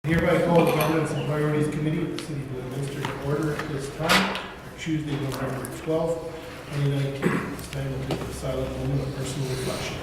Hereby call the Governance and Priorities Committee of the City of Westminster to order at this time, Tuesday, November 12th, 2019. This time we'll take a silent moment of personal reflection.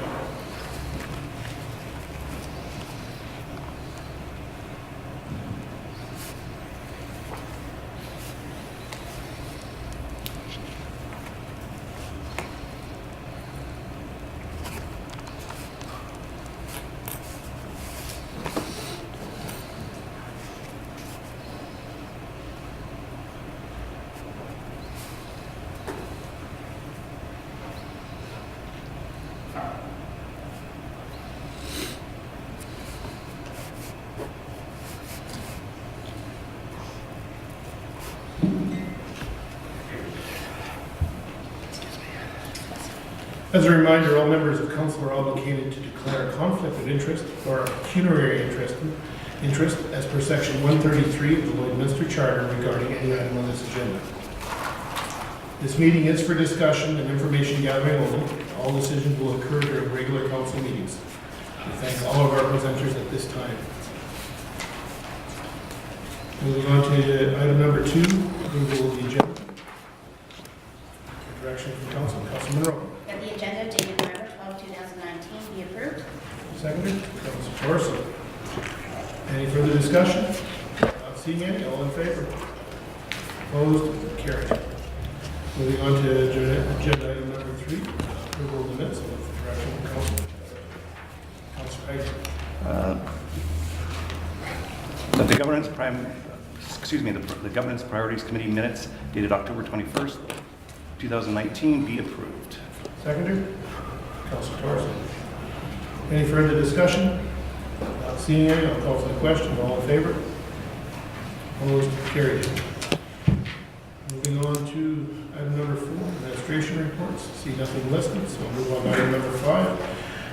As a reminder, all members of council are obligated to declare a conflict of interest or a pecuniary interest as per section 133 of the Lloydminster Charter regarding any item on this agenda. This meeting is for discussion and information gathering only. All decisions will occur during regular council meetings. We thank all of our presenters at this time. Moving on to item number 2, approval of the agenda. Direction from council. Council Monroe. That the agenda dated November 12, 2019 be approved. Seconded. Council Torso. Any further discussion? Not seeing any. All in favor? Opposed? Carried. Moving on to agenda item number 3, approval of the minutes with the direction of council. Council Page. That the Governance Priorities Committee minutes dated October 21st, 2019 be approved. Seconded. Council Torso. Any further discussion? Not seeing any. I'll call for the question. All in favor? Opposed? Carried. Moving on to item number 4, administration reports. See nothing listed, so we'll move on to item number 5,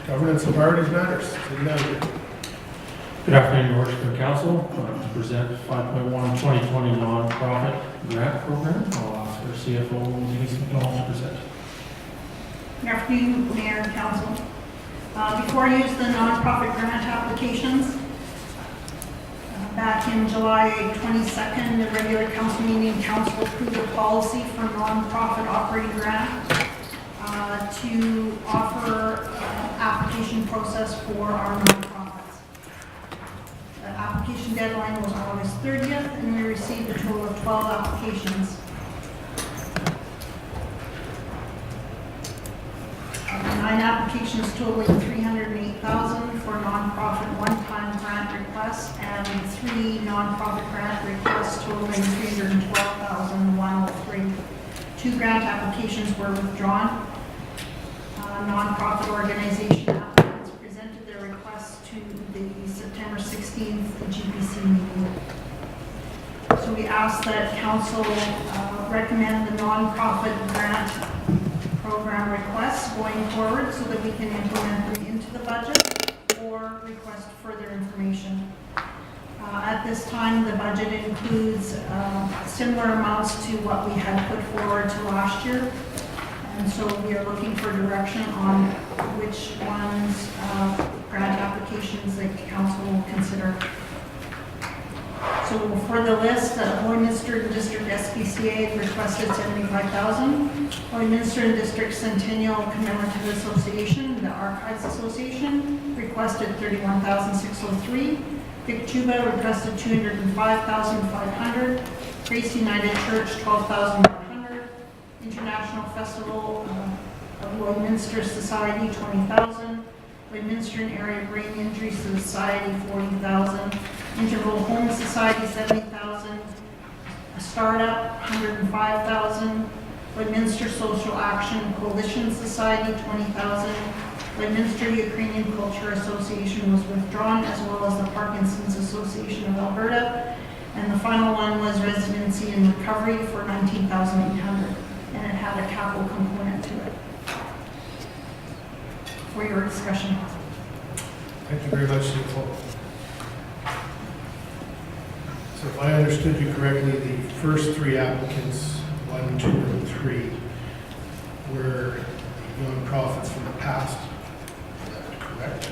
governance and priorities matters. City Manager. Good afternoon, Your Worship and Council. To present 5.1 2020 nonprofit grant program, I'll ask our CFO, Denise McDonald, to present. Good afternoon, Mayor and Council. Before I use the nonprofit grant applications, back in July 22nd, the regular council meeting, council approved a policy for nonprofit operating grant to offer application process for our nonprofits. The application deadline was August 30th, and we received a total of 12 applications. 9 applications totaling $308,000 for nonprofit one-time grant requests, and 3 nonprofit grant requests totaling $312,103. 2 grant applications were withdrawn. Nonprofit organization applicants presented their requests to the September 16th GPC meeting. So we ask that council recommend the nonprofit grant program requests going forward so that we can implement them into the budget or request further information. At this time, the budget includes similar amounts to what we had put forward to last year. And so we are looking for direction on which ones grant applications that council will consider. So for the list, Lloydminster District SPCA requested $75,000. Lloydminster District Centennial Commemorative Association, the Archives Association, requested $31,603. Vic Chuba requested $205,500. Grace United Church $12,500. International Festival of Lloydminster Society $20,000. Lloydminster Area Brain Injury Society $40,000. Integral Home Society $70,000. A Startup $105,000. Lloydminster Social Action Coalition Society $20,000. Lloydminster Ukrainian Culture Association was withdrawn, as well as the Parkinson's Association of Alberta. And the final one was Residency and Recovery for $19,800, and it had a capital component to it. For your discussion. Thank you very much, CFO. So if I understood you correctly, the first 3 applicants, 1, 2, and 3, were nonprofits from the past. Is that correct?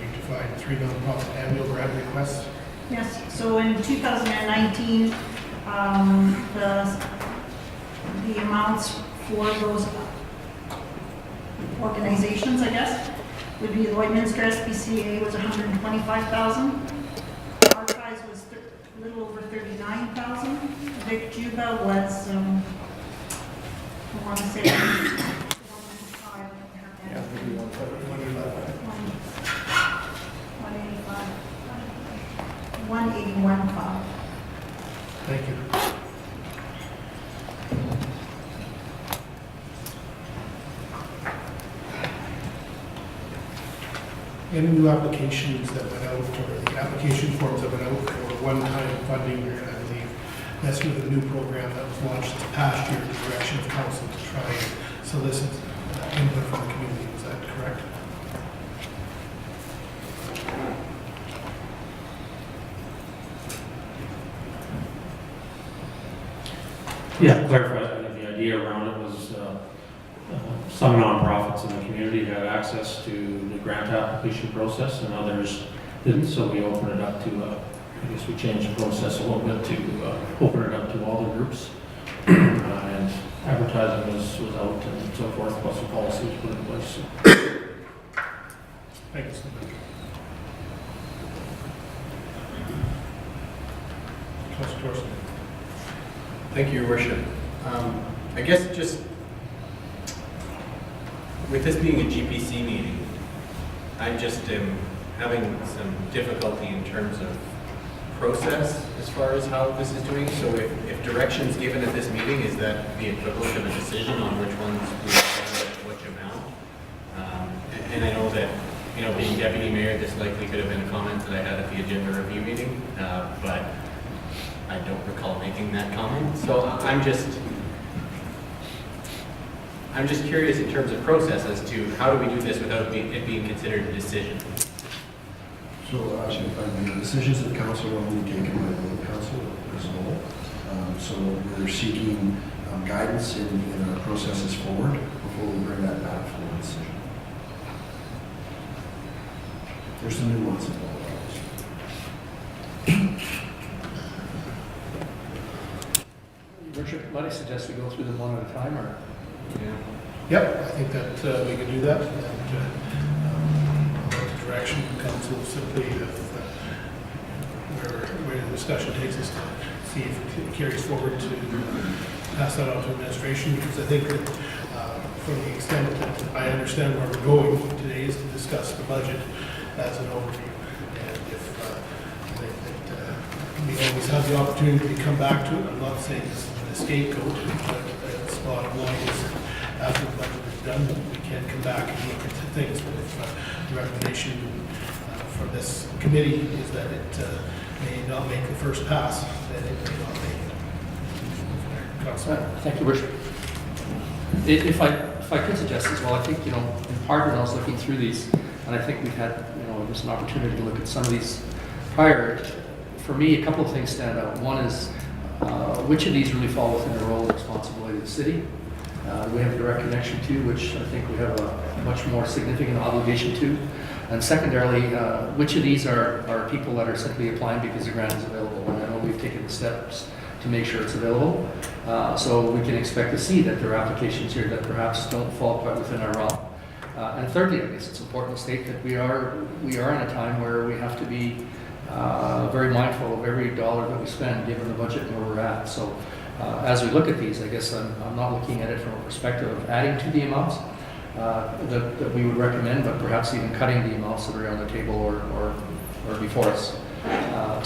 You provide 3 nonprofit annual grant requests. Yes, so in 2019, the amounts for those organizations, I guess, would be Lloydminster SPCA was 125,000. Archives was a little over 39,000. Vic Juba was, I want to say 185. Yeah, maybe 181.5. Thank you. Any new applications that went out, or the application forms that went out for one-time funding, I believe, that's with a new program that was launched this past year, the direction of council to try and solicit input from the community. Is that correct? Yeah, to clarify, I think the idea around it was some nonprofits in the community have access to the grant application process and others didn't, so we opened it up to, I guess we changed the process a little bit to open it up to all the groups. And advertising was out and so forth, plus the policy was put in place. So. Thank you so much. Councilor Thorson. Thank you, Your Worship. I guess just with this being a GPC meeting, I just am having some difficulty in terms of process as far as how this is doing. So if directions given at this meeting, is that the equivalent of a decision on which ones we spend at which amount? And I know that, you know, being deputy mayor, this likely could have been a comment that I had at the agenda review meeting, but I don't recall making that comment. So I'm just curious in terms of process as to how do we do this without it being considered a decision? So actually, the decisions of council are only taken by the council as a whole. So we're seeking guidance in our processes forward before we bring that back for a decision. There's some nuance involved. Worship, might I suggest we go through them one at a time, or? Yeah. Yep, I think that we can do that. And the direction from council simply where the discussion takes us to see if it carries forward to pass that on to administration, because I think that from the extent that I understand where we're going today is to discuss the budget as an overview. And if I think that we always have the opportunity to come back to it, I'm not saying this is a scapegoat, but the bottom line is after the budget is done, we can come back and look at things. But if the recommendation from this committee is that it may not make the first pass, then it may not make it. Councilor. Thank you, Worship. If I could suggest as well, I think, in part when I was looking through these, and I think we've had, just an opportunity to look at some of these prior, for me, a couple of things stand out. One is which of these really fall within the role and responsibility of the city. We have a direct connection to, which I think we have a much more significant obligation to. And secondarily, which of these are people that are simply applying because the grant is available? And I know we've taken the steps to make sure it's available. So we can expect to see that there are applications here that perhaps don't fall quite within our realm. And thirdly, I guess it's important to state that we are in a time where we have to be very mindful of every dollar that we spend, given the budget and where we're at. So as we look at these, I guess I'm not looking at it from a perspective of adding to the amounts that we would recommend, but perhaps even cutting the amounts that are on the table or before us.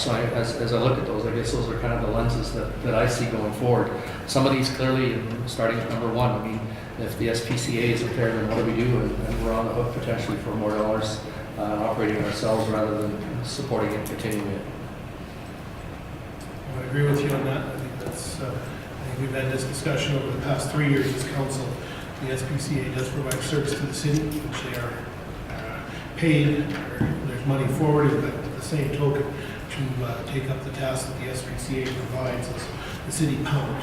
So as I look at those, I guess those are kind of the lenses that I see going forward. Some of these clearly, starting at number one, I mean, if the SPCA isn't there, then what do we do? And we're on the hook potentially for more dollars operating ourselves rather than supporting it and continuing it. I agree with you on that. I think that's, I think we've had this discussion over the past 3 years as council. The SPCA does provide service to the city, which they are paid, or there's money forwarded, but at the same token, to take up the task that the SPCA provides as the city pound.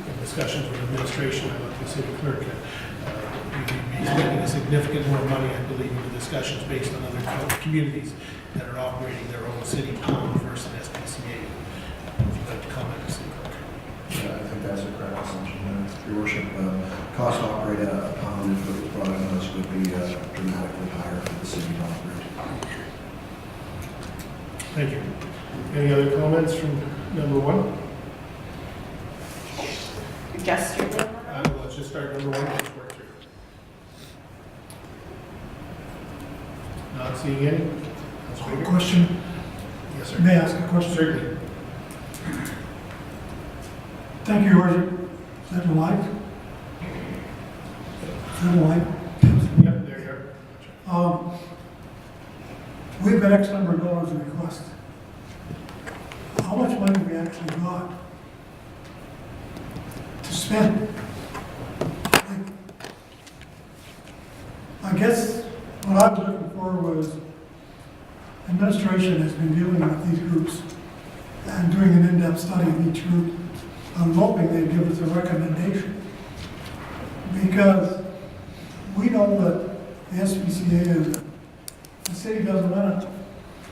In discussions with administration, I look to the city clerk, we be spending a significant more money, I believe, in the discussions based on other communities that are operating their own city pound versus SPCA. If you'd like to comment, Mr. Clerk. Yeah, I think that's a correct assumption. Your worship, cost to operate a pound if it was brought in us would be dramatically higher for the city to operate. Thank you. Any other comments from number one? Just your name. Let's just start number one, let's work through. Not seeing any? Councilor Baker? Question, Yes, sir. may I ask a question? Certainly. Thank you, Your Worship. Is that live? Is that live? Yep, there you are. We've got X number of dollars in request. How much money have we actually got to spend? I guess what I was looking for was administration has been dealing with these groups and doing an in-depth study of each group. I'm hoping they'd give us a recommendation, because we know that the SPCA is, the city doesn't want it,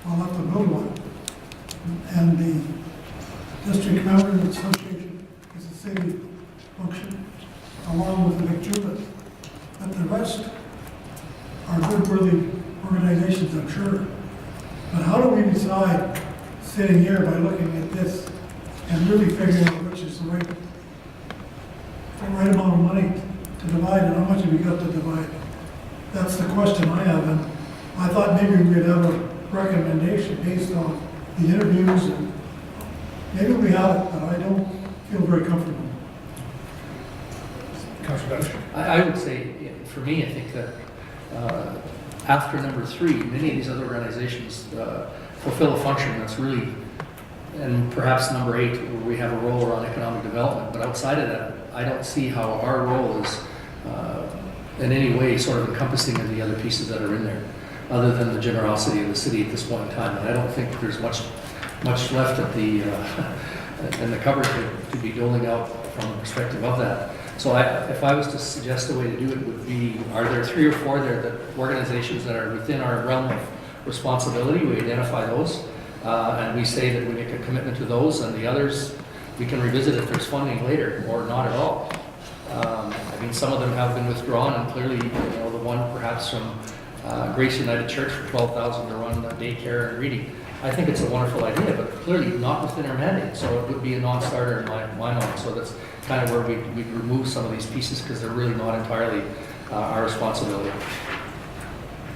we'll have to build one. And the district members association is a city function, along with the Vehicular. But the rest are good, worthy organizations, I'm sure. But how do we decide, sitting here by looking at this, and really figuring out which is the right amount of money to divide, and how much have we got to divide? That's the question I have, and I thought maybe we'd have a recommendation based on the interviews, and maybe we have it, but I don't feel very comfortable. Councilor Batch? I would say, for me, I think that after number 3, many of these other organizations fulfill a function that's really, and perhaps number 8, where we have a role around economic development, but outside of that, I don't see how our role is in any way sort of encompassing of the other pieces that are in there, other than the generosity of the city at this point in time. And I don't think there's much left at the in the cupboard to be doling out from the perspective of that. So if I was to suggest a way to do it would be, are there 3 or 4 there that organizations that are within our realm of responsibility? We identify those and we say that we make a commitment to those, and the others we can revisit if there's funding later or not at all. I mean, some of them have been withdrawn, and clearly, the one perhaps from Grace United Church for $12,000 to run daycare and reading. I think it's a wonderful idea, but clearly not within our mandate, so it would be a non-starter in my mind. So that's kind of where we remove some of these pieces, because they're really not entirely our responsibility.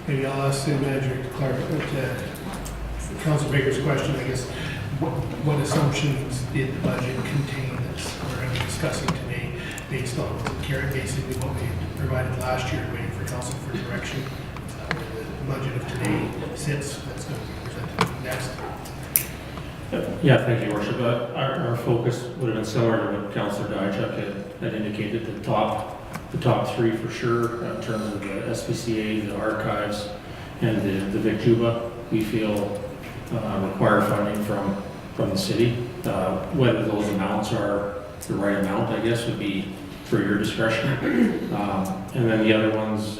Maybe I'll ask City Manager to clarify Councilor Baker's question, I guess. What assumptions did the budget contain that we're going to be discussing today based on basically what we provided last year, waiting for council for direction? Where the budget of today sits, that's going to be presented next. Yeah, thank you, Your Worship. Our focus would have been similar to what Councillor Diachuk had indicated. The top 3 for sure, in terms of the SPCA, the archives, and the Vehicular, we feel require funding from the city. Whether those amounts are the right amount, I guess, would be for your discretion. And then the other ones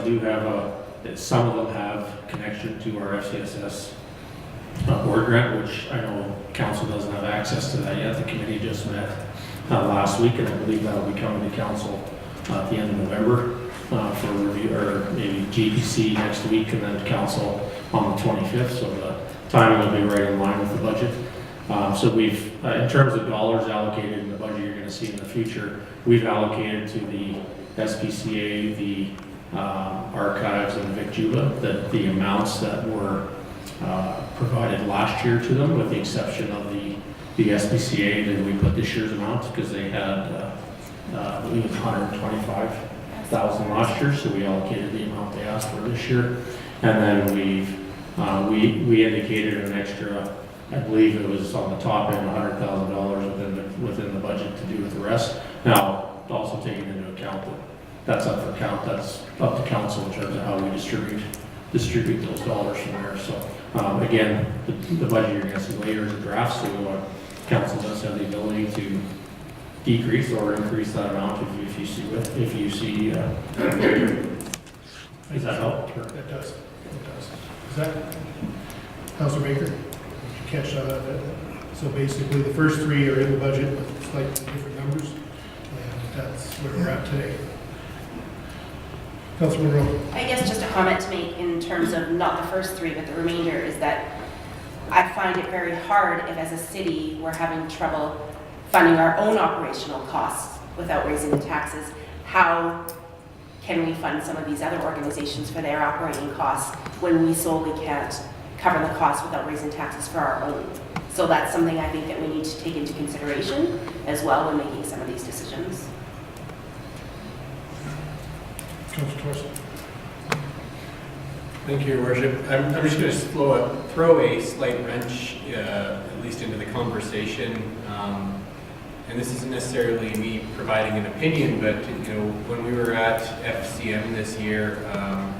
do have some of them have connection to our FCSS board grant, which I know council doesn't have access to that yet. The committee just met last week, and I believe that will be coming to council at the end of November for review, or maybe GPC next week, and then to council on the 25th. So the timing will be right in line with the budget. So we've, in terms of dollars allocated in the budget you're going to see in the future, we've allocated to the SPCA, the archives, and the Vehicular, the amounts that were provided last year to them, with the exception of the SPCA. Did we put this year's amount, because they had I believe it's $125,000 last year, so we allocated the amount they asked for this year. And then we indicated an extra, I believe it was on the top end, $100,000 within the budget to do with the rest. Now, also taking into account that's up to council in terms of how we distribute those dollars from there. So again, the budget you're going to see later is a draft, so council does have the ability to decrease or increase that amount if you see, does that help? Or- That does, it does. Is that, Councilor Baker, did you catch that? So basically, the first three are in the budget with slightly different numbers, and that's where we're at today. Councilor Monroe. I guess just a comment to make in terms of not the first three, but the remainder, is that I find it very hard if as a city, we're having trouble funding our own operational costs without raising the taxes. How can we fund some of these other organizations for their operating costs when we solely can't cover the costs without raising taxes for our own? So that's something I think that we need to take into consideration as well when making some of these decisions. Councilor Torson. Thank you, Your Worship. I'm just going to throw a slight wrench, at least into the conversation. And this isn't necessarily me providing an opinion, but when we were at FCM this year,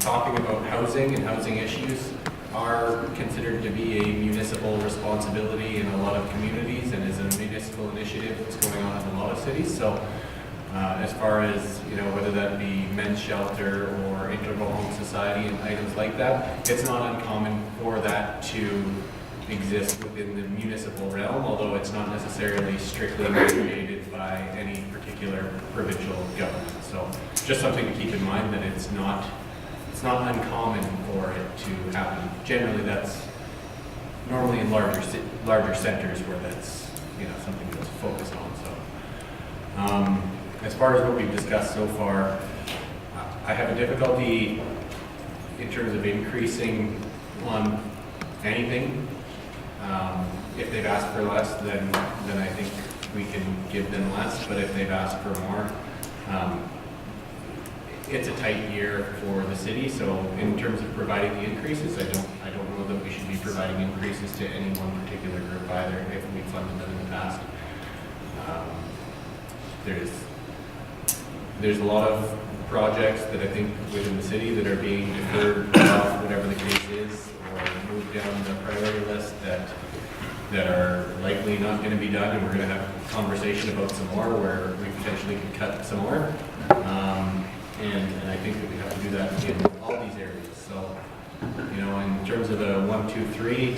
talking about housing and housing issues are considered to be a municipal responsibility in a lot of communities and is a municipal initiative that's going on in a lot of cities. So as far as, whether that be men's shelter or integral home society and items like that, it's not uncommon for that to exist within the municipal realm, although it's not necessarily strictly mandated by any particular provincial government. So just something to keep in mind, that it's not uncommon for it to happen. Generally, that's normally in larger centers where that's something that's focused on. So as far as what we've discussed so far, I have a difficulty in terms of increasing on anything. If they've asked for less, then I think we can give them less. But if they've asked for more, it's a tight year for the city. So in terms of providing the increases, I don't know that we should be providing increases to any one particular group either. If we funded them in the past, there's a lot of projects that I think within the city that are being deferred off, whatever the case is, or moved down the priority list that are likely not going to be done, and we're going to have a conversation about some more where we potentially could cut some more. And I think that we have to do that in all these areas. So, in terms of a 1, 2, 3,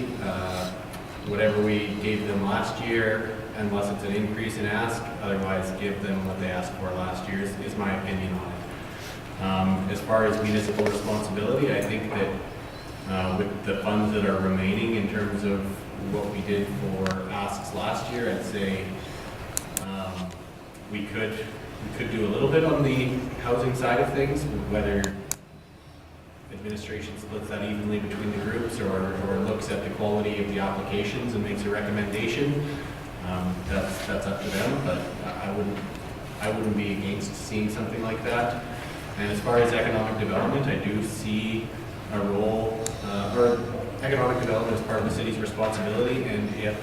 whatever we gave them last year, unless it's an increase in ask, otherwise give them what they asked for last year is my opinion on it. As far as municipal responsibility, I think that with the funds that are remaining in terms of what we did for asks last year, I'd say we could do a little bit on the housing side of things, whether administration splits that evenly between the groups or looks at the quality of the applications and makes a recommendation. That's up to them, but I wouldn't be against seeing something like that. And as far as economic development, I do see a role, or economic development is part of the city's responsibility, and if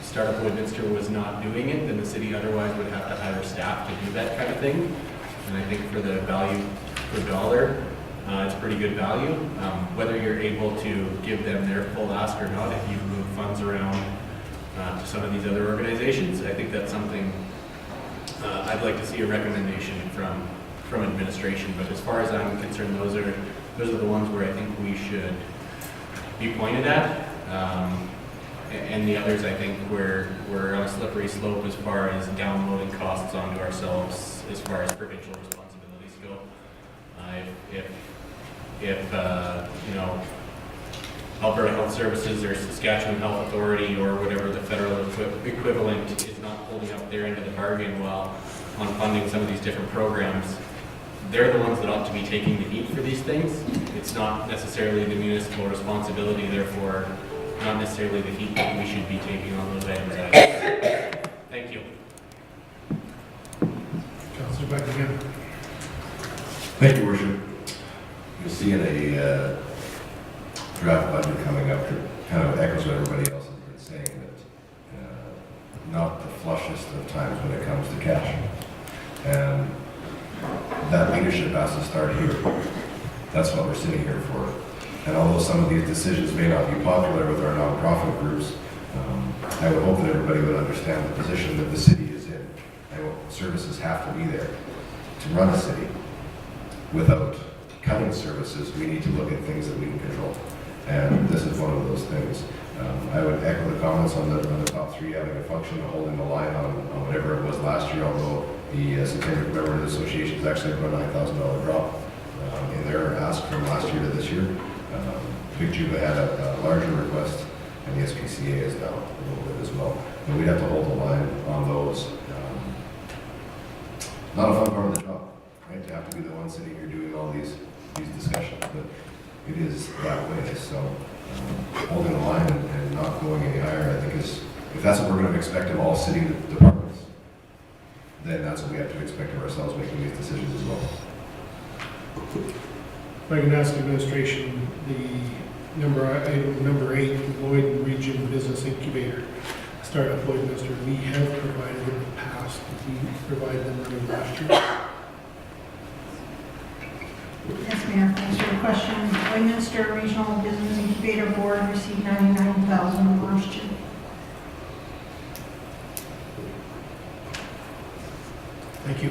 Startup Lloydminster was not doing it, then the city otherwise would have to hire staff to do that kind of thing. And I think for the value per dollar, it's pretty good value. Whether you're able to give them their full ask or not, if you move funds around to some of these other organizations, I think that's something I'd like to see a recommendation from administration. But as far as I'm concerned, those are the ones where I think we should be pointed at. And the others, I think, we're on a slippery slope as far as downloading costs onto ourselves as far as provincial responsibilities go. If Alberta Health Services or Saskatchewan Health Authority or whatever the federal equivalent is not holding up their end of the bargain while on funding some of these different programs, they're the ones that ought to be taking the heat for these things. It's not necessarily the municipal responsibility, therefore not necessarily the heat that we should be taking on those items. Thank you. Councilor Beck again. Thank you, Worship. You're seeing a draft budget coming up that kind of echoes what everybody else has been saying, that not the flushest of times when it comes to cash. And that leadership has to start here. That's what we're sitting here for. And although some of these decisions may not be popular with our nonprofit groups, I would hope that everybody would understand the position that the city is in. services have to be there to run a city. Without cutting services, we need to look at things that we can control. And this is one of those things. I would echo the comments on the top three having a function of holding the line on whatever it was last year, although the Sanitary Railroad Association has actually put a $9,000 drop in their ask from last year to this year. Big Juba had a larger request, and the SPCA is down a little bit as well. But we'd have to hold the line on those. Not a fun part of the job, right? To have to be the one sitting here doing all these discussions, but it is that way. So holding the line and not going any higher, I think is, if that's what we're going to expect of all city departments, then that's what we have to expect of ourselves making these decisions as well. If I can ask administration, item number 8, Lloyd Region Business Incubator, Startup Lloydminster, we have provided in the past, we provided them money last year. Yes, ma'am, thanks for the question. Lloydminster Regional Business Incubator Board received $99,000 last year. Thank you.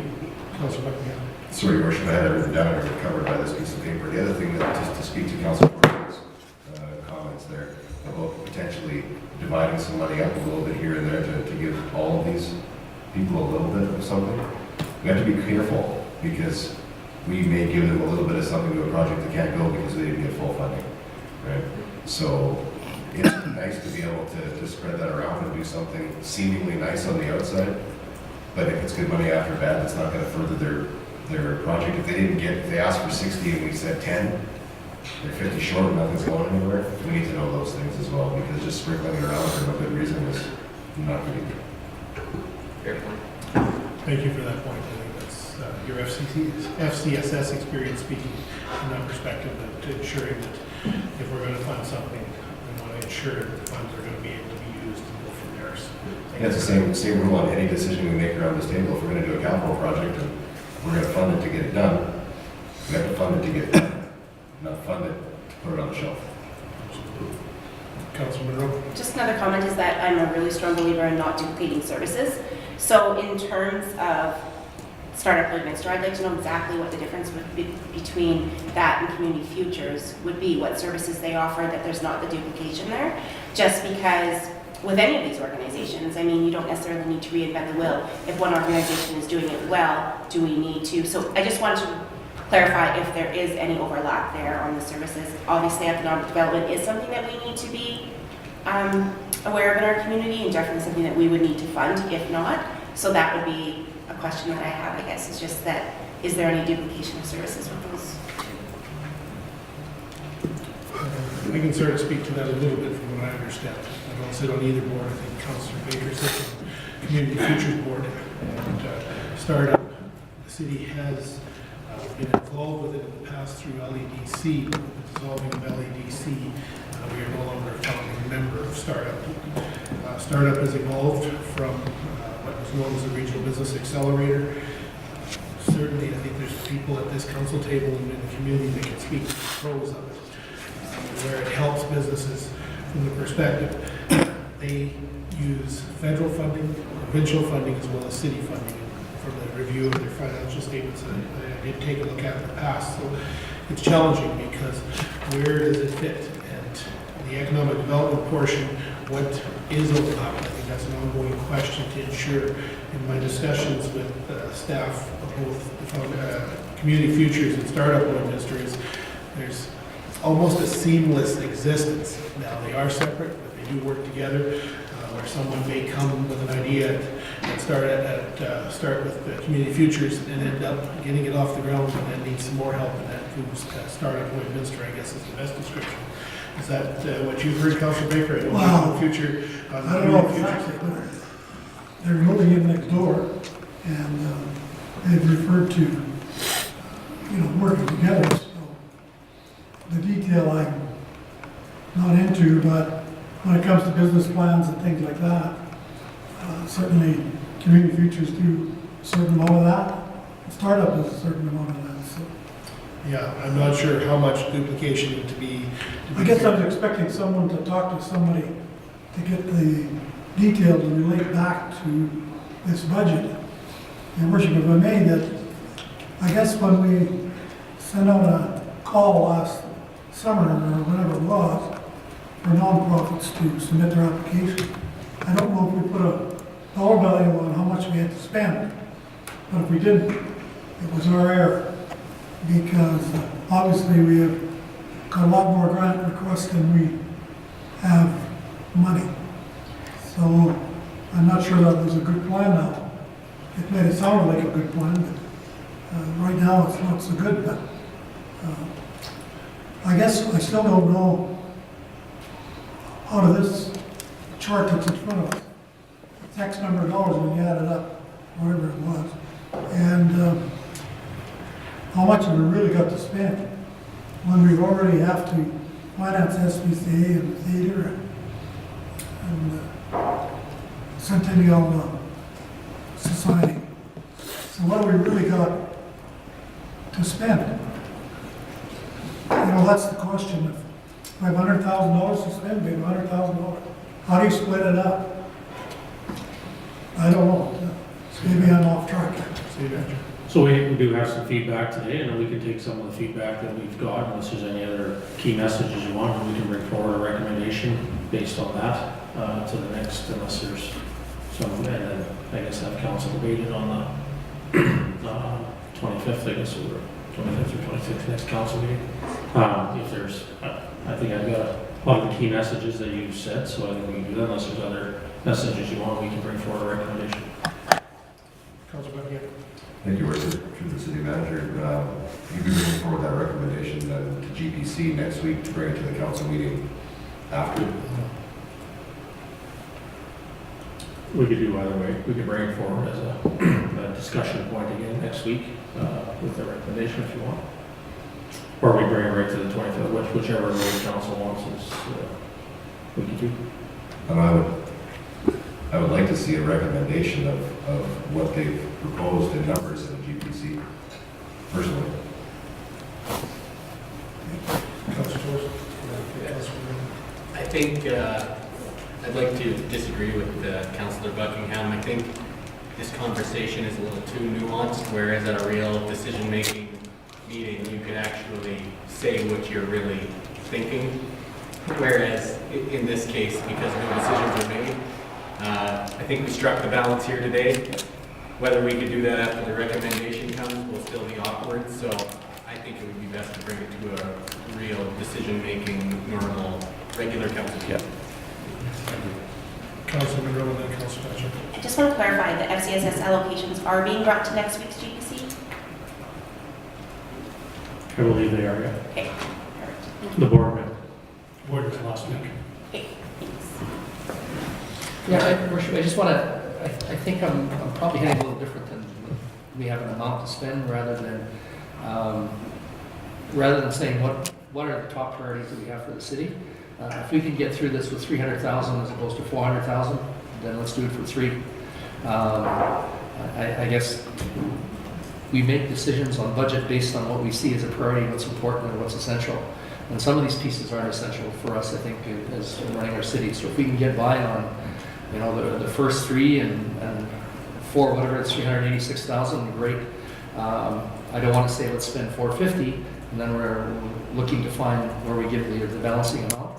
Councilor Buckingham. Sorry, Your Worship, I had everything down and covered by this piece of paper. The other thing that, just to speak to Councilor Porter's comments there about potentially dividing some money up a little bit here and there to give all of these people a little bit of something. We have to be careful because we may give them a little bit of something to a project that can't go because they didn't get full funding, right? So it's nice to be able to spread that around and do something seemingly nice on the outside, but if it's good money after bad, it's not going to further their project. If they asked for 60 and we said 10, they're 50 short and nothing's going anywhere, we need to know those things as well, because just sprinkling it around for no good reason is not going to be good. Fair point. Thank you for that point. I think that's your FCSS experience speaking from that perspective, to ensuring that if we're going to fund something, we want to ensure that the funds are going to be able to be used and go from there. So, Yeah, it's the same rule on any decision we make around this table. If we're going to do a capital project and we're going to fund it to get it done, we have to fund it to get it done, not fund it to put it on the shelf. Councilor Monroe. Just another comment is that I'm a really strong believer in not duplicating services. So in terms of Startup Lloydminster, I'd like to know exactly what the difference would be between that and Community Futures would be, what services they offer, that there's not the duplication there. Just because with any of these organizations, I mean, you don't necessarily need to reinvent the wheel. If one organization is doing it well, do we need to? So I just wanted to clarify if there is any overlap there on the services. Obviously, economic development is something that we need to be aware of in our community, and definitely something that we would need to fund if not. So that would be a question that I have, I guess, is just that, is there any duplication of services with those two? I can sort of speak to that a little bit from what I understand. I don't sit on either board. I think Councilor Baker sits on the Community Futures Board. And Startup, the city has been involved with it in the past through LEDC, with the dissolving of LEDC. We are no longer a founding member of Startup. Startup has evolved from what was known as the Regional Business Accelerator. Certainly, I think there's people at this council table and in the community that can speak to the pros of it, where it helps businesses from the perspective they use federal funding, provincial funding, as well as city funding. From the review of their financial statements I did take a look at in the past. So it's challenging because where does it fit? And the economic development portion, what is overlap? I think that's an ongoing question to ensure. In my discussions with staff of both Community Futures and Startup Administrators, there's almost a seamless existence. Now they are separate, but they do work together. Where someone may come with an idea and start with the Community Futures and end up getting it off the ground and then need some more help, and that moves Startup Lloydminster, I guess is the best description. Is that what you've heard, Councilor Baker? I don't know the future. I don't know exactly, but they're moving in next door, and they've referred to, working together. So the detail I'm not into, but when it comes to business plans and things like that, certainly Community Futures do a certain amount of that. Startup does a certain amount of that. So. Yeah, I'm not sure how much duplication to be. I guess I was expecting someone to talk to somebody to get the detail to relate back to this budget Your worship, if I may, that I guess when we sent out a call last summer or whatever it was for nonprofits to submit their application, I don't know if we put a dollar value on how much we had to spend, but if we didn't, it was our error, because obviously we have got a lot more grant requests than we have money. So I'm not sure that was a good plan now. It made it sound like a good plan, but right now it's not so good, but I guess I still don't know out of this chart that's in front of us, it's X number of dollars when you add it up, whatever it was, and how much have we really got to spend when we already have to finance SPCA and theater and Centennial Society. So what have we really got to spend? You know, that's the question. If we have $100,000 to spend, we have $100,000. How do you split it up? I don't know. Maybe I'm off track. So we do have some feedback today, and then we can take some of the feedback that we've got, unless there's any other key messages you want, and we can bring forward a recommendation based on that to the next, unless there's some, and then I guess have council debated on the 25th, I guess, or 25th or 26th, next council meeting. If there's, I think I've got a lot of the key messages that you've said, so I think we can do that, unless there's other messages you want, we can bring forward a recommendation. Councilor Buckingham. Thank you, Worship, through the city manager. You'll be bringing forward that recommendation to GPC next week to bring it to the council meeting after. We could do either way. We could bring it forward as a discussion point again next week with the recommendation if you want. Or we bring it right to the 25th, whichever way council wants is we can do. And I would like to see a recommendation of what they've proposed in numbers in the GPC, personally. I think I'd like to disagree with Councillor Buckingham. I think this conversation is a little too nuanced, whereas at a real decision-making meeting, you could actually say what you're really thinking. Whereas in this case, because no decisions are made, I think we struck the balance here today. Whether we could do that after the recommendation comes will still be awkward, so I think it would be best to bring it to a real decision-making, normal, regular council meeting. Councilor Monroe and then Councilor Patrick. I just want to clarify, the FCSS allocations are being brought to next week's GPC? I believe they are, yeah. Okay, perfect. The board met. Board was last week. Okay, thanks. Yeah, Worship, I just want to, I think I'm probably heading a little different than we have an amount to spend rather than saying what are the top priorities that we have for the city. If we can get through this with 300,000 as opposed to 400,000, then let's do it for 3. I guess we make decisions on budget based on what we see as a priority, what's important and what's essential. And some of these pieces aren't essential for us, I think, as running our city. So if we can get by on, you know, the first 3 and 4, whatever it's 386,000, great. I don't want to say let's spend 450, and then we're looking to find where we give the balancing amount.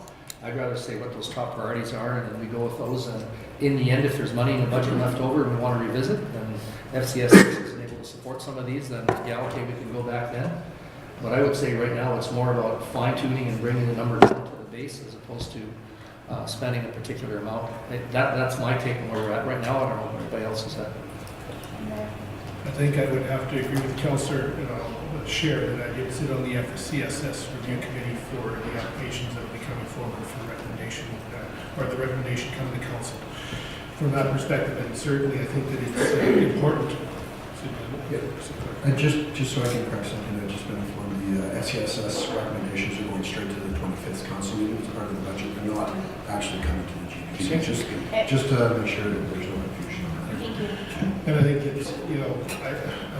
I'd rather say what those top priorities are, and then we go with those. And in the end, if there's money in the budget left over and we want to revisit, and FCS is able to support some of these, then yeah, okay, we can go back then. But I would say right now it's more about fine-tuning and bringing the number down to the base as opposed to spending a particular amount. That's my take on where we're at right now. I don't know what everybody else is at. I think I would have to agree with Councilor Share that I did sit on the FCSS review committee for the applications that will be coming forward for recommendation, or the recommendation coming to council. From that perspective, and certainly I think that it's important. And just so I can correct something, I've just been informed, the FCSS recommendations are going straight to the 25th council meeting as part of the budget. They're not actually coming to the GPC. Just to make sure that there's no confusion on that. Thank you. And I think it's, you know,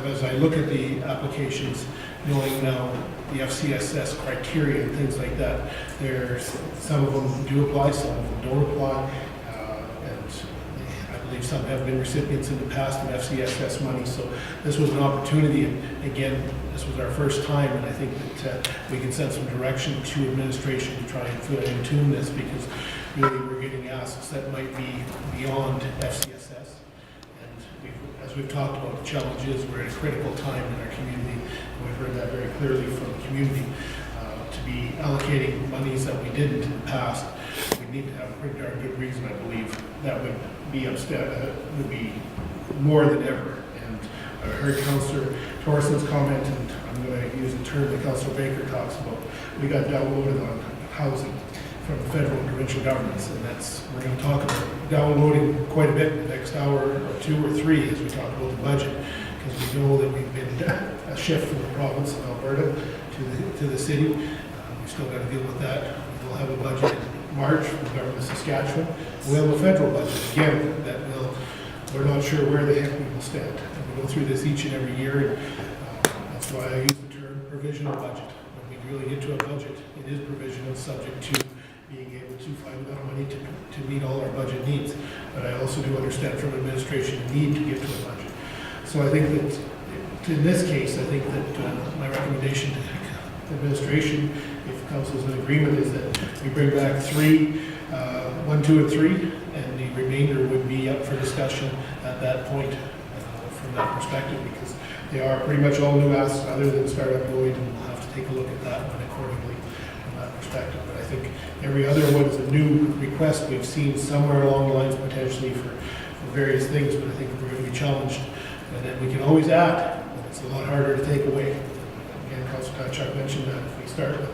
as I look at the applications, knowing now the FCSS criteria and things like that, there's some of them do apply, some of them don't apply, and I believe believe some have been recipients in the past of FCSS money, so this was an opportunity, and again, this was our first time, and I think that we can send some direction to administration to try and fine tune this, because really we're getting asks that might be beyond FCSS. And as we've talked about, the challenge is we're at a critical time in our community, and we've heard that very clearly from the community. To be allocating monies that we didn't in the past, we need to have a pretty darn good reason, I believe, that would be more than ever. And I heard Councillor Torreson's comment, and I'm going to use the term that Councillor Baker talks about. We got downloaded on housing from the federal and provincial governments, and we're going to talk about downloading quite a bit in the next hour or 2 or 3 as we talk about the budget, because we know that we've been a shift from the province of Alberta to the city. We still got to deal with that. We'll have a budget in March from the government of Saskatchewan. We'll have a federal budget again that we're not sure where the heck we will stand. And we go through this each and every year, and that's why I use the term provisional budget. When we really get to a budget, it is provisional, subject to being able to find enough money to meet all our budget needs. But I also do understand from administration the need to get to a budget. So I think that in this case, I think that my recommendation to administration, if council is in agreement, is that we bring back 3, 1, 2, and 3, and the remainder would be up for discussion at that point from that perspective, because they are pretty much all new asks other than startup Lloyd, and we'll have to take a look at that one accordingly from that perspective. But I think every other one is a new request we've seen somewhere along the lines potentially for various things, but I think we're going to be challenged, and then we can always add, but it's a lot harder to take away. Again, Councilor Kachuk mentioned that if we start with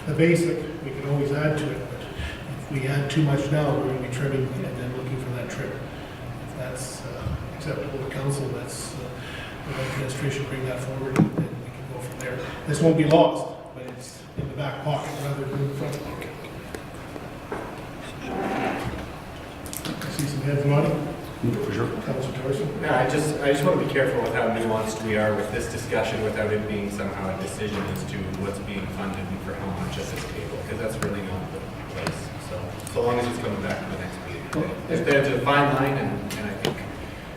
the basic, we can always add to it, but if we add too much now, we're going to be trimming and then looking for that trim. If that's acceptable to council, that's the administration bring that forward, and then we can go from there. This won't be lost, but it's in the back pocket rather than in the front pocket. I see some heads nodding. For sure. Councilor Torreson. Yeah, I just want to be careful with how nuanced we are with this discussion without it being somehow a decision as to what's being funded and for how much at this table, because that's really not the place. So long as it's coming back to the next meeting. There's a fine line, and I think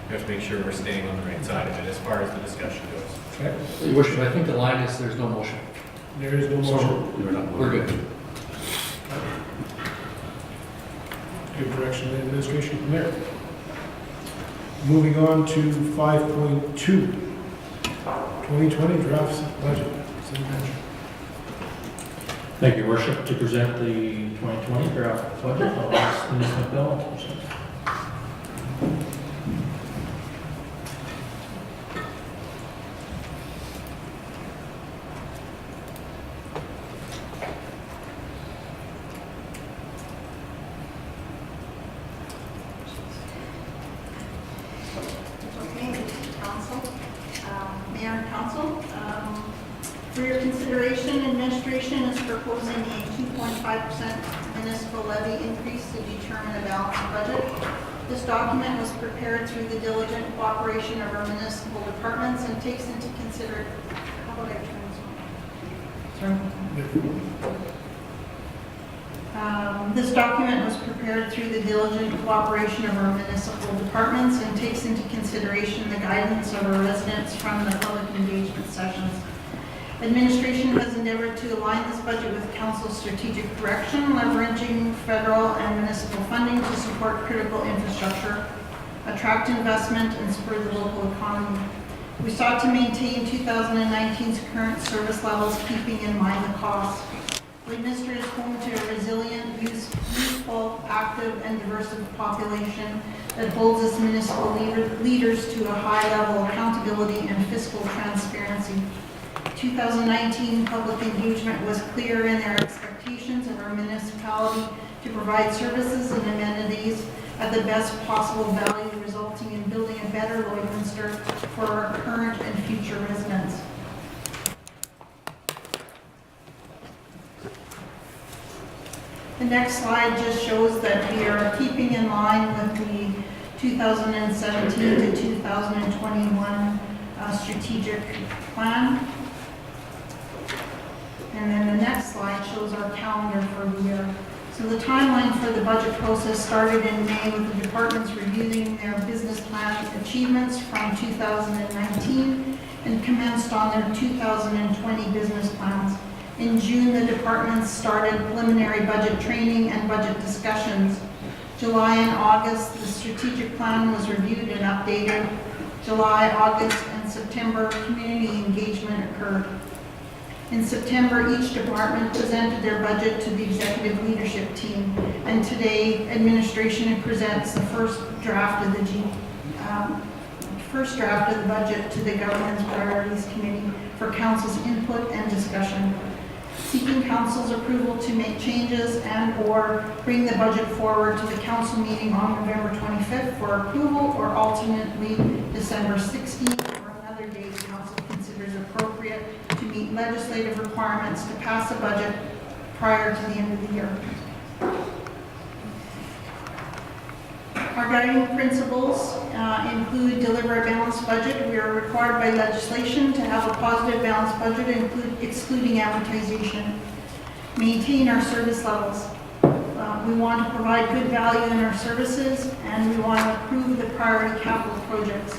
we have to make sure we're staying on the right side of it as far as the discussion goes. Okay. Your worship, I think the line is there's no motion. There is no motion. So we're good. Give direction to the administration from there. Moving on to 5.2, 2020 drafts budget. City Manager. Thank you, Worship. To present the 2020 draft budget, I'll ask Ms. McDowell to present. Mayor and Council. For your consideration, administration is proposing a 2.5% municipal levy increase to determine a balanced budget. This document was prepared through the diligent cooperation of our municipal departments and takes into consideration. How about I turn this on? This document was prepared through the diligent cooperation of our municipal departments and takes into consideration the guidance of our residents from the public engagement sessions. Administration has endeavored to align this budget with council's strategic direction, leveraging federal and municipal funding to support critical infrastructure, attract investment, and spur the local economy. We sought to maintain 2019's current service levels, keeping in mind the cost. Lloydminster is home to a resilient, youthful, active, and diverse population that holds its municipal leaders to a high level of accountability and fiscal transparency. 2019 public engagement was clear in their expectations of our municipality to provide services and amenities at the best possible value, resulting in building a better Lloydminster for our current and future residents. The next slide just shows that we are keeping in line with the 2017 to 2021 strategic plan. And then the next slide shows our calendar for the year. So the timeline for the budget process started in May with the departments reviewing their business plan achievements from 2019 and commenced on their 2020 business plans. In June, the departments started preliminary budget training and budget discussions. July and August, the strategic plan was reviewed and updated. July, August, and September, community engagement occurred. In September, each department presented their budget to the executive leadership team, and today, administration presents the first draft of the budget to the Governance Priorities Committee for Council's input and discussion, seeking Council's approval to make changes and/or bring the budget forward to the Council meeting on November 25th for approval, or alternately December 16th or another date Council considers appropriate to meet legislative requirements to pass a budget prior to the end of the year. Our guiding principles include deliver a balanced budget. We are required by legislation to have a positive balanced budget, excluding amortization. Maintain our service levels. We want to provide good value in our services, and we want to approve the priority capital projects.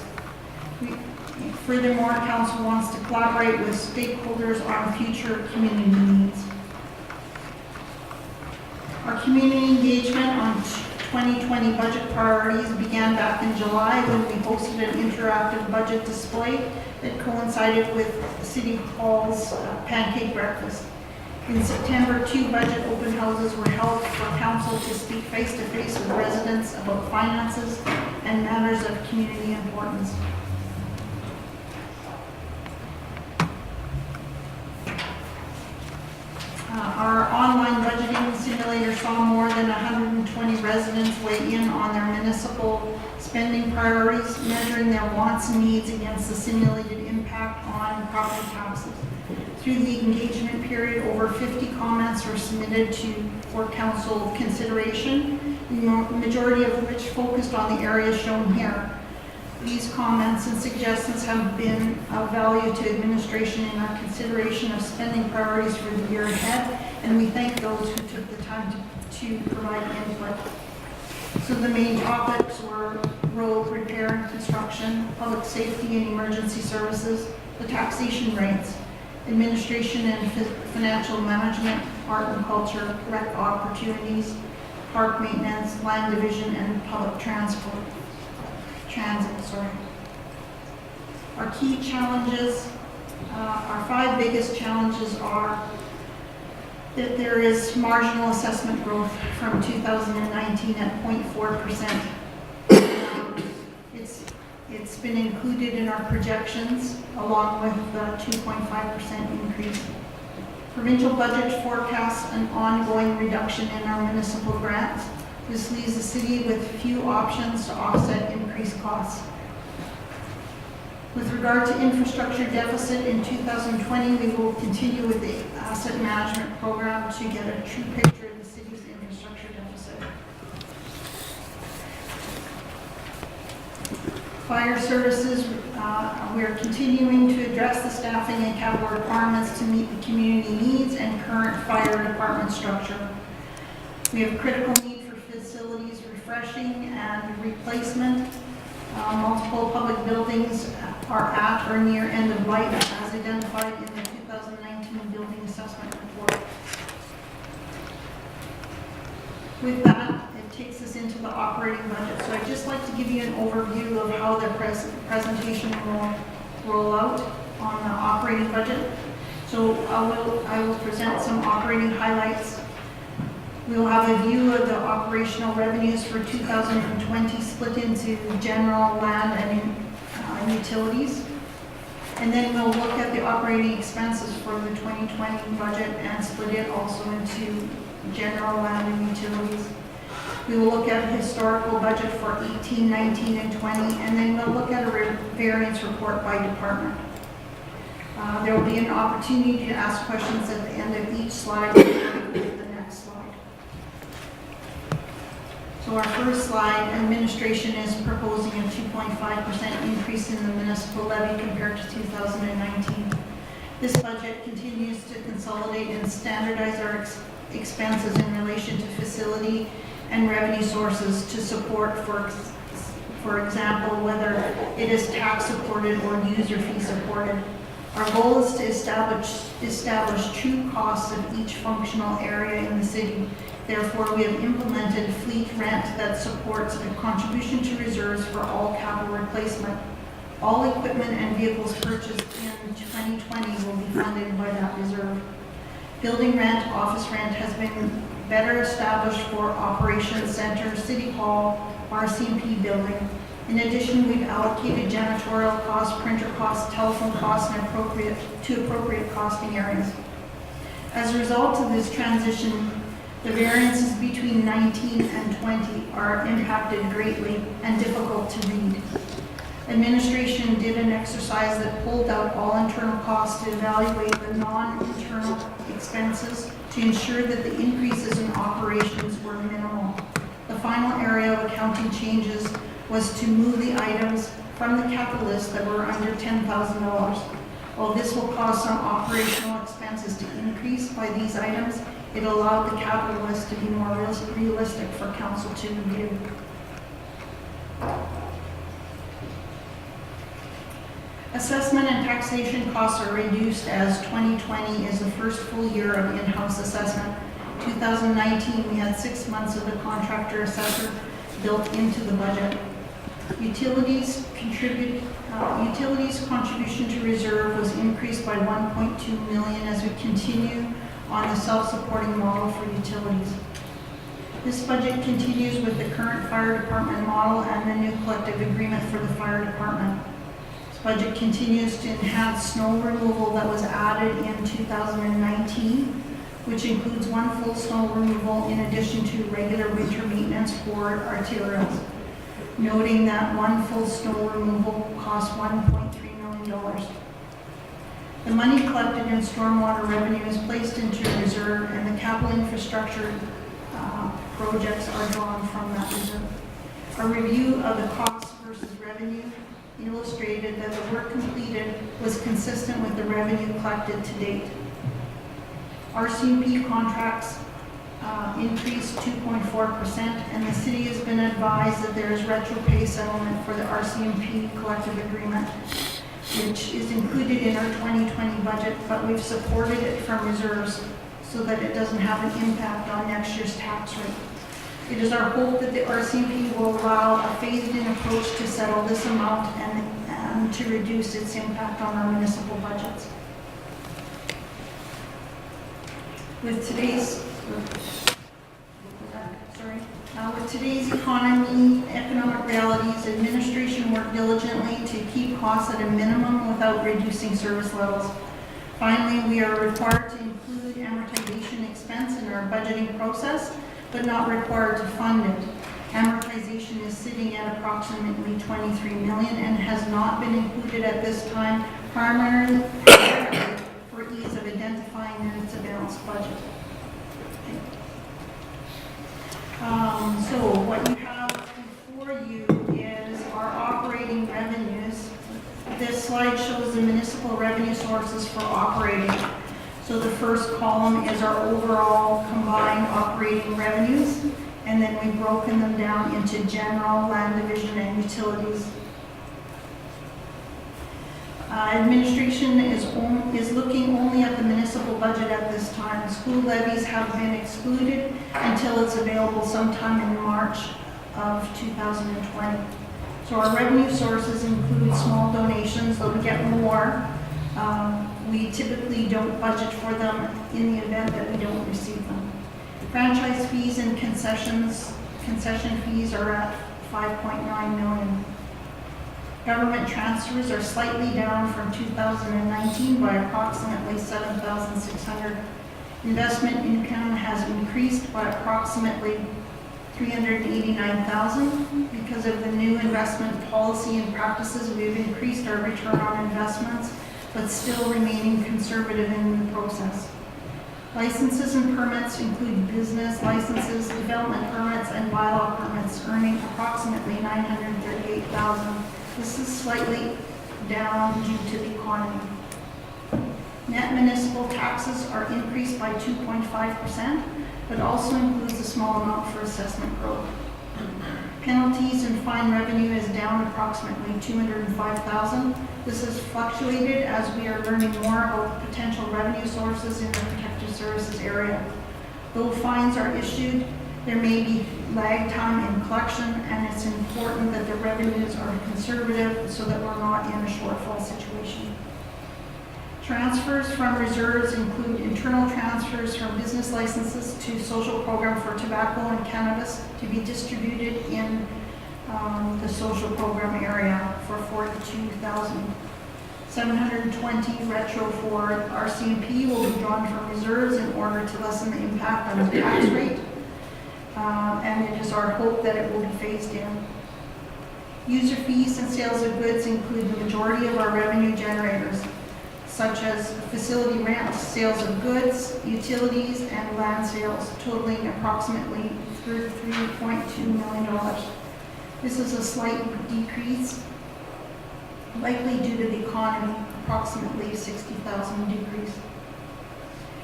Furthermore, Council wants to collaborate with stakeholders on future community needs. Our community engagement on 2020 budget priorities began back in July when we hosted an interactive budget display that coincided with City Hall's pancake breakfast. In September, 2 budget open houses were held for Council to speak face-to-face with residents about finances and matters of community importance. Our online budgeting simulator saw more than 120 residents weigh in on their municipal spending priorities, measuring their wants and needs against the simulated impact on property taxes. Through the engagement period, over 50 comments were submitted for Council consideration, the majority of which focused on the areas shown here. These comments and suggestions have been of value to administration in our consideration of spending priorities for the year ahead, and we thank those who took the time to provide input. So the main topics were road repair and construction, public safety and emergency services, the taxation rates, administration and financial management, art and culture, rec opportunities, park maintenance, land division, and public transit. Our key challenges, our 5 biggest challenges are that there is marginal assessment growth from 2019 at 0.4%. It's been included in our projections along with the 2.5% increase. Provincial budget forecasts an ongoing reduction in our municipal grants. This leaves the city with few options to offset increased costs. With regard to infrastructure deficit in 2020, we will continue with the asset management program to get a true picture of the city's infrastructure deficit. Fire services, we are continuing to address the staffing and capital requirements to meet the community needs and current fire department structure. We have critical need facilities refreshing and replacement. Multiple public buildings are at or near end of life as identified in the 2019 building assessment report. With that, it takes us into the operating budget. So I'd just like to give you an overview of how the presentation will roll out on the operating budget. So I will present some operating highlights. We will have a view of the operational revenues for 2020 split into general, land, and utilities. And then we'll look at the operating expenses for the 2020 budget and split it also into general, land, and utilities. We will look at a historical budget for 18, 19, and 20, and then we'll look at a variance report by department. There will be an opportunity to ask questions at the end of each slide. So our first slide, administration is proposing a 2.5% increase in the municipal levy compared to 2019. This budget continues to consolidate and standardize our expenses in relation to facility and revenue sources to support, for example, whether it is tax supported or user fee supported. Our goal is to establish true costs of each functional area in the city. Therefore, we have implemented fleet rent that supports a contribution to reserves for all capital replacement. All equipment and vehicles purchased in 2020 will be funded by that reserve. Building rent, office rent has been better established for Operations Center, City Hall, RCMP building. In addition, we've allocated janitorial costs, printer costs, telephone costs, and appropriate costing areas. As a result of this transition, the variances between 19 and 20 are impacted greatly and difficult to read. Administration did an exercise that pulled out all internal costs to evaluate the non-internal expenses to ensure that the increases in operations were minimal. The final area of accounting changes was to move the items from the capital list that were under $10,000. While this will cause some operational expenses to increase by these items, it allowed the capital list to be more realistic for council to review. Assessment and taxation costs are reduced as 2020 is the first full year of in-house assessment. 2019, we had 6 months of the contractor assessor built into the budget. Utilities contribution to reserve was increased by $1.2 million as we continue on the self-supporting model for utilities. This budget continues with the current fire department model and the new collective agreement for the fire department. Budget continues to enhance snow removal that was added in 2019, which includes 1 full snow removal in addition to regular winter maintenance for arterials, noting that 1 full snow removal costs $1.3 million. The money collected in stormwater revenue is placed into reserve, and the capital infrastructure projects are drawn from that reserve. A review of the costs versus revenue illustrated that the work completed was consistent with the revenue collected to date. RCMP contracts increased 2.4%, and the city has been advised that there is retro pay settlement for the RCMP collective agreement, which is included in our 2020 budget, but we've supported it from reserves so that it doesn't have an impact on next year's tax rate. It is our hope that the RCMP will allow a phased-in approach to settle this amount and to reduce its impact on our municipal budgets. With today's economic realities, administration worked diligently to keep costs at a minimum without reducing service levels. Finally, we are required to include amortization expense in our budgeting process, but not required to fund it. Amortization is sitting at approximately $23 million and has not been included at this time, primarily for ease of identifying that it's a balanced budget. So what you have before you is our operating revenues. This slide shows the municipal revenue sources for operating. So the first column is our overall combined operating revenues, and then we've broken them down into general, land division, and utilities. Administration is looking only at the municipal budget at this time. School levies have been excluded until it's available sometime in March of 2020. So our revenue sources include small donations, so we get more. We typically don't budget for them in the event that we don't receive them. Franchise fees and concession fees are at $5.9 million. Government transfers are slightly down from 2019 by approximately $7,600. Investment income has increased by approximately $389,000. Because of the new investment policy and practices, we've increased our return on investments, but still remaining conservative in the process. Licenses and permits include business licenses, development permits, and bylaw permits, earning approximately $938,000. This is slightly down due to the economy. Net municipal taxes are increased by 2.5%, but also includes a small amount for assessment growth. Penalties and fine revenue is down approximately $205,000. This has fluctuated as we are learning more about the potential revenue sources in the protective services area. Though fines are issued, there may be lag time in collection, and it's important that the revenues are conservative so that we're not in a shortfall situation. Transfers from reserves include internal transfers from business licenses to social program for tobacco and cannabis to be distributed in the social program area for $42,720. Retro for RCMP will be drawn from reserves in order to lessen the impact on the tax rate. And it is our hope that it will be phased in. User fees and sales of goods include the majority of our revenue generators, such as facility rents, sales of goods, utilities, and land sales, totaling approximately $33.2 million. This is a slight decrease, likely due to the economy, approximately 60,000 decrease.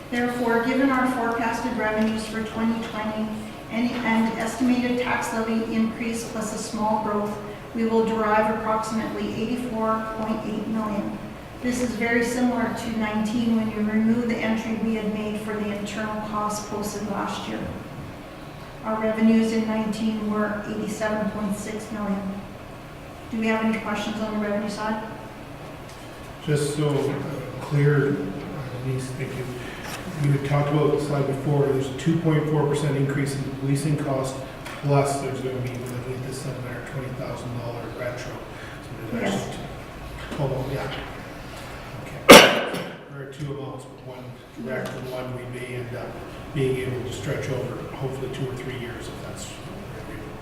Therefore, given our forecasted revenues for 2020 and estimated tax levy increase plus a small growth, we will derive approximately $84.8 million. This is very similar to 19 when you remove the entry we had made for the internal costs posted last year. Our revenues in 19 were $87.6 million. Do we have any questions on the revenue side? Just so clear, Denise, thank you. You had talked about the slide before, there's a 2.4% increase in the policing cost, plus there's going to be, looking at this $720,000 retro. So there's Yes. actually yeah. Okay. There are two amounts, but one direct and one we may end up being able to stretch over hopefully 2 or 3 years if that's agreeable.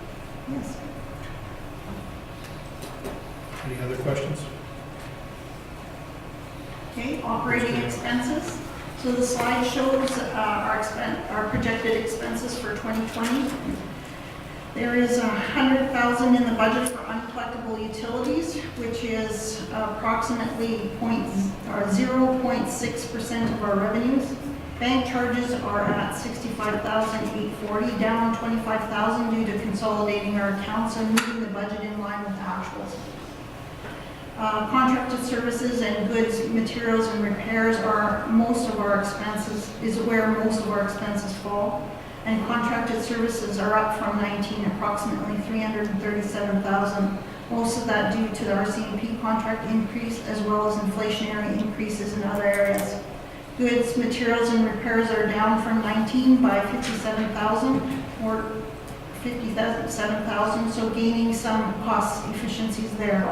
Yes. Any other questions? Okay, operating expenses. So the slide shows our projected expenses for 2020. There is $100,000 in the budget for uncollectible utilities, which is approximately 0.6% of our revenues. Bank charges are at $65,840, down $25,000 due to consolidating our accounts and moving the budget in line with actuals. Contracted services and goods, materials, and repairs are most of our expenses, is where most of our expenses fall. And contracted services are up from 19, approximately $337,000. Most of that due to the RCMP contract increase, as well as inflationary increases in other areas. Goods, materials, and repairs are down from 19 by $57,000 or $57,000, so gaining some cost efficiencies there.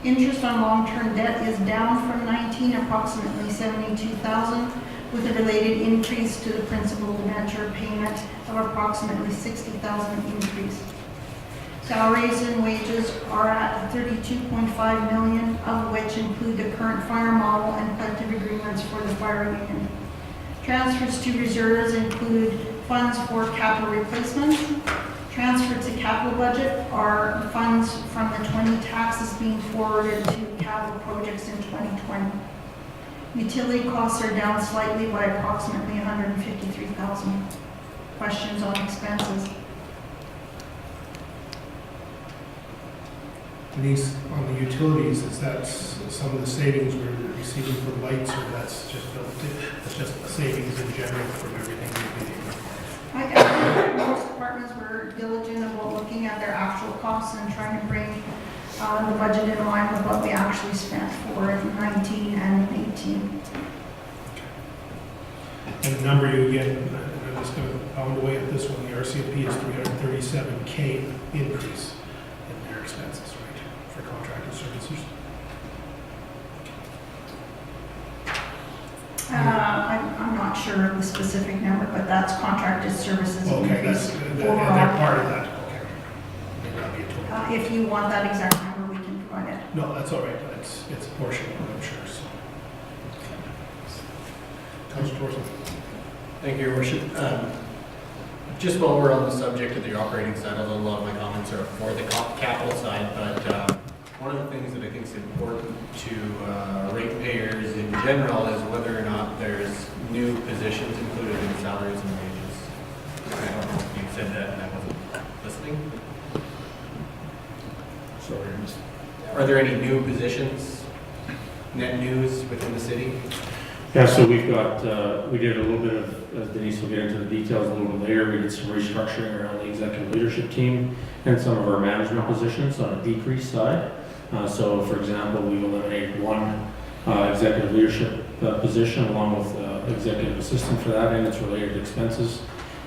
Interest on long-term debt is down from 19, approximately $72,000, with a related increase to the principal debenture payment of approximately $60,000 increase. Salaries and wages are at $32.5 million, of which include the current fire model and collective agreements for the fire union. Transfers to reserves include funds for capital replacement. Transferred to capital budget are funds from the 20 taxes being forwarded to capital projects in 2020. Utility costs are down slightly by approximately $153,000. Questions on expenses? Denise, on the utilities, is that some of the savings we're receiving from lights, or that's just savings in general from everything we've been doing? I think most departments were diligent about looking at their actual costs and trying to bring the budget in line with what we actually spent for 19 and 18. And the number you get, and I'm just going to pound away at this one, the RCMP is $337K increase in their expenses, right, for contracted services? I'm not sure of the specific number, but that's contracted services Okay, increase and they're overall. part of that, okay. May not be a total. If you want that exact number, we can provide it. No, that's all right, it's a portion of it, I'm sure, so. Councilor Torson. Thank you, Your Worship. Just while we're on the subject of the operating side, although a lot of my comments are for the capital side, but one of the things that I think is important to ratepayers in general is whether or not there's new positions included in salaries and wages. I don't know if you said that and I wasn't listening. Sorry. Are there any new positions, net news within the city? Yeah, so we've got, we did a little bit of, Denise will get into the details a little bit later, we did some restructuring around the executive leadership team and some of our management positions on a decrease side. So for example, we've eliminated one executive leadership position along with executive assistant for that and its related expenses.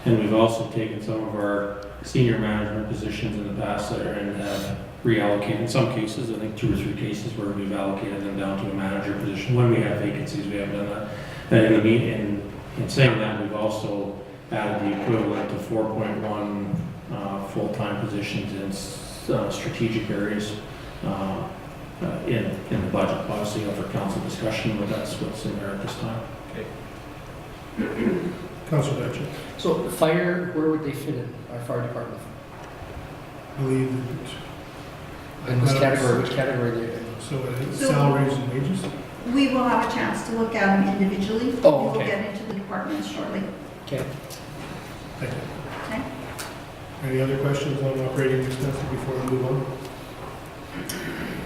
And we've also taken some of our senior management positions in the past that are and have reallocated, in some cases, I think 2 or 3 cases where we've allocated them down to a manager position. When we have vacancies, we have done that. And in saying that, we've also added the equivalent of 4.1 full-time positions in strategic areas in the budget policy for council discussion, but that's what's in there at this time. Okay. Councillor Batchel. So fire, where would they fit in our fire department? I believe In which category are they in? so. Salaries and wages. We will have a chance to look at them individually. Oh, We will okay. get into the departments shortly. Okay. Thank you. Okay? Any other questions on operating expenses before we move on?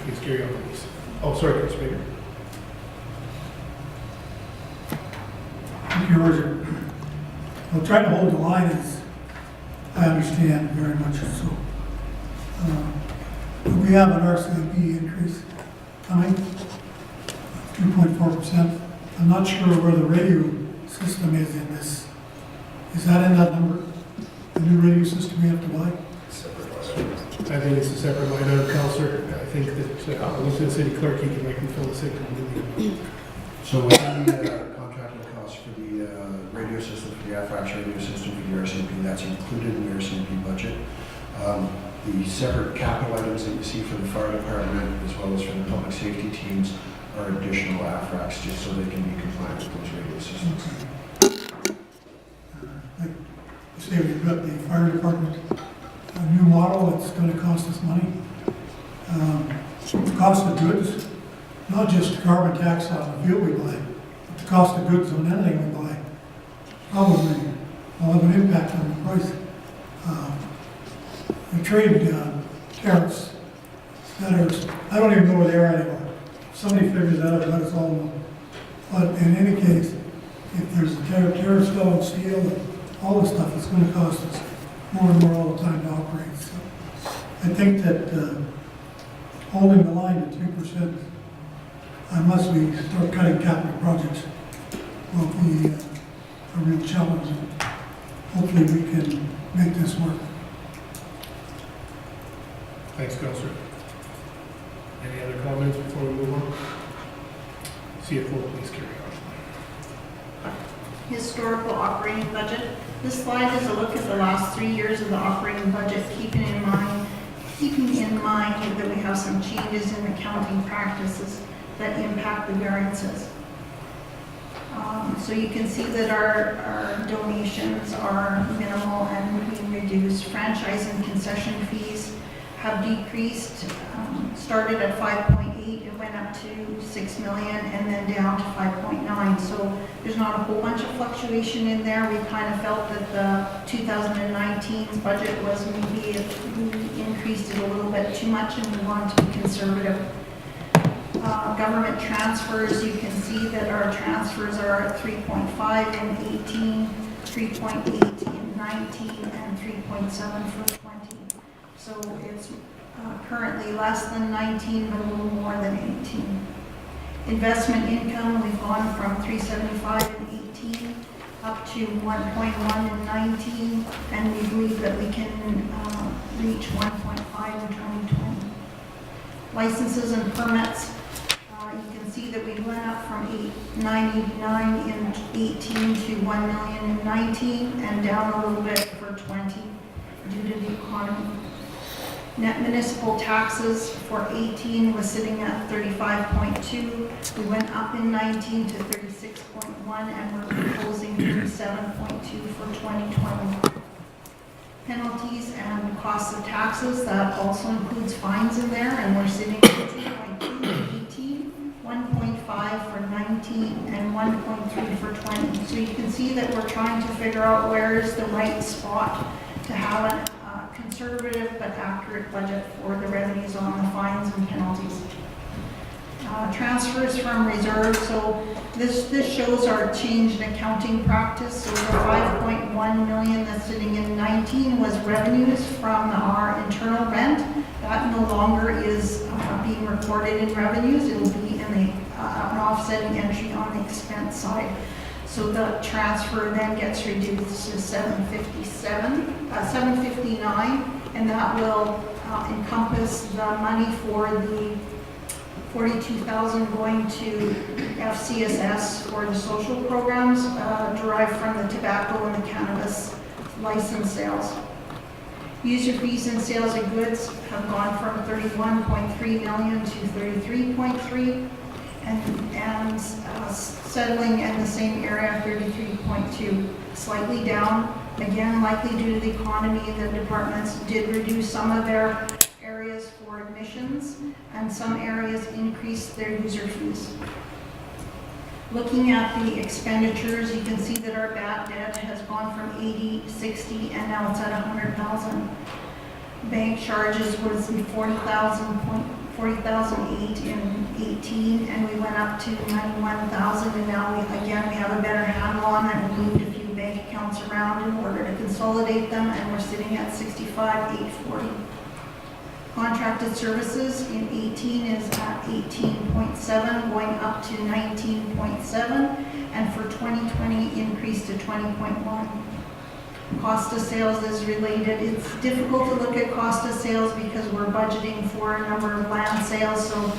Please carry on, please. Oh, sorry, Chris Baker. Thank you, Roger. Well, trying to hold the line is, I understand very much so. We have an RCMP increase coming, 2.4%. I'm not sure where the radio system is in this. Is that in that number? The new radio system we have to buy? I think it's a separate line item, Councillor. I think that, with the city clerk, he can make me fill the sick. So within the contracting costs for the radio system, for the AFRAX radio system, for the RCMP, that's included in the RCMP budget. The separate capital items that you see for the fire department, as well as for the public safety teams, are additional AFRAX, just so they can be compliant with those radio systems. Like you say, we've got the fire department, a new model that's going to cost us money. The cost of goods, not just carbon tax on the fuel we buy, but the cost of goods on anything we buy, probably will have an impact on the price. The trade tariffs that are, I don't even know where they are anymore. Somebody figures that out, let us all know. But in any case, if there's a tariff still on steel and all this stuff, it's going to cost us more and more all the time to operate. So I think that holding the line at 2%, unless we start cutting capital projects, will be a real challenge. Hopefully we can make this work. Thanks, Councillor. Any other comments before we move on? CFO, please carry on. Historical operating budget. This slide is a look at the last 3 years of the operating budget, keeping in mind that we have some changes in accounting practices that impact the variances. So you can see that our donations are minimal and being reduced. Franchise and concession fees have decreased, started at 5.8, it went up to 6 million and then down to 5.9. So there's not a whole bunch of fluctuation in there. We kind of felt that the 2019's budget was maybe we increased it a little bit too much and we wanted to be conservative. Government transfers, you can see that our transfers are at 3.5 in 18, 3.8 in 19, and 3.7 for 20. So it's currently less than 19, but a little more than 18. Investment income, we've gone from 375 in 18 up to 1.1 in 19, and we believe that we can reach 1.5 in 2020. Licenses and permits, you can see that we went up from 989 in 18 to 1 million in 19, and down a little bit for 20 due to the economy. Net municipal taxes for 18 was sitting at 35.2. We went up in 19 to 36.1, and we're proposing 37.2 for 2020. Penalties and costs of taxes, that also includes fines in there, and we're sitting at 2.2 for 18, 1.5 for 19, and 1.3 for 20. So you can see that we're trying to figure out where is the right spot to have a conservative but accurate budget for the revenues on the fines and penalties. Transfers from reserve, so this shows our change in accounting practice. So the 5.1 million that's sitting in 19 was revenues from our internal rent. That no longer is being recorded in revenues. It will be in an offsetting entry on the expense side. So the transfer then gets reduced to 759, and that will encompass the money for the 42,000 going to FCSS for the social programs derived from the tobacco and the cannabis license sales. User fees and sales of goods have gone from 31.3 million to 33.3, and settling in the same area, 33.2, slightly down. Again, likely due to the economy, the departments did reduce some of their areas for admissions, and some areas increased their user fees. Looking at the expenditures, you can see that our bad debt has gone from 80, 60, and now it's at 100,000. Bank charges was 40,008 in 18, and we went up to 91,000, and now we have a better handle on it. We moved a few bank accounts around in order to consolidate them, and we're sitting at 65,840. Contracted services in 18 is at 18.7, going up to 19.7, and for 2020 increased to 20.1. Cost of sales is related. It's difficult to look at cost of sales because we're budgeting for a number of land sales, so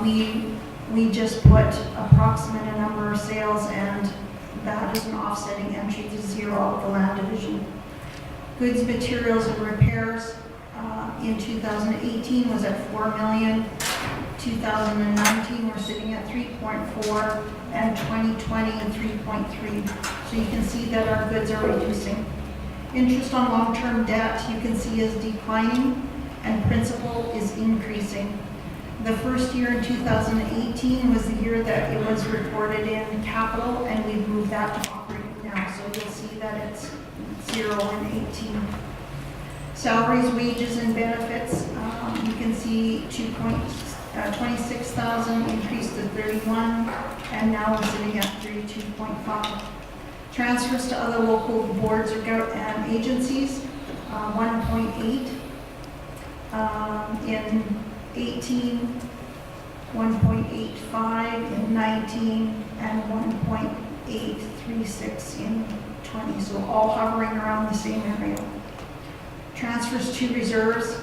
we just put approximate a number of sales, and that is an offsetting entry to zero of the land division. Goods, materials, and repairs in 2018 was at 4 million. 2019 we're sitting at 3.4, and 2020 at 3.3. So you can see that our goods are reducing. Interest on long-term debt you can see is declining, and principal is increasing. The first year in 2018 was the year that it was reported in capital, and we've moved that to operating now. So you'll see that it's 0 in 18. Salaries, wages, and benefits, you can see 26,000 increased to 31, and now we're sitting at 32.5. Transfers to other local boards and agencies, 1.8 in 18, 1.85 in 19, and 1.836 in 20. So all hovering around the same area. Transfers to reserves,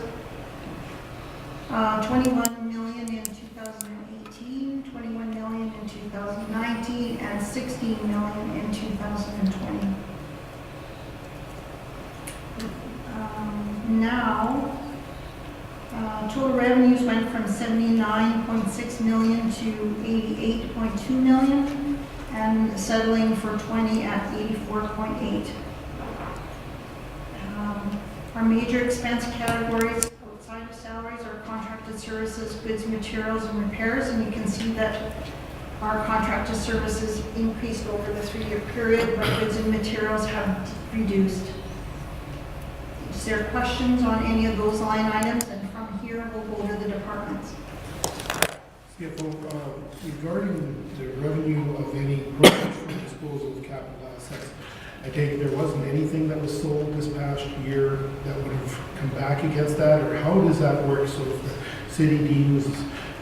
21 million in 2018, 21 million in 2019, and 16 million in 2020. Now, total revenues went from 79.6 million to 88.2 million, and settling for 20 at 84.8. Our major expense categories outside of salaries are contracted services, goods, materials, and repairs, and you can see that our contracted services increased over the 3-year period, but goods and materials have reduced. Is there questions on any of those line items? And from here, we'll go over the departments. CFO, regarding the revenue of any proceeds from disposal of capital assets, I take it there wasn't anything that was sold this past year that would have come back against that, or how does that work? So if the city deems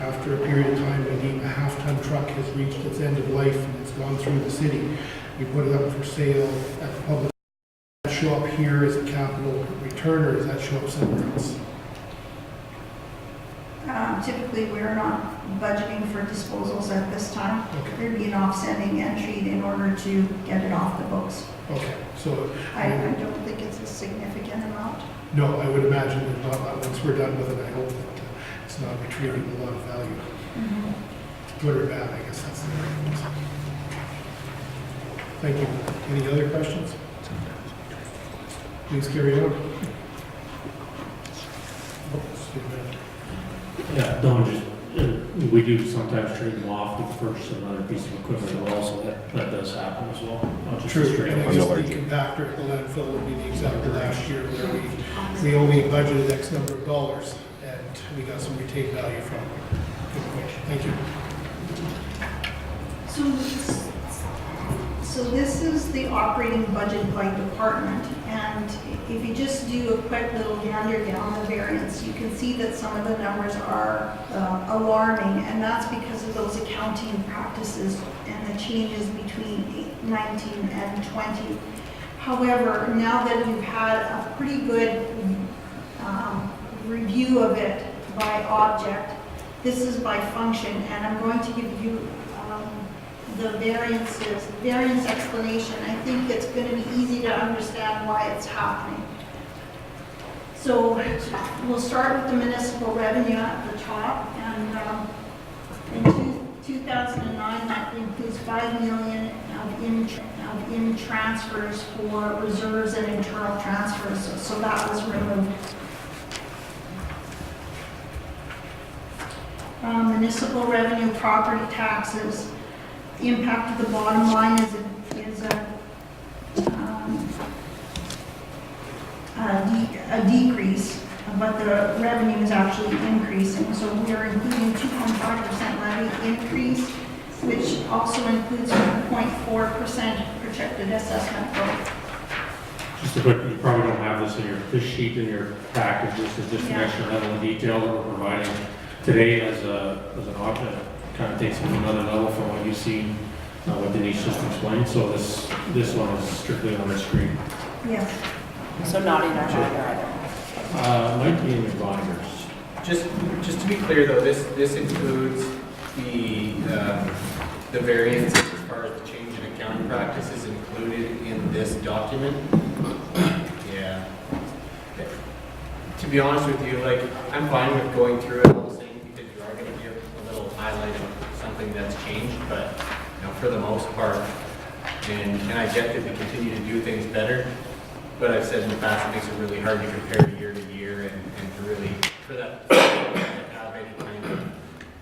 after a period of time when a half-ton truck has reached its end of life and it's gone through the city, we put it up for sale at the public, does that show up here as a capital return, or does that show up somewhere else? Typically, we're not budgeting for disposals at this time. Okay. There'd be an offsetting entry in order to get it off the books. Okay, so I don't think it's a significant amount. no, I would imagine that not, once we're done with it, I hope that it's not retrieving a lot of value. Mm-hmm. Good or bad, I guess that's the difference. Thank you. Any other questions? Please carry on. Don't just, we do sometimes trade them off to purchase another piece of equipment as well, so that does happen as well. Not just True, straight and I off. guess the compactor at the landfill would be the example last year where we only budgeted X number of dollars and we got some retained value from it. Good point, thank you. So this is the operating budget by department, and if you just do a quick little gander down the variance, you can see that some of the numbers are alarming, and that's because of those accounting practices and the changes between 19 and 20. However, now that you've had a pretty good review of it by object, this is by function, and I'm going to give you the variance explanation. I think it's going to be easy to understand why it's happening. So we'll start with the municipal revenue at the top, and in 2009 that includes $5 million of in transfers for reserves and internal transfers, so that was removed. Municipal revenue, property taxes. The impact of the bottom line is a decrease, but the revenue is actually increasing. So we are including 2.5% levy increase, which also includes 1.4% projected assessment growth. Just a quick, you probably don't have this sheet in your package. This is just an Yeah. extra level of detail that we're providing today as an option. Kind of takes it to another level from what you've seen, what Denise just explained. So this one is strictly on the screen. Yes. So not in our binder either. Might be in your binders. Just to be clear though, this includes the variance as far as the change in accounting practices included in this document. Yeah. To be honest with you, like, I'm fine with going through it all the same because you are going to give a little highlight of something that's changed, but you know, for the most part, and I get that we continue to do things better, but I've said in the past it makes it really hard to compare year to year and to really, for that to have any kind of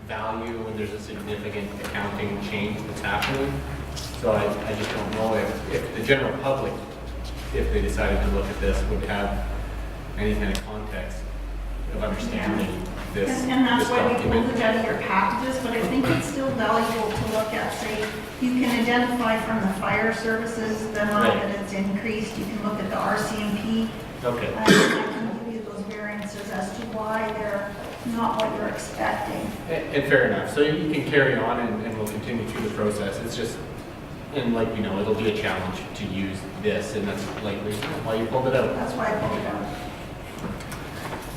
value when there's a significant accounting change that's happening. So I just don't know if the general public, if they decided to look at this, would have any kind of context of understanding this And that's why we document. pulled it out of your packages, but I think it's still valuable to look at. Say, you can identify from the fire services the amount Right. that it's increased. You can look at the RCMP. Okay. And I can give you those variances as to why they're not what you're expecting. And fair enough. So you can carry on and we'll continue through the process. It's just, and like we know, it'll be a challenge to use this, and that's likely why you pulled it out. That's why I pulled it out.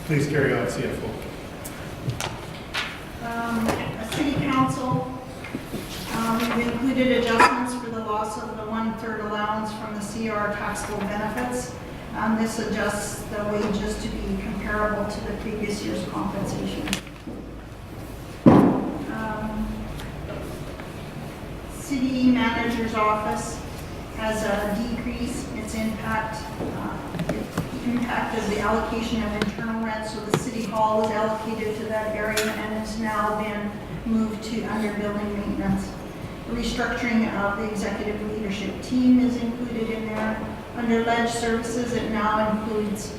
Please carry on, CFO. A city council, we've included adjustments for the loss of the 1/3 allowance from the CR taxable benefits. This adjusts the wages to be comparable to the previous year's compensation. City manager's office has a decrease. Its impact of the allocation of internal rent, so the city hall was allocated to that area and has now been moved to under building maintenance. The restructuring of the executive leadership team is included in there. Under ledge services, it now includes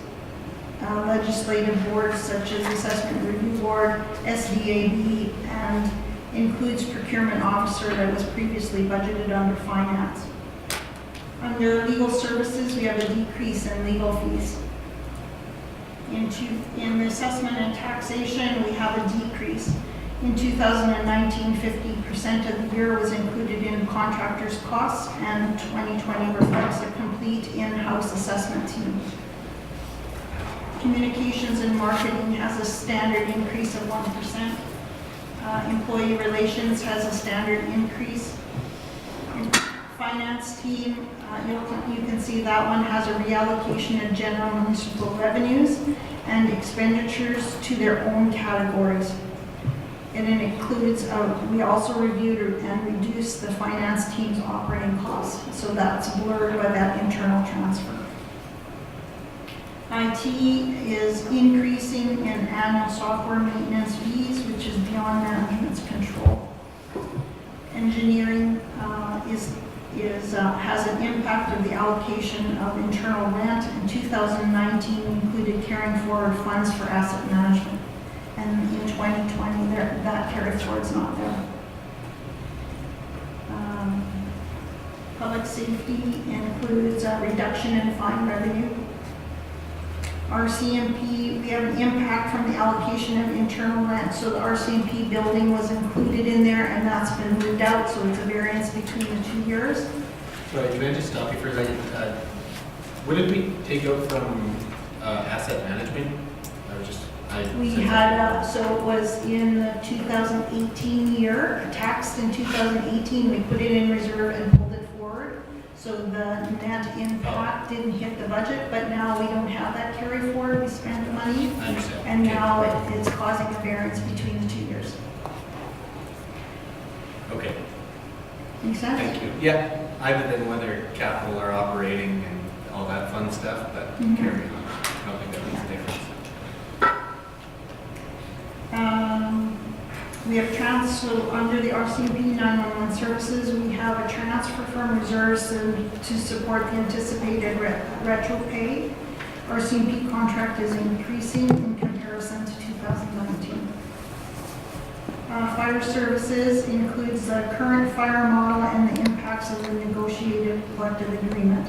legislative boards such as Assessment Review Board, SDAB, and includes procurement officer that was previously budgeted under finance. Under legal services, we have a decrease in legal fees. In assessment and taxation, we have a decrease. In 2019, 50% of the year was included in contractors' costs, and 2020 reflects a complete in-house assessment team. Communications and marketing has a standard increase of 1%. Employee relations has a standard increase. Finance team, you can see that one has a reallocation of general municipal revenues and expenditures to their own categories. And it includes, we also reviewed and reduced the finance team's operating costs, so that's blurred by that internal transfer. IT is increasing in annual software maintenance fees, which is beyond management's control. Engineering has an impact of the allocation of internal rent. In 2019 included carrying forward funds for asset management. And in 2020, that carry forward's not there. Public safety includes a reduction in fine revenue. RCMP, we have an impact from the allocation of internal rent. So the RCMP building was included in there, and that's been moved out, so it's a variance between the 2 years. Sorry, can I just stop you for a second? What did we take out from asset management? We had, so it was in the 2018 year, taxed in 2018, we put it in reserve and pulled it forward. So the net impact didn't hit the budget, but now we don't have that carry forward, we spent the money. I understand. And Okay. now it's causing a variance between the 2 years. Okay, Make sense? thank you. Yeah, other than whether capital or operating and all that fun stuff, but Mhm. carry on. I don't think that makes a difference. We have so under the RCMP 911 services, we have a transfer from reserves to support the anticipated retro pay. RCMP contract is increasing in comparison to 2019. Fire services includes the current fire model and the impacts of the negotiated collective agreement.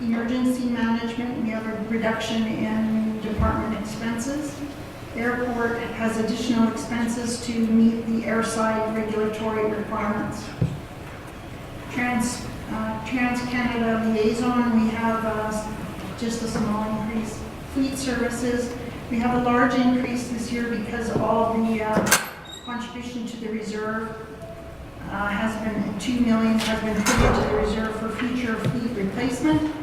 Emergency management, we have a reduction in department expenses. Airport has additional expenses to meet the airside regulatory requirements. Trans-Canada liaison, we have just a small increase. Fleet services, we have a large increase this year because all the contribution to the reserve has been, 2 million has been put into the reserve for future fleet replacement.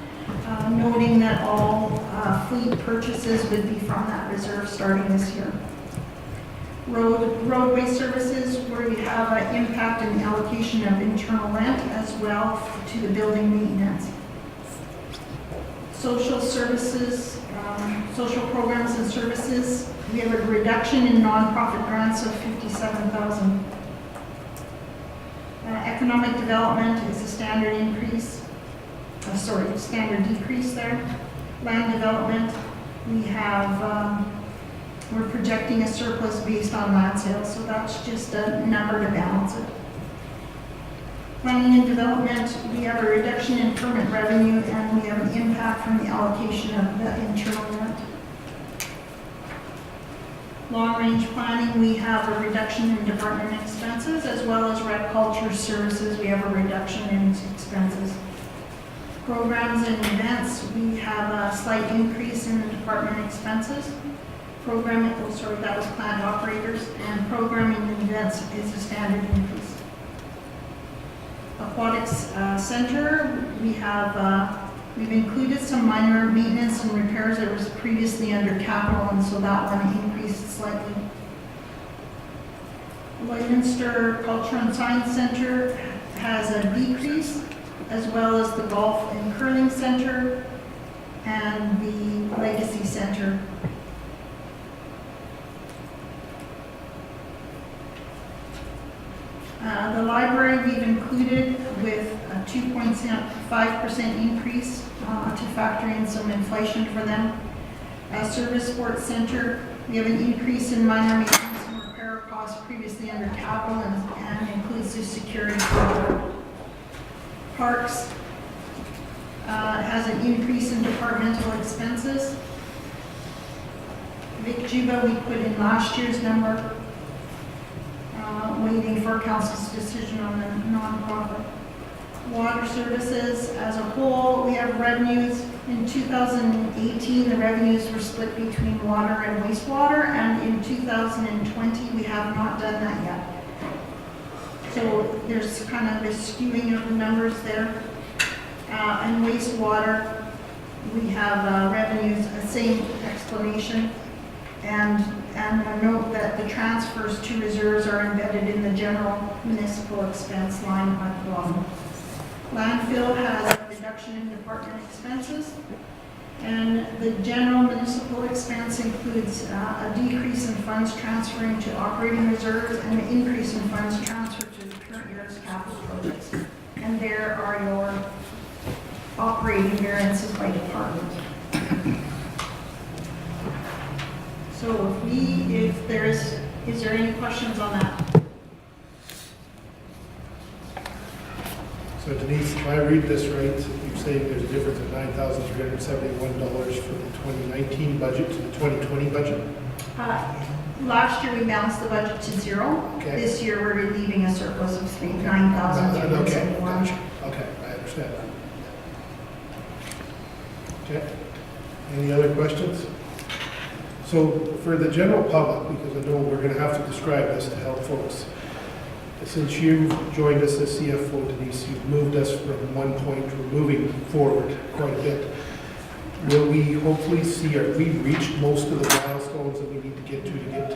Noting that all fleet purchases would be from that reserve starting this year. Roadway services, where we have an impact in the allocation of internal rent as well to the building maintenance. Social services, social programs and services, we have a reduction in nonprofit grants of $57,000. Economic development is a standard increase. Standard decrease there. Land development, we have, we're projecting a surplus based on land sales, so that's just a number to balance it. Planning and development, we have a reduction in permit revenue and we have an impact from the allocation of the internal rent. Long-range planning, we have a reduction in department expenses, as well as rec culture services, we have a reduction in expenses. Programs and events, we have a slight increase in the department expenses. Programming, that was planned operators, and programming and events is a standard increase. Aquatics Center, we've included some minor maintenance and repairs that was previously under capital, and so that one increased slightly. Lloydminster Culture and Science Center has a decrease, as well as the Golf and Curling Center and the Legacy Center. The library we've included with a 2.5% increase to factor in some inflation for them. Service Sports Center, we have an increase in minor maintenance and repair costs previously under capital and includes the security contract. Parks has an increase in departmental expenses. Vic Juba, we put in last year's number, waiting for council's decision on the nonprofit. Water services as a whole, we have revenues. In 2018, the revenues were split between water and wastewater, and in 2020, we have not done that yet. So there's kind of a skewing of the numbers there. And wastewater, we have revenues, same explanation. And a note that the transfers to reserves are embedded in the general municipal expense line at the bottom. Landfill has a reduction in department expenses. And the general municipal expense includes a decrease in funds transferring to operating reserves and an increase in funds transferred to the current year's capital projects. And there are your operating variances by department. So if there is there any questions on that? So Denise, if I read this right, you're saying there's a difference of $9,371 from the 2019 budget to the 2020 budget? Last year, we balanced the budget to zero. Okay. This year, we're leaving a surplus of $9,371. Okay, gotcha. Okay, I understand that. Okay. Any other questions? So for the general public, because I know we're going to have to describe this to help folks, since you've joined us as CFO, Denise, you've moved us from one point, we're moving forward quite a bit. Will we hopefully see, have we reached most of the milestones that we need to get to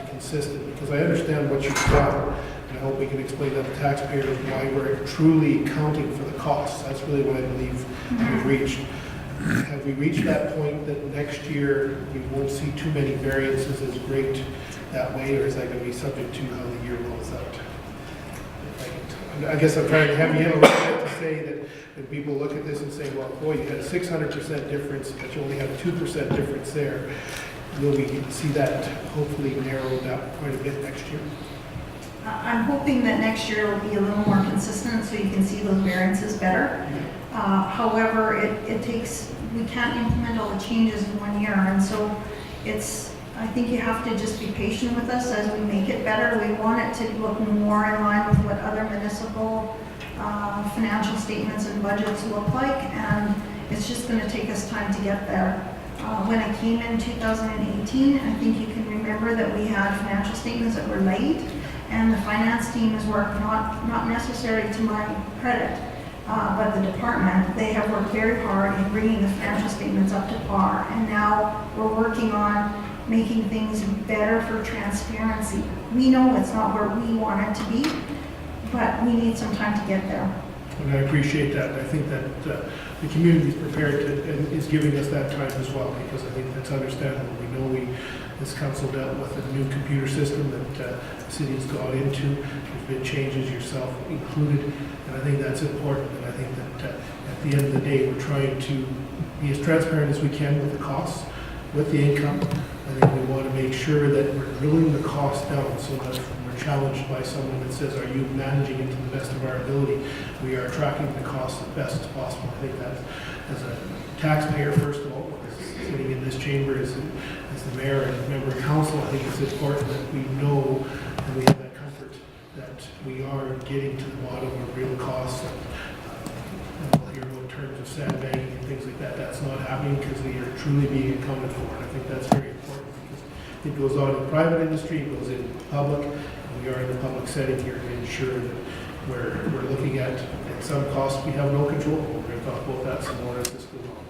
consistent? Because I understand what you've done, and I hope we can explain that to taxpayers why we're truly accounting for the costs. That's really what I believe we've reached. Have we reached that point that next year we won't see too many variances as great that way, or is that going to be subject to how the year rolls out? I guess I'm trying to have you in a little bit to say that when people look at this and say, well, boy, you had a 600% difference, but you only have a 2% difference there. Will we see that hopefully narrowed up quite a bit next year? I'm hoping that next year will be a little more consistent so you can see those variances better. However, it takes, we can't implement all the changes in 1 year, and so I think you have to just be patient with us as we make it better. We want it to look more in line with what other municipal financial statements and budgets look like, and it's just going to take us time to get there. When I came in 2018, I think you can remember that we had financial statements that were late, and the finance team has worked, not necessarily to my credit, but the department, they have worked very hard in bringing the financial statements up to par, and now we're working on making things better for transparency. We know it's not where we want it to be, but we need some time to get there. And I appreciate that. I think that the community is prepared to, and is giving us that time as well, because I think that's understandable. We know this council dealt with a new computer system that the city's gone into. There's been changes, yourself included, and I think that's important. And I think that at the end of the day, we're trying to be as transparent as we can with the costs, with the income. I think we want to make sure that we're drilling the cost down so that we're challenged by someone that says, are you managing it to the best of our ability? We are tracking the costs as best as possible. I think that as a taxpayer, first of all, sitting in this chamber as the mayor and member of council, I think it's important that we know and we have that comfort that we are getting to the bottom of real costs. And we'll hear in terms of sandbagging and things like that. That's not happening because they are truly being accounted for. And I think that's very important because it goes on in private industry, it goes in public, and we are in the public setting here to ensure that we're looking at some costs we have no control over. We're going to talk about that some more as this goes on.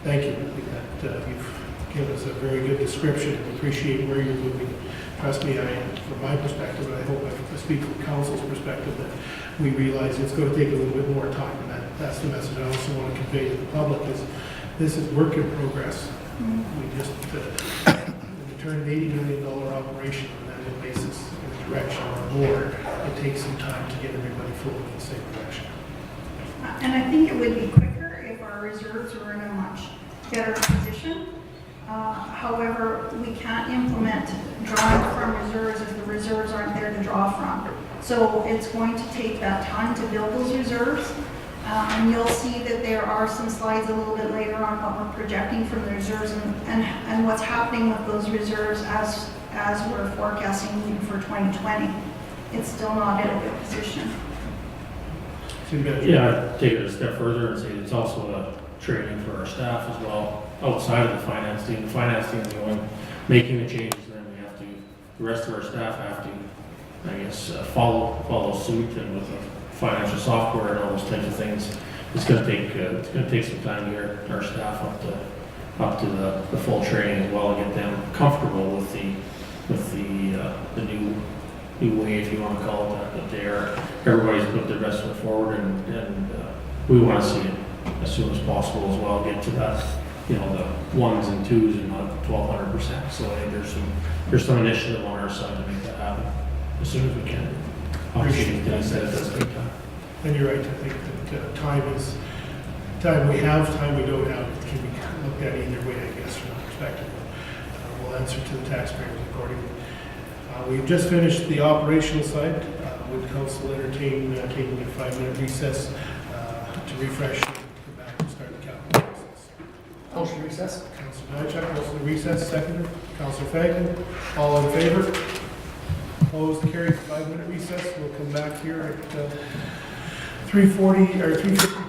Thank you. I think that you've given us a very good description and appreciate where you're moving. Trust me, from my perspective, and I hope I speak from council's perspective, that we realize it's going to take a little bit more time, and that's the message I also want to convey to the public is this is work in progress. We just turned an $80 million operation on an annual basis in a direction or more. It takes some time to get everybody flowing in the same direction. And I think it would be quicker if our reserves were in a much better position. However, we can't implement drawing from reserves if the reserves aren't there to draw from. So it's going to take that time to build those reserves. And you'll see that there are some slides a little bit later on what we're projecting from the reserves and what's happening with those reserves as we're forecasting for 2020. It's still not in a good position. Yeah, I'd take it a step further and say it's also a training for our staff as well, outside of the finance team. The finance team is going, making the changes, and then we have to, the rest of our staff have to, I guess, follow suit, and with the financial software and all those types of things, it's going to take some time to get our staff up to the full training as well, and get them comfortable with the new way, if you want to call it that everybody's put their best foot forward, and we want to see it as soon as possible as well, get to you know, the ones and twos and not 1,200%. So I think there's some initiative on our side to make that happen as soon as we can. Obviously, as I said, it does take time. And you're right, I think that time we have, time we don't have, it can be looked at either way, I guess, from that perspective. We'll answer to the taxpayers accordingly. We've just finished the operational side. Would council entertain taking a 5-minute recess to refresh and come back and start the capital process? Motion recess? Councilor Nychuk, motion to recess, seconded. Councilor Fagin, all in favor? Opposed, carried, 5-minute recess. We'll come back here at 3:40 or 3:52.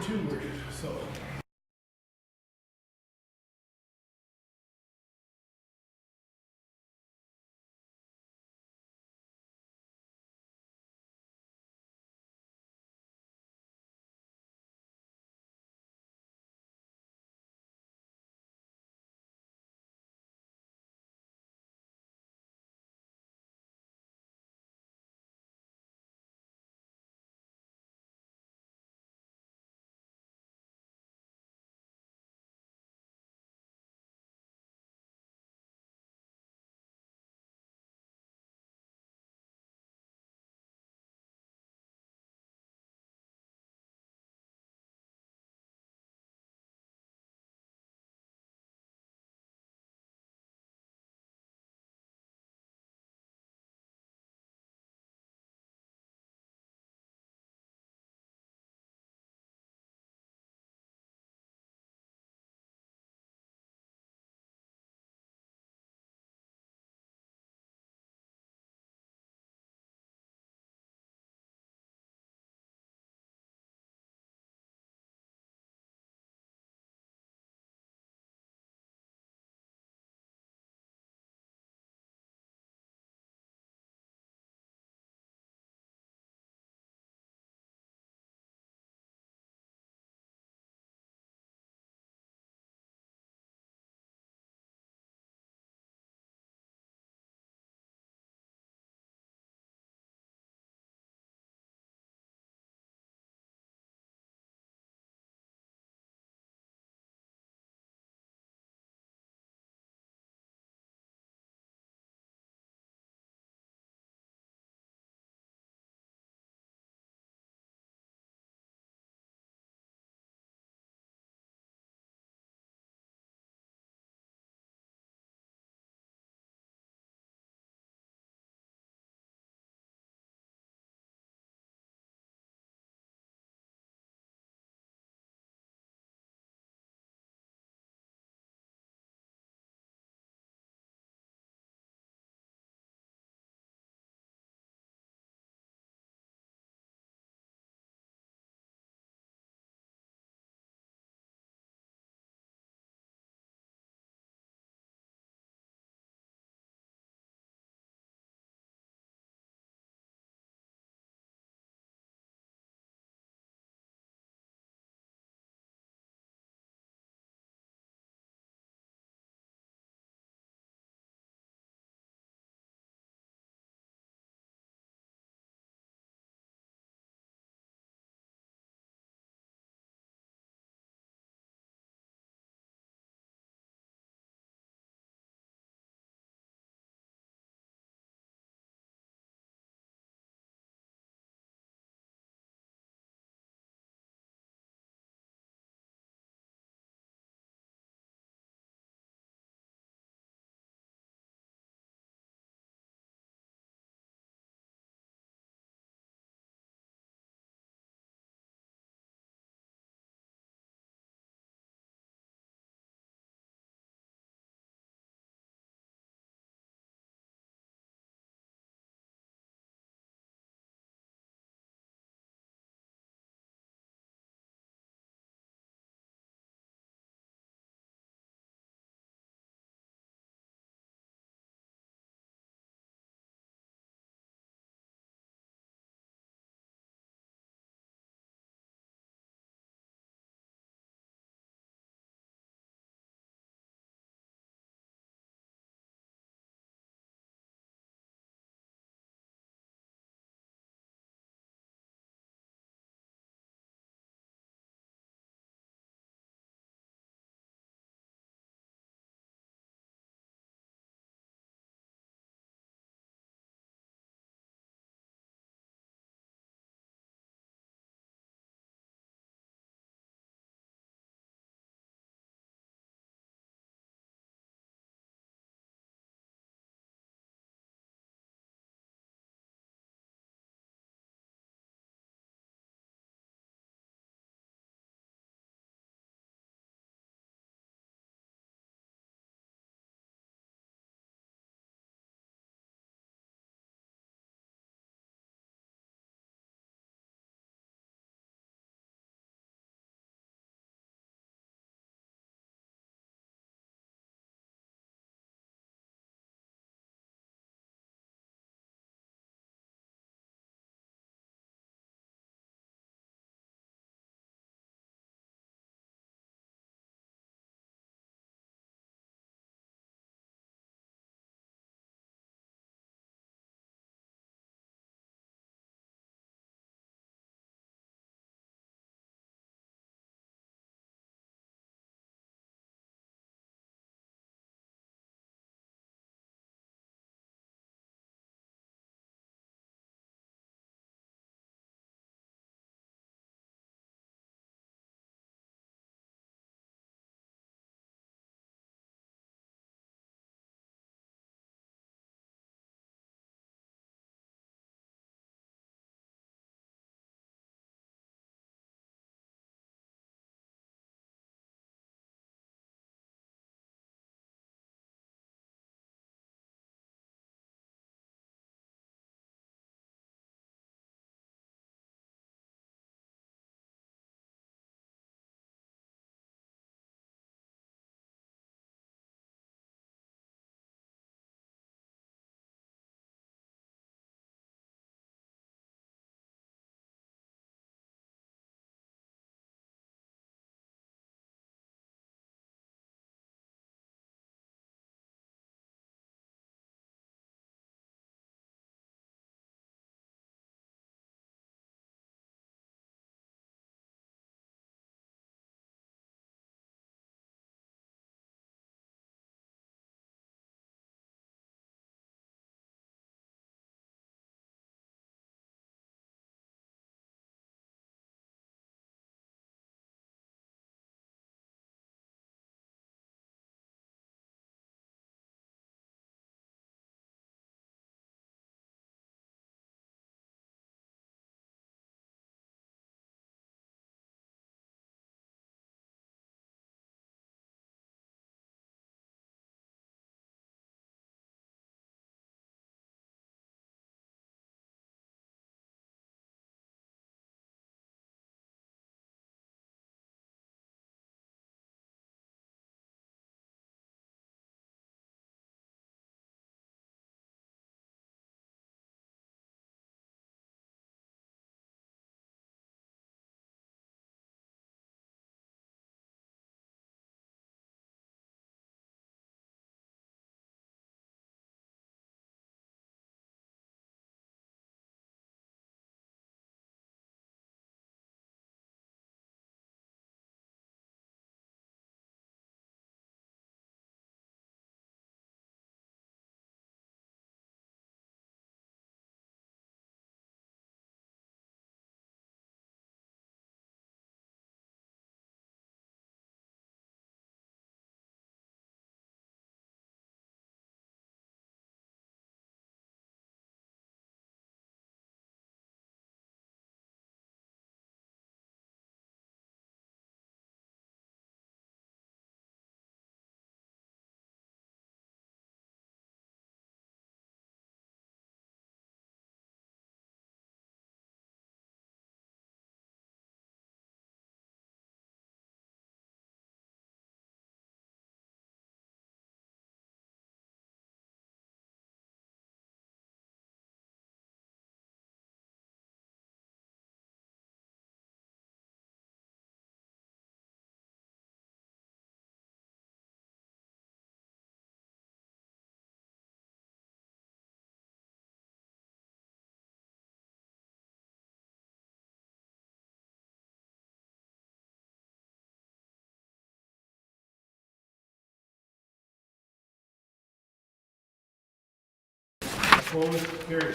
Opposed? Carried.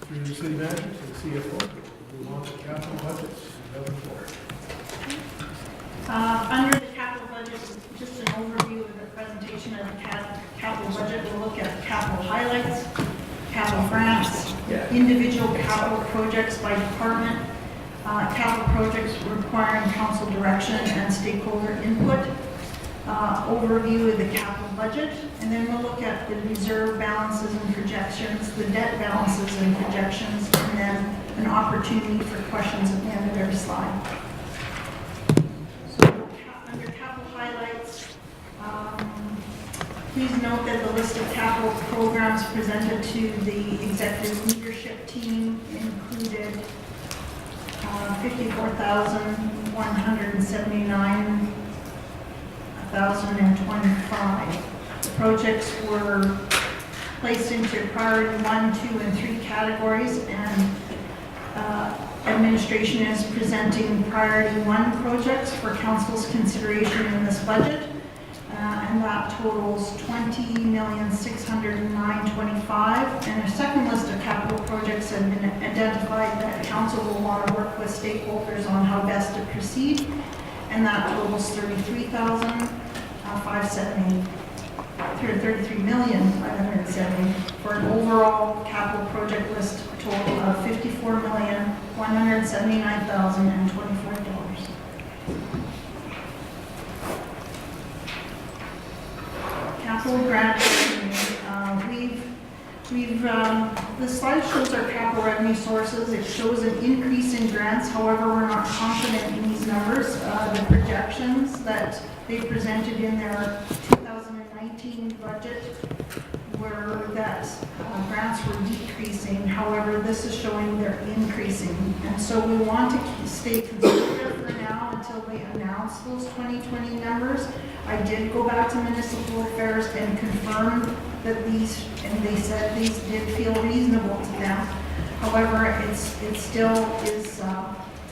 Through the city manager to the CFO. We'll move on to capital budgets. 2004. Under the capital budget, just an overview of the presentation of the capital budget. We'll look at capital highlights, capital grants, individual capital projects by department, capital projects requiring council direction and stakeholder input, overview of the capital budget, and then we'll look at the reserve balances and projections, the debt balances and projections, and then an opportunity for questions at the end of every slide. So under capital highlights, please note that the list of capital programs presented to the executive leadership team included 54,179,025. The projects were placed into priority 1, 2, and 3 categories, and administration is presenting priority 1 projects for council's consideration in this budget, and that totals $20,609,25. And a second list of capital projects have been identified that council will want to work with stakeholders on how best to proceed, and that totals $33,570 for an overall capital project list total of $54,179,024. Capital grant revenue. The slide shows our capital revenue sources. It shows an increase in grants. However, we're not confident in these numbers. The projections that they presented in their 2019 budget were that grants were decreasing. However, this is showing they're increasing. And so we want to stay conservative for now until they announce those 2020 numbers. I did go back to Municipal Affairs and confirm that these, and they said these did feel reasonable to them. However, it still is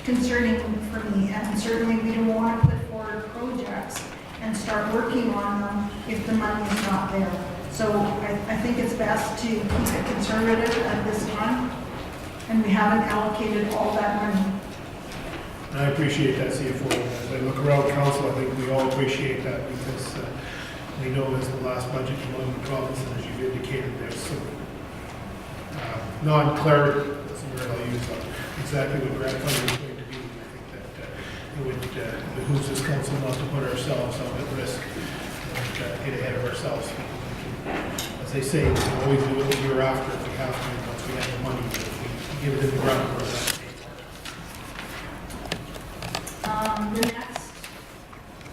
concerning for me, and certainly we don't want to put forward projects and start working on them if the money is not there. So I think it's best to keep it conservative at this time, and we haven't allocated all that money. I appreciate that, CFO. As I look around council, I think we all appreciate that, because we know it's the last budget in one of the province, and as you've indicated, there's some non-clarity, that's the word I'll use, on exactly what grant funding is going to be. I think that it would behoove this council not to put ourselves out at risk and get ahead of ourselves. As they say, we can always do it the year after if we have to, once we have the money, but if we give it in the ground, we're not. The next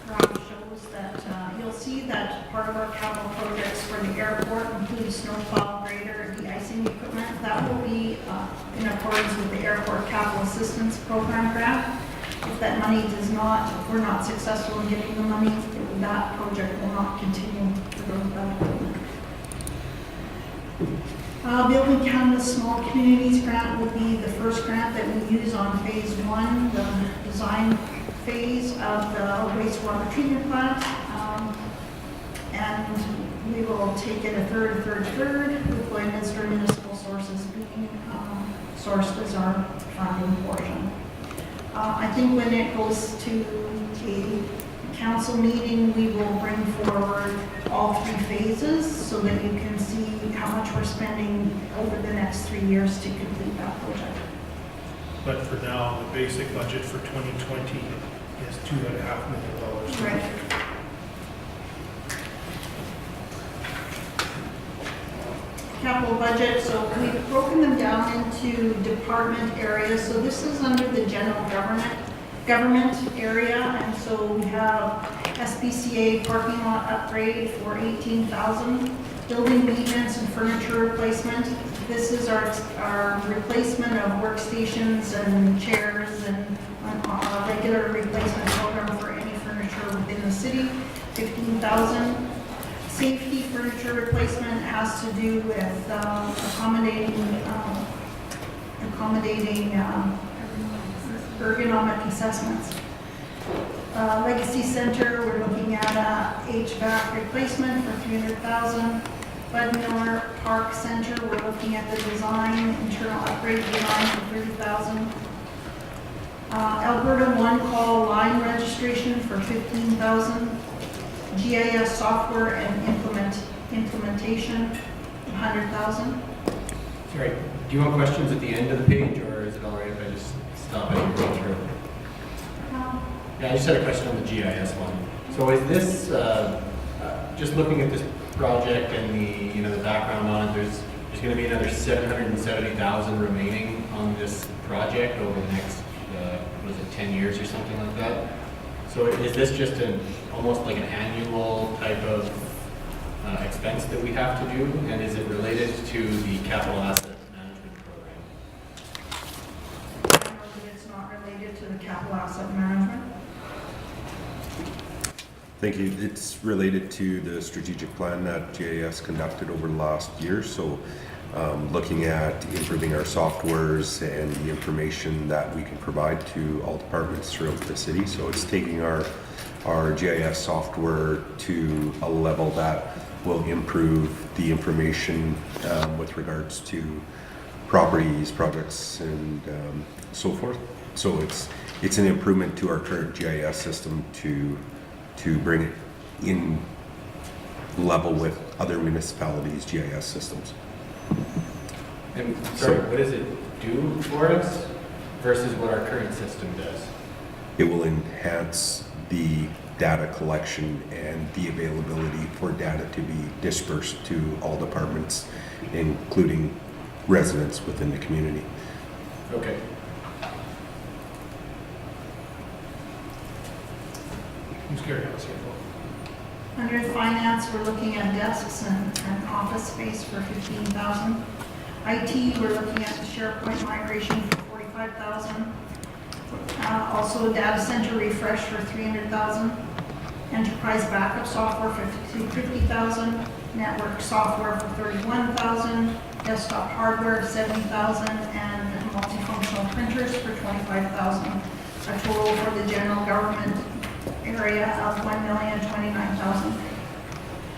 graph shows that you'll see that part of our capital projects for the airport includes snowplow, grader, de-icing equipment. That will be in accordance with the Airport Capital Assistance Program grant. If that money does not, if we're not successful in getting the money, that project will not continue to go with that equipment. Building Canada's Small Communities Grant will be the first grant that we use on phase 1, the design phase of the wastewater treatment plant. And we will take it a third, with Lloydminster Municipal Sources being sourced as our funding portion. I think when it goes to a council meeting, we will bring forward all 3 phases so that you can see how much we're spending over the next 3 years to complete that project. But for now, the basic budget for 2020 is $2.5 million. Right. Capital budget, so we've broken them down into department areas. So this is under the general government area, and so we have SPCA parking lot upgrade for $18,000, building maintenance and furniture replacement. This is our replacement of workstations and chairs and a regular replacement program for any furniture within the city, $15,000. Safety furniture replacement has to do with accommodating ergonomic assessments. Legacy Center, we're looking at HVAC replacement for $300,000. Bud Miller Park Center, we're looking at the design, internal upgrade design for $30,000. Alberta One Call line registration for $15,000. GIS software and implementation, $100,000. Sorry, do you want questions at the end of the page, or is it all right if I just stop it and go through? Yeah, I just had a question on the GIS one. So is this, just looking at this project and the background on it, there's going to be another $770,000 remaining on this project over the next, 10 years or something like that? So is this just almost like an annual type of expense that we have to do? And is it related to the capital asset management program? I know that it's not related to the capital asset management. Thank you. It's related to the strategic plan that GIS conducted over the last year. So looking at improving our softwares and the information that we can provide to all departments throughout the city. So it's taking our GIS software to a level that will improve the information with regards to properties, projects, and so forth. So it's an improvement to our current GIS system to bring it in level with other municipalities' GIS systems. And sorry, what does it do for us versus what our current system does? It will enhance the data collection and the availability for data to be dispersed to all departments, including residents within the community. Okay. Who's carrying on, CFO? Under finance, we're looking at desks and office space for $15,000. IT, we're looking at the SharePoint migration for $45,000. Also data center refresh for $300,000. Enterprise backup software for $50,000. Network software for $31,000. Desktop hardware $70,000, and multifunctional printers for $25,000. A total for the general government area of $1,029,000.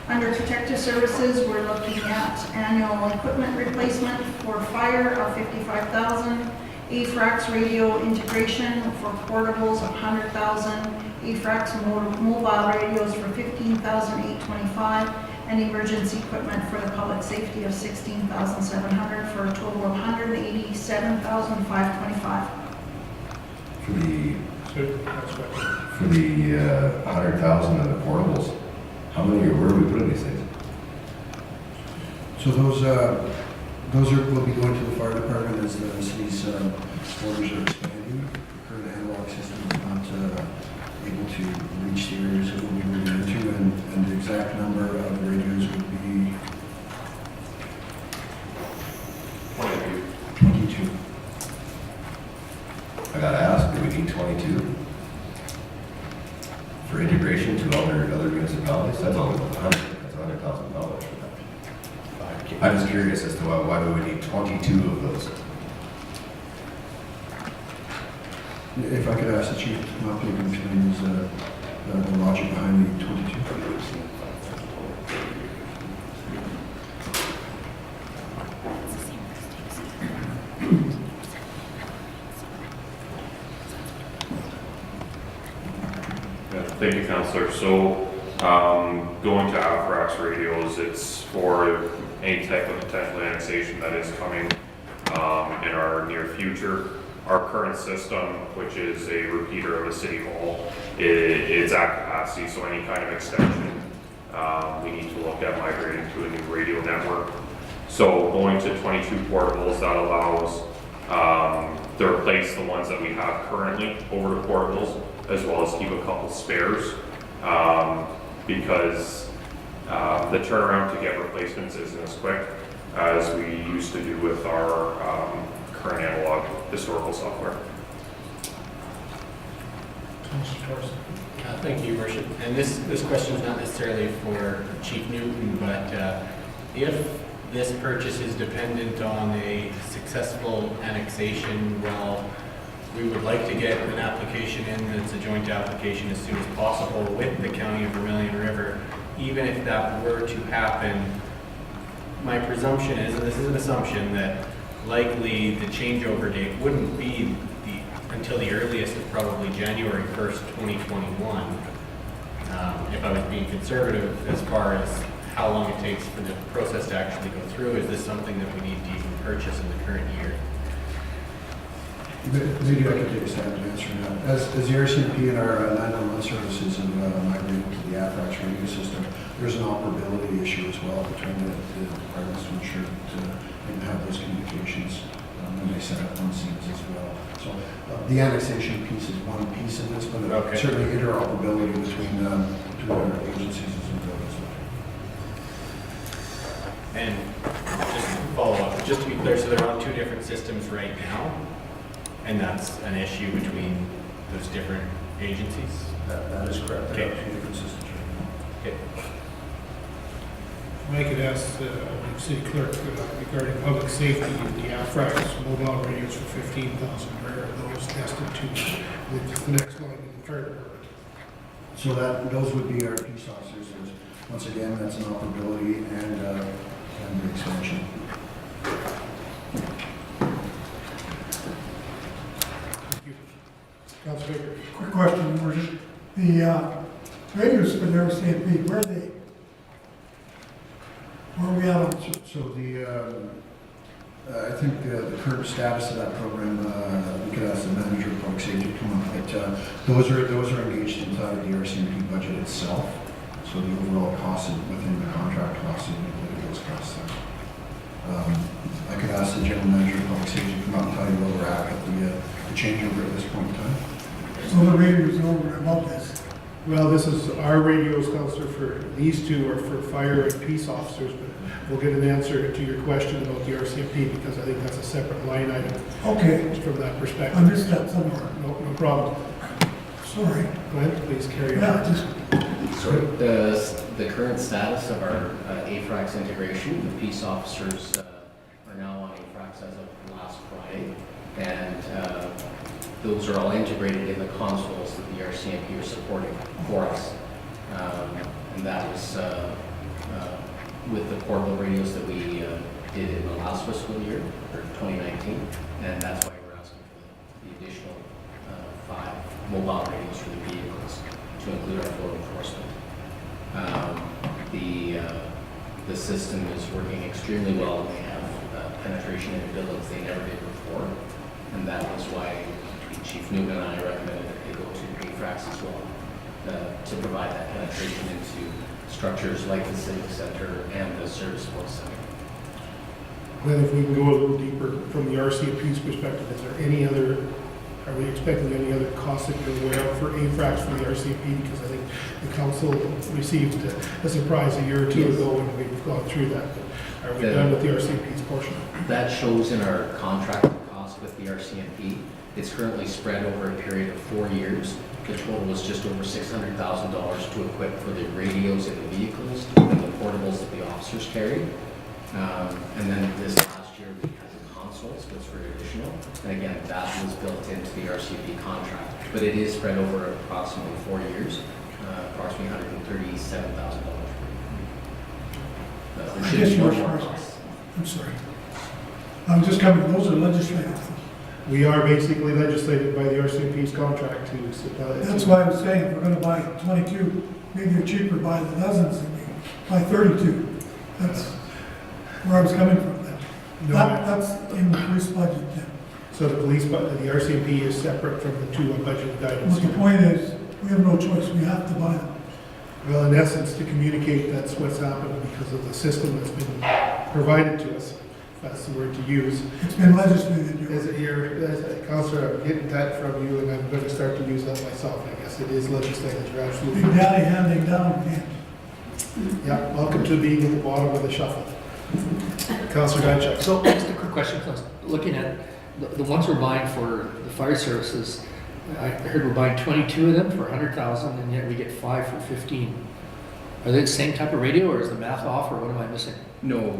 Under protective services, we're looking at annual equipment replacement for fire of $55,000, AFRAX radio integration for portables of $100,000, AFRAX mobile radios for $15,825, and emergency equipment for the public safety of $16,700 for a total of $187,525. For the Good, next question. For the 100,000 of the portables, how many where are we putting these things? So those will be going to the fire department as the city's orders are expanding. The current analog system is not able to reach the areas that we'll be moving into, and the exact number of radios would be 22. I gotta ask, do we need 22? For integration to other municipalities? That's only $100,000 for that. I'm just curious as to why we would need 22 of those. If I could ask the chief to come up and explain the logic behind the 22. Thank you, Councillor. So going to AFRAX radios, it's for any type of potential annexation that is coming in our near future. Our current system, which is a repeater of a city hall, it's at capacity, so any kind of extension, we need to look at migrating to a new radio network. So going to 22 portables, that allows to replace the ones that we have currently over to portables, as well as keep a couple spares, because the turnaround to get replacements isn't as quick as we used to do with our current analog historical software. Thank you, Your Worship. And this question is not necessarily for Chief Newton, but if this purchase is dependent on a successful annexation, well, we would like to get an application in that's a joint application as soon as possible with the County of Vermilion River. Even if that were to happen, my presumption is, and this is an assumption, that likely the changeover date wouldn't be until the earliest of probably January 1st, 2021. If I was being conservative as far as how long it takes for the process to actually go through, is this something that we need to even purchase in the current year? Maybe I could take a stab at answering that. As the RCMP and our 911 services have migrated to the AFRAX radio system, there's an operability issue as well between the departments to ensure that they can have those communications when they set up on scenes as well. So the annexation piece is one piece of this, but certainly interoperability between our agencies is important as well. And just to follow up, just to be clear, so they're on two different systems right now, and that's an issue between those different agencies? That is correct. Okay. There are two different systems right now. Okay. I could ask the city clerk regarding public safety, the AFRAX mobile radios for 15,000, where are those destined to the next line in the fire department? So those would be our peace officers. Once again, that's an operability and the expansion. Thank you. Councilor Baker. Quick question, Your Worship. The radios for the RCMP, where are they? Where are we at on? So I think the current status of that program, we could ask the manager of public safety to come up, but those are engaged inside the RCMP budget itself. So the overall cost within the contract cost is included those costs there. I could ask the general manager of public safety to come up and tell you where we're at the changeover at this point in time. So the radios are over about this. Well, this is our radios, Councilor, for these two are for fire and peace officers, but we'll get an answer to your question about the RCMP because I think that's a separate line item. Okay. From that perspective. I missed that somewhere. No problem. Sorry. Go ahead, please carry on. Yeah, just, Sorry. The current status of our AFRAX integration, the peace officers are now on AFRAX as of last Friday, and those are all integrated in the consoles that the RCMP are supporting for us. And that was with the portable radios that we did in the last fiscal year, or 2019, and that's why we're asking for the additional 5 mobile radios for the vehicles to include our flow enforcement. The system is working extremely well. They have penetration into buildings they never did before, and that was why Chief Newman and I recommended that they go to AFRAX as well to provide that penetration into structures like the Civic Center and the Service Sports Center. Then if we can go a little deeper from the RCMP's perspective, is there any other, are we expecting any other costs that you're aware of for AFRAX for the RCMP? Because I think the council received a surprise a year or two ago when we've gone through that. But are we done with the RCMP's portion? That shows in our contracted cost with the RCMP. It's currently spread over a period of 4 years. The total was just over $600,000 to equip for the radios in the vehicles and the portables that the officers carry. And then this last year we had the consoles, which were additional. And again, that was built into the RCMP contract. But it is spread over approximately 4 years, approximately $137,000. I guess yours first. I'm sorry. I'm just coming, those are legislative. We are basically legislated by the RCMP's contract to supply. That's why I was saying, if we're gonna buy 22, maybe you're cheaper by the dozens than we buy 32. That's where I was coming from then. No, That's in the police budget then. So the police, the RCMP is separate from the two budget items. But the point is, we have no choice, we have to buy them. Well, in essence, to communicate that's what's happened because of the system that's been provided to us. That's the word to use. It's been legislated. As a Councillor, I'm getting that from you, and I'm going to start to use that myself. I guess it is legislated. You're absolutely Big Daddy handing down again. Yeah. Welcome to being at the bottom of the shuffle, Councillor Dychak. So just a quick question, looking at the ones we're buying for the fire services, I heard we're buying 22 of them for 100,000, and yet we get 5 for 15. Are they the same type of radio, or is the math off, or what am I missing? No,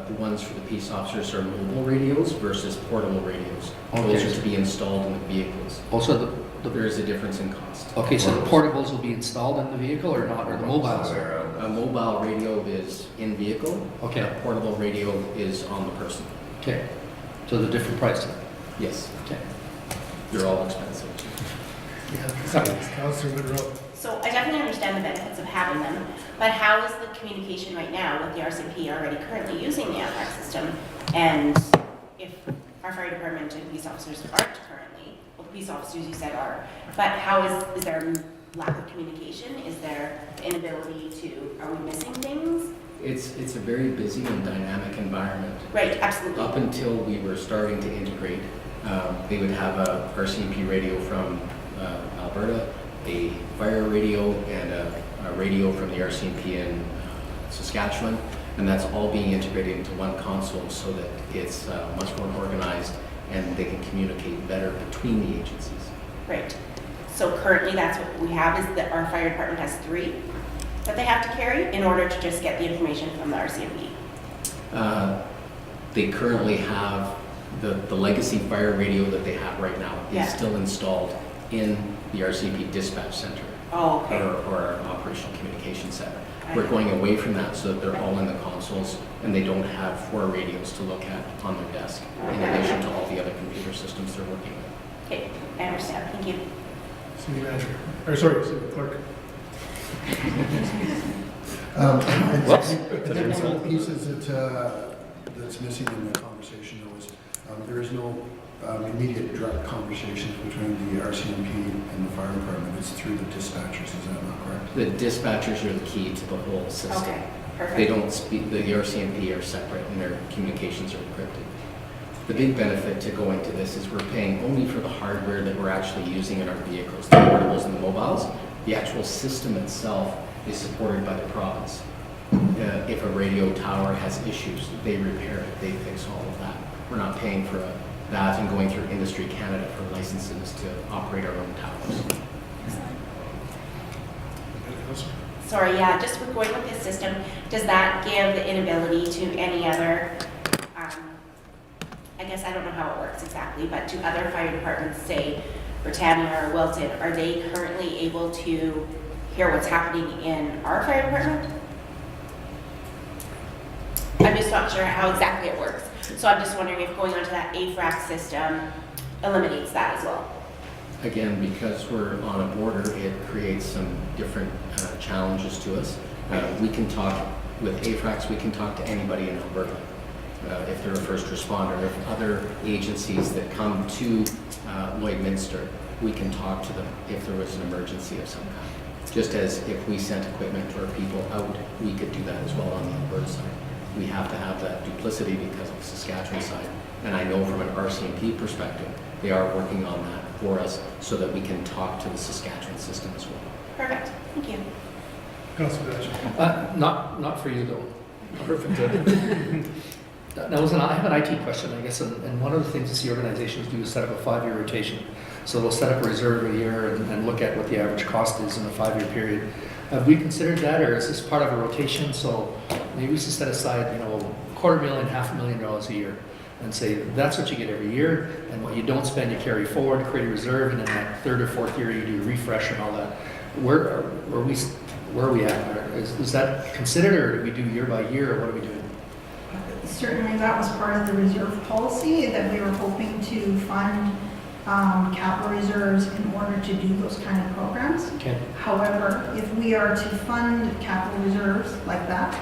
the ones for the peace officers are mobile radios versus portable radios. Okay. Those are to be installed in the vehicles. Also, There is a difference in cost. okay, so the portables will be installed in the vehicle or not, or the mobiles? Somewhere around A mobile radio is in vehicle. Okay. A portable radio is on the person. Okay. So the different price. Yes, Okay. they're all expensive. Councillor Monroe. So I definitely understand the benefits of having them, but how is the communication right now with the RCMP already currently using the AFRAC system? And if our fire department and police officers aren't currently, well, the police officers you said are, but how is there lack of communication? Is there inability to, are we missing things? It's a very busy and dynamic environment. Right, absolutely. Up until we were starting to integrate, they would have a RCMP radio from Alberta, a fire radio, and a radio from the RCMP in Saskatchewan, and that's all being integrated into one console so that it's much more organized and they can communicate better between the agencies. Right. So currently that's what we have, is that our fire department has 3 that they have to carry in order to just get the information from the RCMP. They currently have the legacy fire radio that they have right now is still installed in the RCMP dispatch center. Oh, okay. Or our operational communication center. We're going away from that so that they're all in the consoles and they don't have 4 radios to look at on their desk in addition to all the other computer systems they're working with. Okay, I understand. Thank you. City manager, or sorry, city clerk. I think one of the pieces that's missing in the conversation though is there is no immediate direct conversations between the RCMP and the fire department. It's through the dispatchers, is that not correct? The dispatchers are the key to the whole system. Okay, perfect. They don't speak, the RCMP are separate and their communications are encrypted. The big benefit to going to this is we're paying only for the hardware that we're actually using in our vehicles, the portables and the mobiles. The actual system itself is supported by the province. If a radio tower has issues, they repair it, they fix all of that. We're not paying for that and going through Industry Canada for licenses to operate our own towers. Sorry, yeah, just with going with this system, does that give the inability to any other, I guess I don't know how it works exactly, but to other fire departments, say Britannia or Wilton, are they currently able to hear what's happening in our fire department? I'm just not sure how exactly it works. So I'm just wondering if going onto that AFRAC system eliminates that as well. Again, because we're on a border, it creates some different challenges to us. We can talk with AFRACs, we can talk to anybody in Alberta. If they're a first responder, if other agencies that come to Lloydminster, we can talk to them if there was an emergency of some kind. Just as if we sent equipment or people out, we could do that as well on the Alberta side. We have to have that duplicity because of the Saskatchewan side. And I know from an RCMP perspective, they are working on that for us so that we can talk to the Saskatchewan system as well. Perfect, thank you. Councillor Batchel. Not for you though. Perfect. Now, listen, I have an IT question, I guess, and one of the things that the organizations do is set up a 5-year rotation. So they'll set up a reserve a year and look at what the average cost is in a 5-year period. Have we considered that, or is this part of a rotation? So maybe we should set aside, $250,000, $500,000 a year, and say that's what you get every year, and what you don't spend, you carry forward, create a reserve, and then that 3rd or 4th year you do refresh and all that. Where are we at? Is that considered, or do we do year by year, or what are we doing? Certainly, that was part of the reserve policy, that we were hoping to fund capital reserves in order to do those kind of programs. Okay. However, if we are to fund capital reserves like that,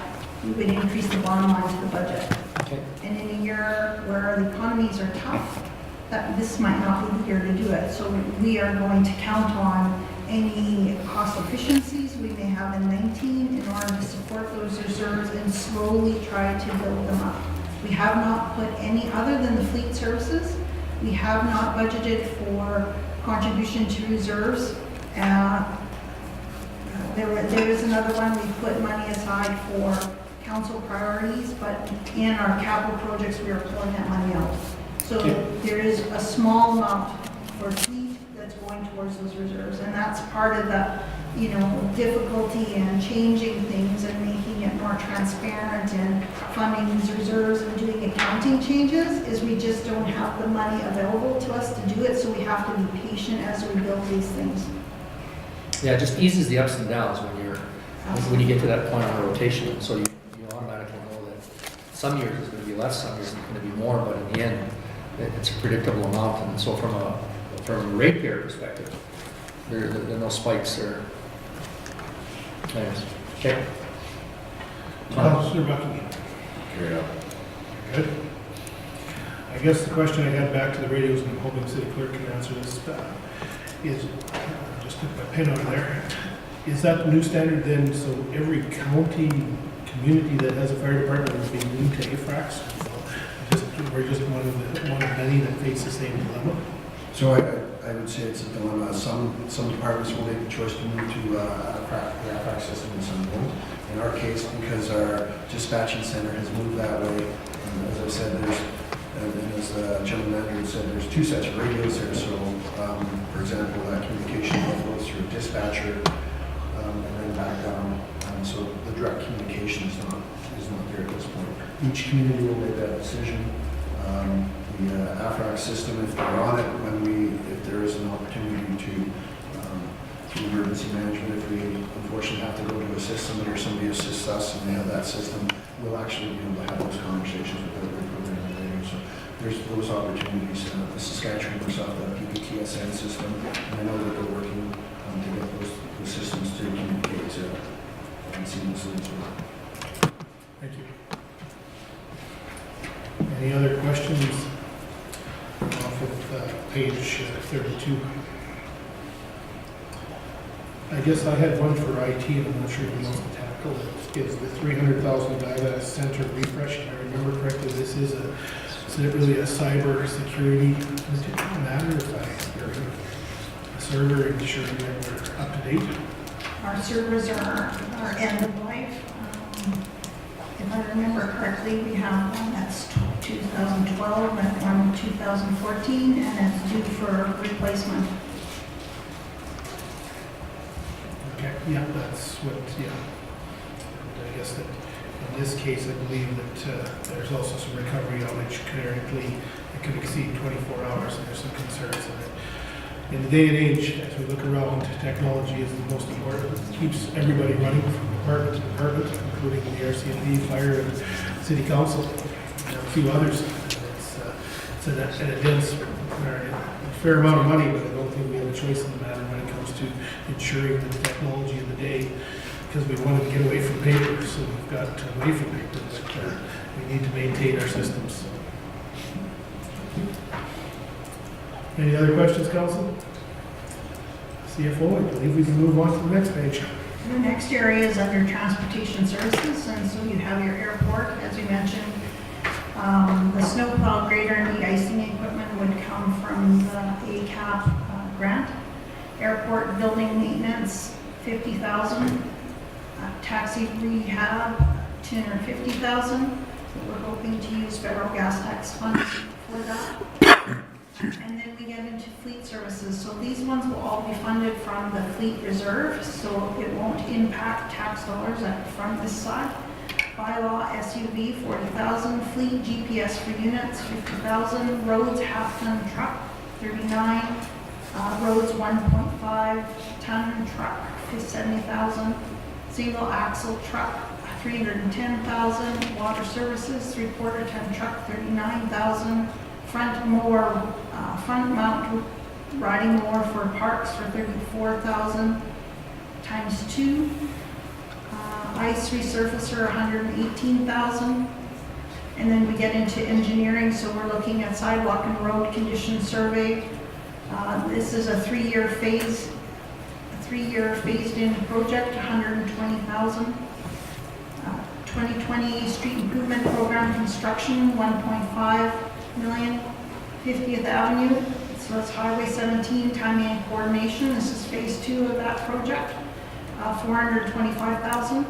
we would increase the bottom line to the budget. Okay. And in a year where the economies are tough, that this might not be the year to do it. So we are going to count on any cost efficiencies we may have in 19 in order to support those reserves and slowly try to build them up. We have not put any, other than the fleet services, we have not budgeted for contribution to reserves. There is another one, we put money aside for council priorities, but in our capital projects, we are pulling that money out. So there is a small amount for fleet that's going towards those reserves, and that's part of the, difficulty in changing things and making it more transparent and funding these reserves and doing accounting changes, is we just don't have the money available to us to do it, so we have to be patient as we build these things. Yeah, it just eases the ups and downs when you're when you get to that point on rotation, so you automatically know that some years it's going to be less, some years it's going to be more, but in the end, it's a predictable amount. And so from a ratepayer perspective, there are no spikes or. Anyways, okay. Councillor Buckingham. Carry on. Good. I guess the question I had back to the radios, and I'm hoping city clerk can answer this, is, just took my pen out of there, is that the new standard then, so every county, community that has a fire department is being moved to AFRAX? We're just one of many that face the same dilemma? So I would say it's a dilemma. Some departments will make the choice to move to the AFRAC system and some won't. In our case, because our dispatching center has moved that way, as I said, and as the gentleman manager said, there's two sets of radios there. So, for example, that communication goes through a dispatcher and then back down. So the direct communication is not there at this point. Each community will make that decision. The AFRAC system, if they're on it, if there is an opportunity to through emergency management, if we unfortunately have to go to a system or somebody assists us and they have that system, we'll actually be able to have those conversations with the program later. So there's those opportunities. The Saskatchewan works off the PPTSN system, and I know that they're working to get those systems to communicate seamlessly as well. Thank you. Any other questions off of page 32? I guess I had one for IT, and I'm not sure if you want to tackle it. Is the $300,000 data center refresh? If I remember correctly, is it really a cyber security matter? If a server, ensuring that we're up to date? Our servers are end of life. If I remember correctly, we have one that's 2012 and one 2014, and it's due for replacement. Okay, yeah, that's what, yeah. And I guess that in this case, I believe that there's also some recovery outage currently that could exceed 24 hours, and there's some concerns in it. In the day and age, as we look around, technology is the most important. It keeps everybody running from department to department, including the RCMP, fire, and city council, and a few others. It's a fair amount of money, but I don't think we have a choice in the matter when it comes to ensuring the technology of the day, because we want to get away from paper, so we've got away from paper, but we need to maintain our systems. Any other questions, council? CFO, I believe we can move on to the next page. The next area is under transportation services, and so you have your airport, as you mentioned. The snowplow grader and the icing equipment would come from the ACAP grant. Airport building maintenance, $50,000. Taxi rehab, $250,000. We're hoping to use federal gas tax funds for that. And then we get into fleet services. So these ones will all be funded from the fleet reserve, so it won't impact tax dollars from this side. Bylaw SUV, $40,000. Fleet GPS for units, $50,000. Roads half-ton truck, $39,000. Roads 1.5 ton truck, $70,000. Single axle truck, $310,000. Water services, 3/4 ton truck, $39,000. Front mower, front mount riding mower for parks for $34,000 times 2. Ice resurfacer, $118,000. And then we get into engineering, so we're looking at sidewalk and road condition survey. This is a 3-year phased-in project, $120,000. 2020 street improvement program construction, $1.5 million. 50th Avenue, so that's Highway 17 timing and coordination. This is phase 2 of that project, $425,000.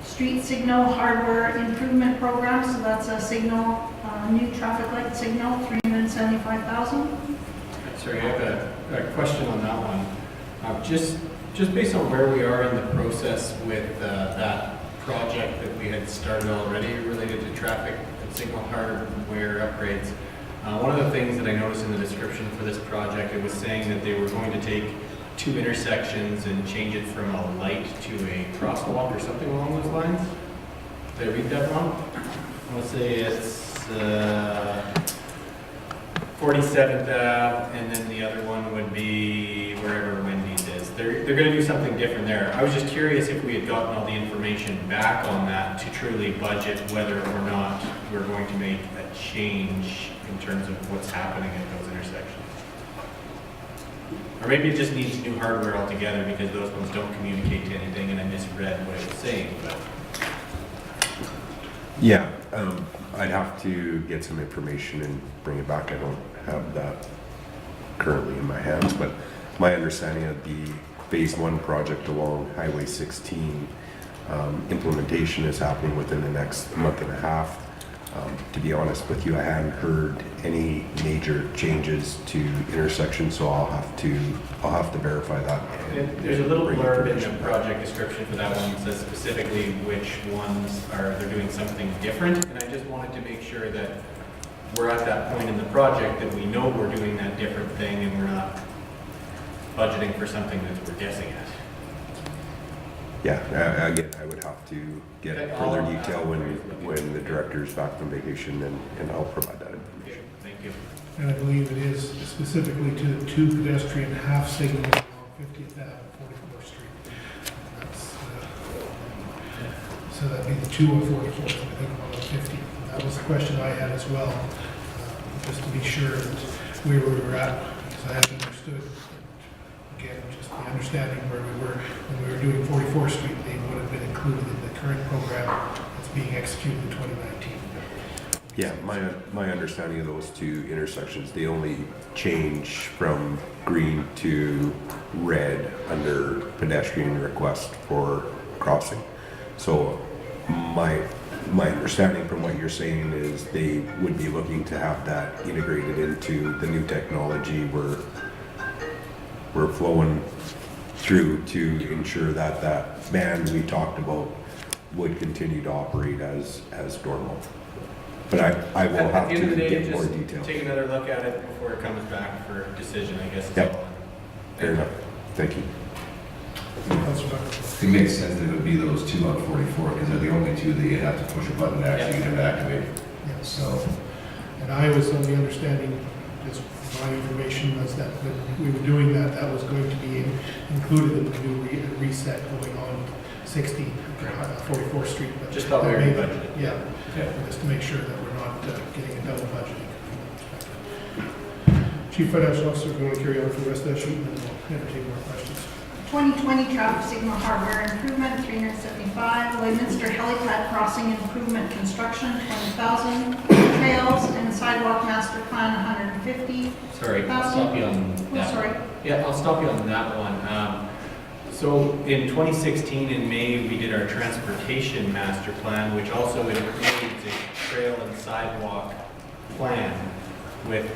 Street signal hardware improvement program, so that's a signal, new traffic light signal, $375,000. Sorry, I have a question on that one. Just based on where we are in the process with that project that we had started already related to traffic and signal hardware upgrades. One of the things that I noticed in the description for this project, it was saying that they were going to take two intersections and change it from a light to a crosswalk or something along those lines? Did I read that wrong? Let's say it's 47th Ave, and then the other one would be wherever Wendy's is. They're going to do something different there. I was just curious if we had gotten all the information back on that to truly budget whether or not we're going to make a change in terms of what's happening at those intersections. Or maybe it just needs new hardware altogether because those ones don't communicate to anything and I misread what it was saying, but. Yeah, I'd have to get some information and bring it back. I don't have that currently in my hands, but my understanding of the Phase 1 project along Highway 16 implementation is happening within the next month and a half. To be honest with you, I hadn't heard any major changes to intersections, so I'll have to verify that. There's a little blurb in the project description for that one that says specifically which ones they're doing something different, and I just wanted to make sure that we're at that point in the project that we know we're doing that different thing and we're not budgeting for something that we're guessing at. Yeah, again, I would have to get further detail when the director's back from vacation, and I'll provide that information. Thank you. And I believe it is specifically to the two pedestrian half signals along 50th Ave and 44th Street. That's, so that'd be the two on 44th, I think one on 50. That was the question I had as well, just to be sure that we were at, because I hadn't understood. Again, just the understanding where we were when we were doing 44th Street, they would have been included in the current program that's being executed in 2019. Yeah, my understanding of those two intersections, they only change from green to red under pedestrian request for crossing. So my understanding from what you're saying is they would be looking to have that integrated into the new technology we're flowing through to ensure that that band we talked about would continue to operate as normal. But I will have to get more detail. Take another look at it before it comes back for decision, I guess. Yep. Fair enough. Thank you. It makes sense that it would be those two on 44 because they're the only two that you have to push a button to actually get them activated. Yes. So, and I was on the understanding, just my information was that when we were doing that, that was going to be included in the new reset going on 60, 44th Street. But just thought we were budgeted. Yeah, just to make sure that we're not getting a double budgeting from that perspective. Chief Financial Officer, if you want to carry on for the rest of that sheet, and then we'll entertain more questions. 2020 traffic signal hardware improvement, 375. Lloydminster helipad crossing improvement construction, 20,000. Trails and sidewalk master plan, 150. Sorry, I'll stop you on that. Sorry. Yeah, I'll stop you on that one. So in 2016 in May, we did our transportation master plan, which also includes a trail and sidewalk plan with,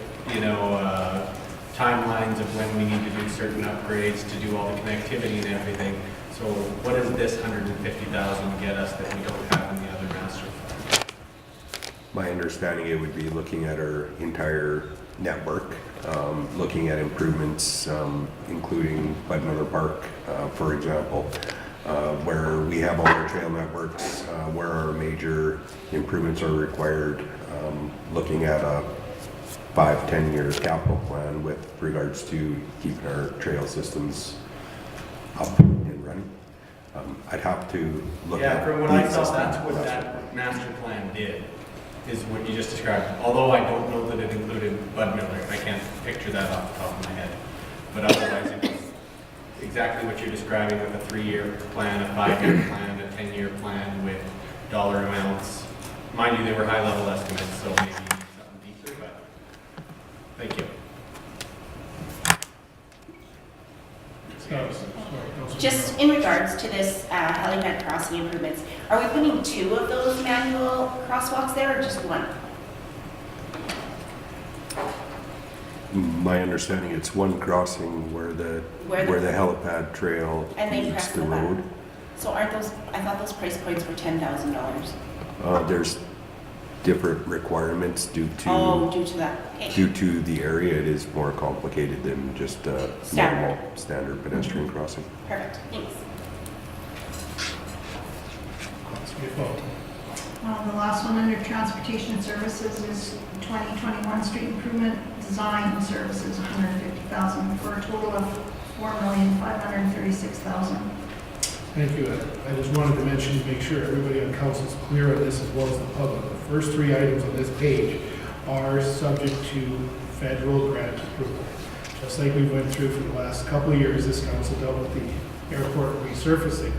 timelines of when we need to do certain upgrades to do all the connectivity and everything. So what does this 150,000 get us that we don't have in the other master plan? my understanding, it would be looking at our entire network, looking at improvements, including Bud Miller Park, for example, where we have all our trail networks, where our major improvements are required, looking at a 5-10 year capital plan with regards to keeping our trail systems up and running. I'd have to look at. Yeah, from what I saw, that's what that master plan did, is what you just described. Although I don't know that it included Bud Miller, I can't picture that off the top of my head. But otherwise, it was exactly what you're describing with a 3-year plan, a 5-year plan, a 10-year plan with dollar amounts. Mind you, they were high-level estimates, so maybe something deeper, but thank you. Just in regards to this helipad crossing improvements, are we putting 2 of those manual crosswalks there or just 1? My understanding, it's one crossing where the helipad trail And they meets press the the button. road. So aren't those, I thought those price points were $10,000. There's different requirements due Oh, due to that. Okay. due to the area. It is more complicated than just a Standard. normal standard pedestrian crossing. Perfect, thanks. The last one under transportation services is 2021 street improvement design services, 150,000 for a total of 4,536,000. Thank you. I just wanted to mention, make sure everybody on council is clear on this as well as the public. The first three items on this page are subject to federal grant approval. Just like we went through for the last couple of years, this council dealt with the airport resurfacing.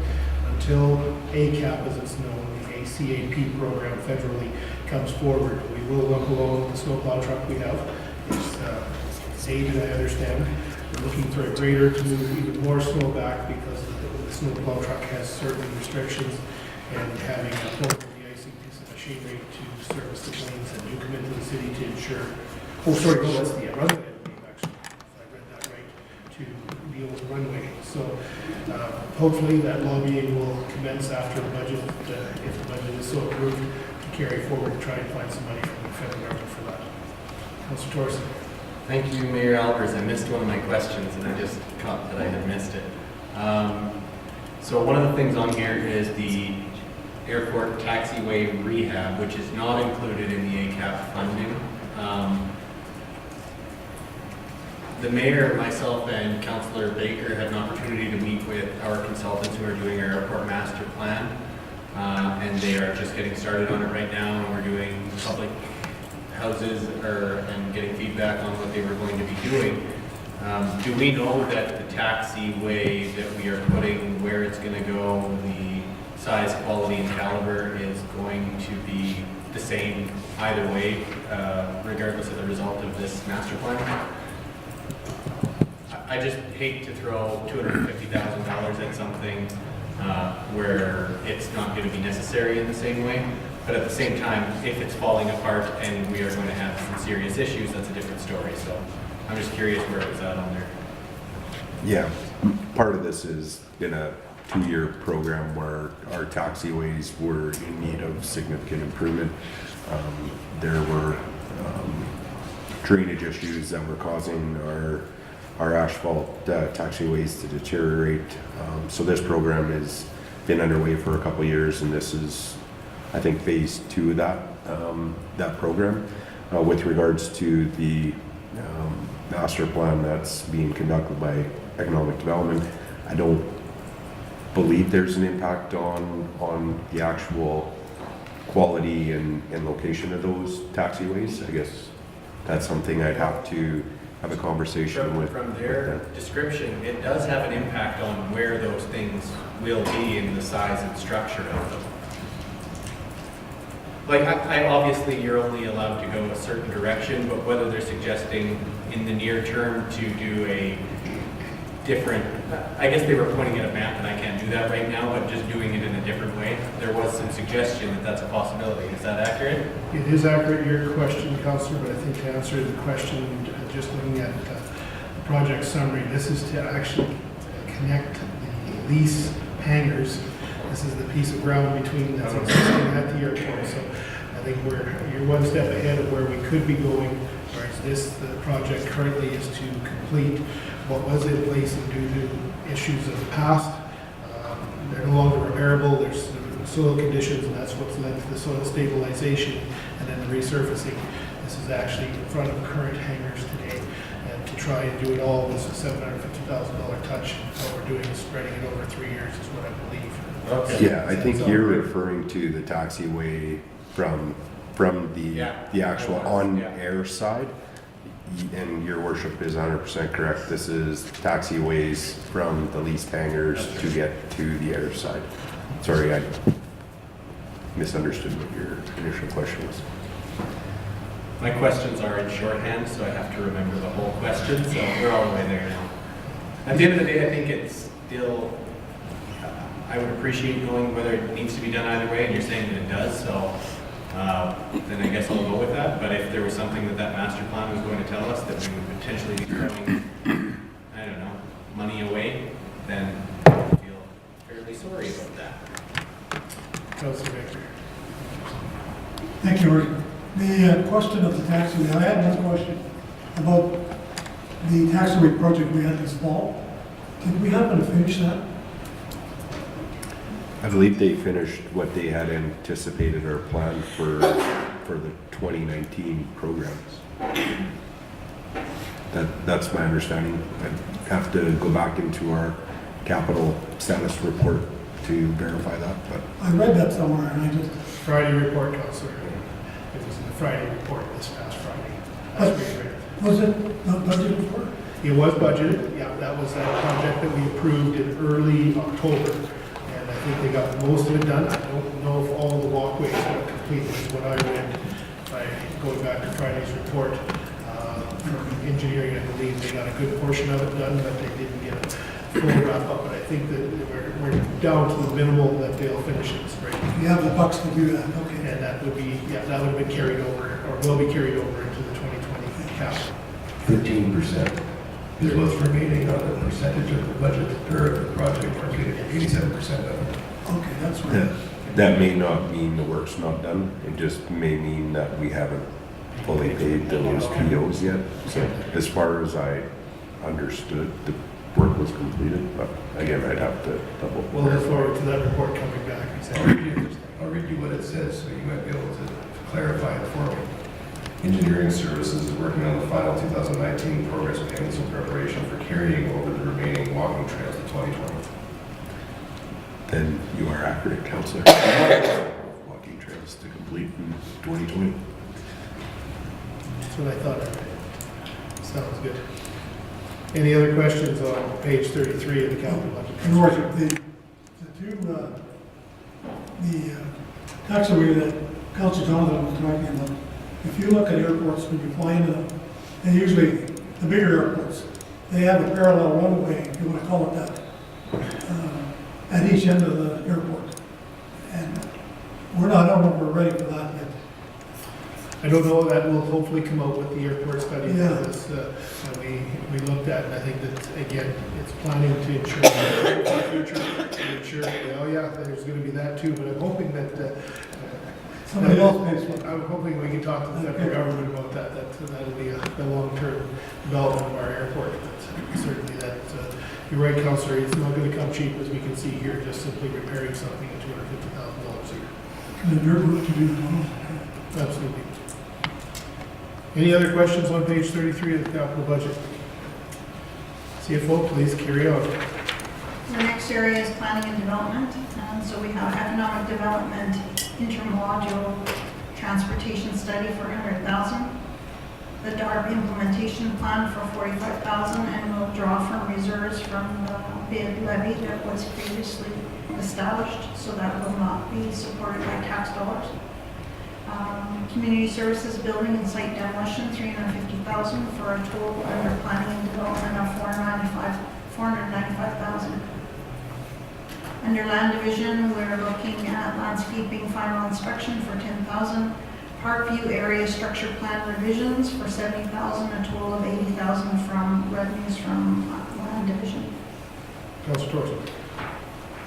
Until ACAP, as it's known, the ACAP program federally comes forward, we will lump along with the snowplow truck we have. It's dated, I understand. We're looking for a grader to move even more snow back because the snowplow truck has certain restrictions, and having a portable de-icing piece of machinery to service the lanes that do come into the city to ensure, oh, sorry, no, that's the runway, actually, if I read that right, to deal with the runway. So hopefully that lobbying will commence after the budget, if the budget is so approved, to carry forward and try and find some money from the federal government for that. Councilor Torson. Thank you, Mayor Albers. I missed one of my questions and I just caught that I had missed it. So one of the things on here is the airport taxiway rehab, which is not included in the ACAP funding. The mayor, myself, and Councillor Baker had an opportunity to meet with our consultants who are doing our airport master plan, and they are just getting started on it right now, and we're doing public houses and getting feedback on what they were going to be doing. Do we know that the taxiway that we are putting, where it's going to go, the size, quality, and caliber is going to be the same either way, regardless of the result of this master plan? I just hate to throw $250,000 at something where it's not going to be necessary in the same way. But at the same time, if it's falling apart and we are going to have some serious issues, that's a different story. So I'm just curious where it was at on there. Yeah, part of this is in a 2-year program where our taxiways were in need of significant improvement. There were drainage issues that were causing our asphalt taxiways to deteriorate. So this program has been underway for a couple of years, and this is, I think, phase 2 of that program. With regards to the master plan that's being conducted by economic development, I don't believe there's an impact on the actual quality and location of those taxiways. I guess that's something I'd have to have a conversation with. From their description, it does have an impact on where those things will be in the size and structure of them. Like, I obviously you're only allowed to go a certain direction, but whether they're suggesting in the near term to do a different, I guess they were pointing at a map and I can't do that right now, but just doing it in a different way. There was some suggestion that that's a possibility. Is that accurate? It is accurate, your question, Councillor, but I think to answer the question, just looking at the project summary, this is to actually connect the lease hangars. This is the piece of ground between that's existing at the airport. So I think you're one step ahead of where we could be going. Whereas the project currently is to complete what was in place and due to issues of the past. They're no longer repairable. There's soil conditions, and that's what's led to the soil stabilization and then the resurfacing. This is actually in front of current hangars today. And to try and do it all was a $750,000 touch. What we're doing is spreading it over 3 years is what I believe. Okay. Yeah, I think you're referring to the taxiway from the actual on-air side. And your worship is 100% correct. This is taxiways from the leased hangars to get to the air side. Sorry, I misunderstood what your initial question was. My questions are in shorthand, so I have to remember the whole question, so we're all the way there now. At the end of the day, I think it's still, I would appreciate knowing whether it needs to be done either way, and you're saying that it does, so then I guess I'll go with that. But if there was something that master plan was going to tell us that we would potentially be throwing, I don't know, money away, then I would feel fairly sorry about that. Councillor Baker. Thank you, Rick. The question of the taxiway, I had one question about the taxiway project we had this fall. Did we happen to finish that? I believe they finished what they had anticipated or planned for the 2019 programs. That's my understanding. I have to go back into our capital status report to verify that, but I read that somewhere and I just, Friday report, Councillor. It was in the Friday report this past Friday. That's where you read it. was it not budgeted for? It was budgeted, yeah, that was that project that we approved in early October. And I think they got most of it done. I don't know if all the walkways were completed, is what I read by going back to Friday's report. From engineering, I believe they got a good portion of it done, but they didn't get a full wrap up. But I think that we're down to the minimal that they'll finish in the spring. You have the bucks to do that, okay. And that would be, yeah, that would have been carried over, or will be carried over into the 2020 cap. 13% is what's remaining on the percentage of the budget or the project completed. 87% of it. Okay, that's right. That may not mean the work's not done. It just may mean that we haven't fully paid those POs yet. So as far as I understood, the work was completed, but again, I'd have to double. We'll look forward to that report coming back. I'll read you what it says, so you might be able to clarify it for me. Engineering Services is working on the final 2019 progress payments in preparation for carrying over the remaining walking trails to 2020. Then you are accurate, Councillor. Walking trails to complete in 2020. That's what I thought I read. Sounds good. Any other questions on page 33 of the capital budget? Your Worship, the taxiway that Councilor Jonathan was talking about, if you look at airports, when you fly into them, they usually, the bigger airports, they have a parallel runway, if you want to call it that, at each end of the airport. And I don't know if we're ready for that yet. I don't know, that will hopefully come out with the airport study Yeah. that we looked at, and I think that, again, it's planning to ensure in the future, to ensure, oh yeah, there's gonna be that too, but I'm hoping that, Somebody else pays for it. I'm hoping we can talk to the federal government about that, that'll be a long-term development of our airport, but certainly that, you're right, Councillor, it's not gonna come cheap, as we can see here, just simply repairing something at $250,000 a year. And the dirt work to do tomorrow. Absolutely. Any other questions on page 33 of the capital budget? CFO, please carry on. The next area is planning and development. So we have economic development, intermodal transportation study for $100,000. The DARB implementation plan for $45,000, and we'll draw from reserves from the bid levy that was previously established, so that will not be supported by tax dollars. Community services building and site demolition, $350,000 for a total under planning and development of $495,000. Under land division, we're looking at landscaping final inspection for $10,000. Parkview area structure plan revisions for $70,000, a total of $80,000 from revenues from land division. Councillor Torson.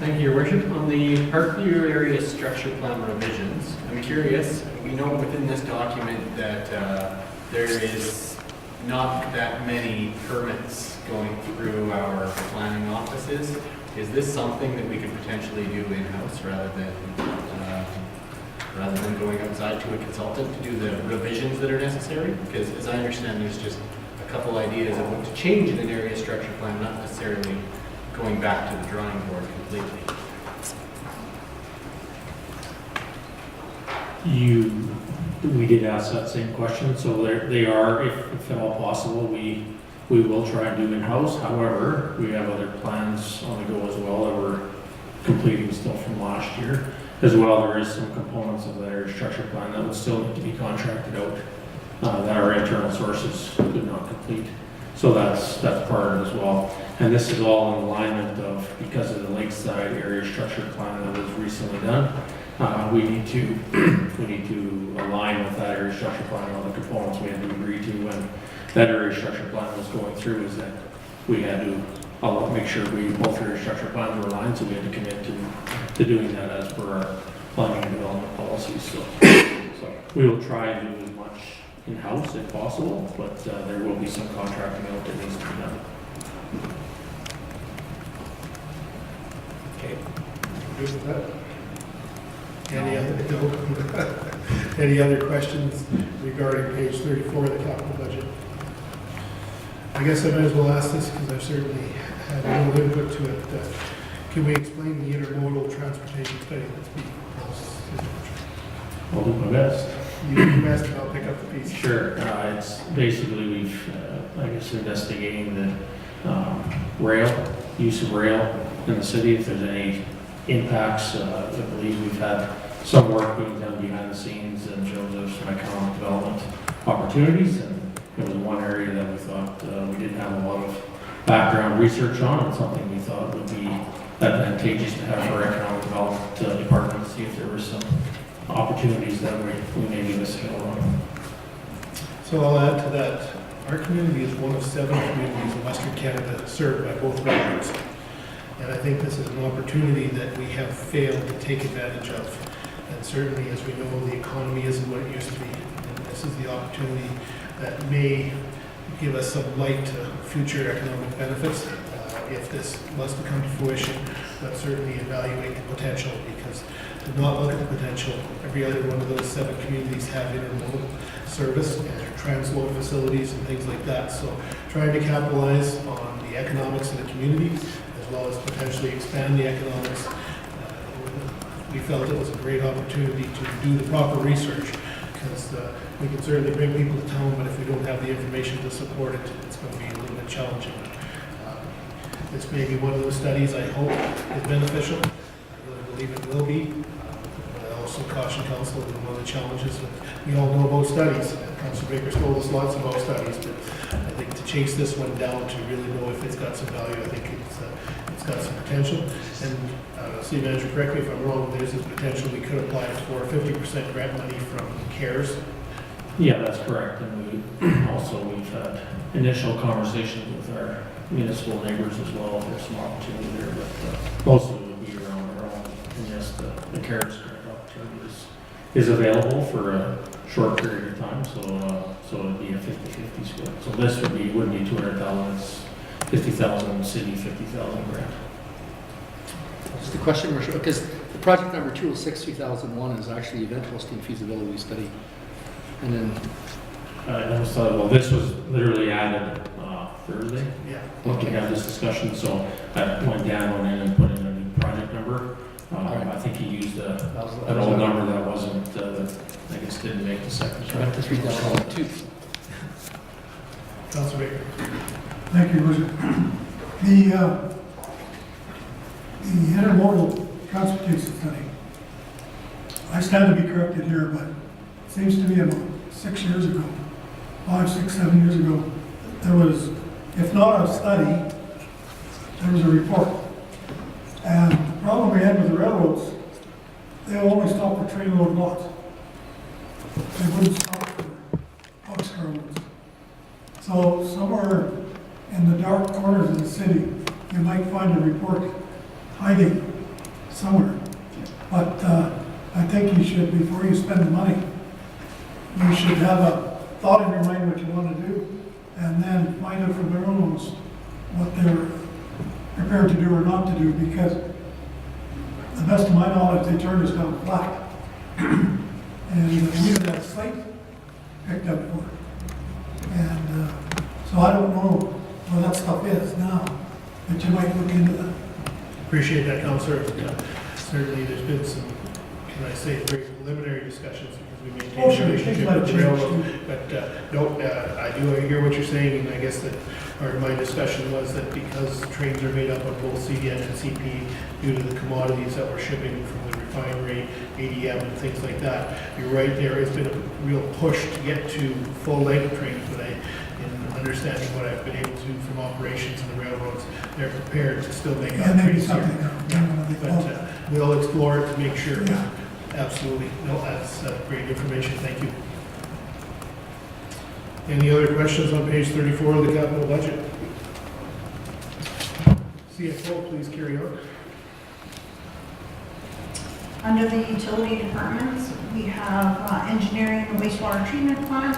Thank you, Your Worship. On the Parkview area structure plan revisions, I'm curious, we know within this document that there is not that many permits going through our planning offices. Is this something that we could potentially do in-house rather than going outside to a consultant to do the revisions that are necessary? Because as I understand, there's just a couple ideas of what to change in an area structure plan, not necessarily going back to the drawing board completely. We did ask that same question, so they are, if at all possible, we will try and do in-house. However, we have other plans on the go as well that we're completing still from last year. As well, there is some components of that area structure plan that would still need to be contracted out that our internal sources could not complete. So that's part of it as well. And this is all in alignment of, because of the lakeside area structure plan that was recently done, we need to align with that area structure plan and all the components we had to agree to when that area structure plan was going through, is that we had to make sure both area structure plans were aligned, so we had to commit to doing that as per planning and development policies, so we will try and do as much in-house if possible, but there will be some contracting out that needs to be done. Okay. Good with that? Any other questions regarding page 34 of the capital budget? I guess I might as well ask this because I've certainly had a little input to it. Can we explain the intermodal transportation study that's being proposed? I'll do my best. You do the best and I'll pick up the piece. Sure. It's basically we've, I guess, investigating the rail, use of rail in the city, if there's any impacts. I believe we've had some work being done behind the scenes and shows us some economic development opportunities. And it was one area that we thought we didn't have a lot of background research on, and something we thought would be advantageous to have for economic development department to see if there were some opportunities that we may be missing out on. So I'll add to that. Our community is one of 7 communities in Western Canada served by both railroads. And I think this is an opportunity that we have failed to take advantage of. And certainly, as we know, the economy isn't what it used to be. And this is the opportunity that may give us some light to future economic benefits if this was to come to fruition, but certainly evaluate the potential, because to not look at the potential, every other one of those 7 communities have intermodal service and transload facilities and things like that. So trying to capitalize on the economics of the community as well as potentially expand the economics. We felt it was a great opportunity to do the proper research, because we can certainly bring people to town, but if we don't have the information to support it, it's going to be a little bit challenging. This may be one of those studies I hope is beneficial. I really believe it will be. But I also caution council that one of the challenges that we all know about studies. Councilor Baker's told us lots about studies, but I think to chase this one down to really know if it's got some value, I think it's got some potential. And City Manager, correct me if I'm wrong, there's this potential we could apply for 50% grant money from CARES. Yeah, that's correct. And we've had initial conversations with our municipal neighbors as well. There's some opportunity there, but most of it would be around our own. And yes, the CARES grant opportunity is available for a short period of time, so it'd be a 50-50 split. So this wouldn't be 200,000, it's 50,000 city, 50,000 grant. Just a question, because the project number 206-3001 is actually event hosting feasibility study. And then I just thought, well, this was literally added Thursday. Yeah. We had this discussion, so Dan went in and put in a new project number. I think he used an old number that wasn't, that I guess didn't make the second. I have to read that all too. Councilor Baker. Thank you, Richard. The intermodal transportation study, I stand to be corrected here, but it seems to me about 6 years ago, 5, 6, 7 years ago, there was, if not a study, there was a report. And the problem we had with the railroads, they only stop for train load lots. They wouldn't stop for boxcar loads. So somewhere in the dark corners of the city, you might find a report hiding somewhere. But I think you should, before you spend the money, you should have a thought in your mind what you want to do, and then find out from the railroads what they're prepared to do or not to do, because the best of my knowledge, they turned us down flat. And we even had a site picked up for it. And so I don't know what that stuff is now, but you might look into that. Appreciate that, Councilor. Certainly, there's been some, can I say, very preliminary discussions because we maintain a relationship with the railroad. But no, I do hear what you're saying, and I guess that my discussion was that because trains are made up of both CDM and CP due to the commodities that we're shipping from the refinery, ADM, and things like that, you're right, there has been a real push to get to full-length trains, but in understanding what I've been able to do from operations in the railroads, they're prepared to still make up maybe trains something. here. But we'll explore it to make sure. Yeah. Absolutely. No, that's great information. Thank you. Any other questions on page 34 of the capital budget? CFO, please carry on. Under the utility departments, we have engineering and wastewater treatment plant,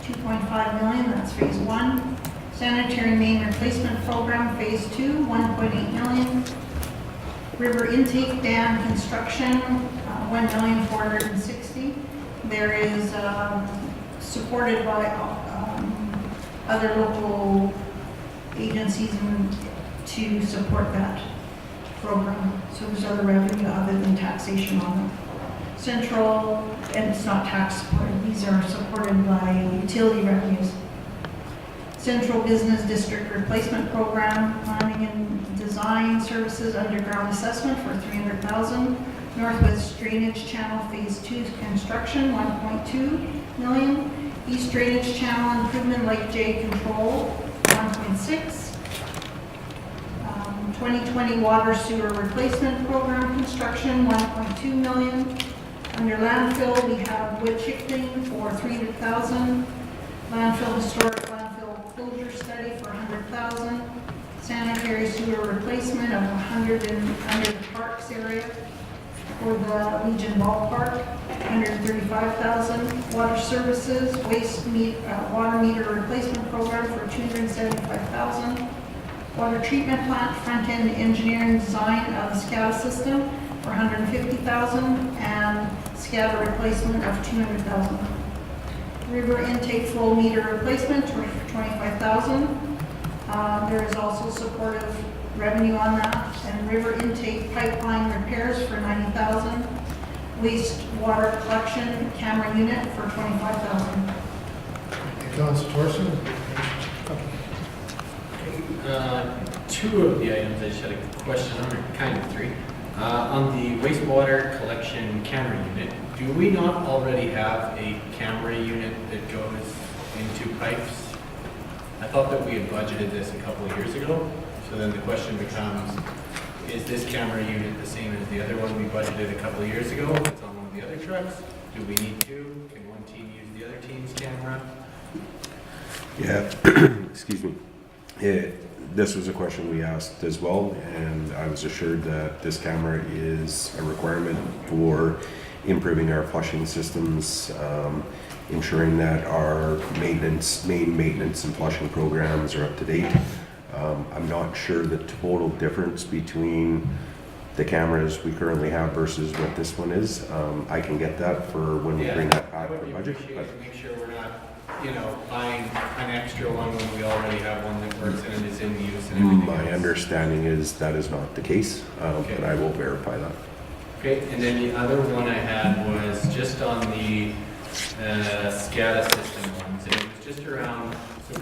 2.5 million, that's phase 1. Sanitary main replacement program, phase 2, 1.8 million. River intake dam construction, 1,460,000. There is supported by other local agencies to support that program. So there's other revenue other than taxation on them. Central, and it's not tax supported, these are supported by utility revenues. Central Business District Replacement Program, planning and design services, underground assessment for 300,000. Northwest Drainage Channel Phase 2 construction, 1.2 million. East Drainage Channel improvement, Lake J control, 1.6. 2020 water sewer replacement program construction, 1.2 million. Under landfill, we have wood chipping for 300,000. Landfill historic landfill closure study for 100,000. Sanitary sewer replacement of 100 under the parks area for the Legion Ballpark, 135,000. Water services, water meter replacement program for 275,000. Water treatment plant, front-end engineering design of the SCADA system for 150,000 and SCADA replacement of 200,000. River intake flow meter replacement for 25,000. There is also supportive revenue on that, and river intake pipeline repairs for 90,000. Wastewater collection camera unit for 25,000. Councilor Thorson? Two of the items I just had a question on, or kind of three. On the wastewater collection camera unit, do we not already have a camera unit that goes into pipes? I thought that we had budgeted this a couple of years ago, so then the question becomes, is this camera unit the same as the other one we budgeted a couple of years ago? It's on one of the other trucks. Do we need two? Can one team use the other team's camera? Yeah, excuse me. This was a question we asked as well, and I was assured that this camera is a requirement for improving our flushing systems, ensuring that our main maintenance and flushing programs are up to date. I'm not sure the total difference between the cameras we currently have versus what this one is. I can get that for when we bring that back for budget. To make sure we're not, buying an extra one when we already have one that works and is in use and everything My else. understanding is that is not the case, Okay. but I will verify that. Okay, and then the other one I had was just on the SCADA system ones, and it was just around, so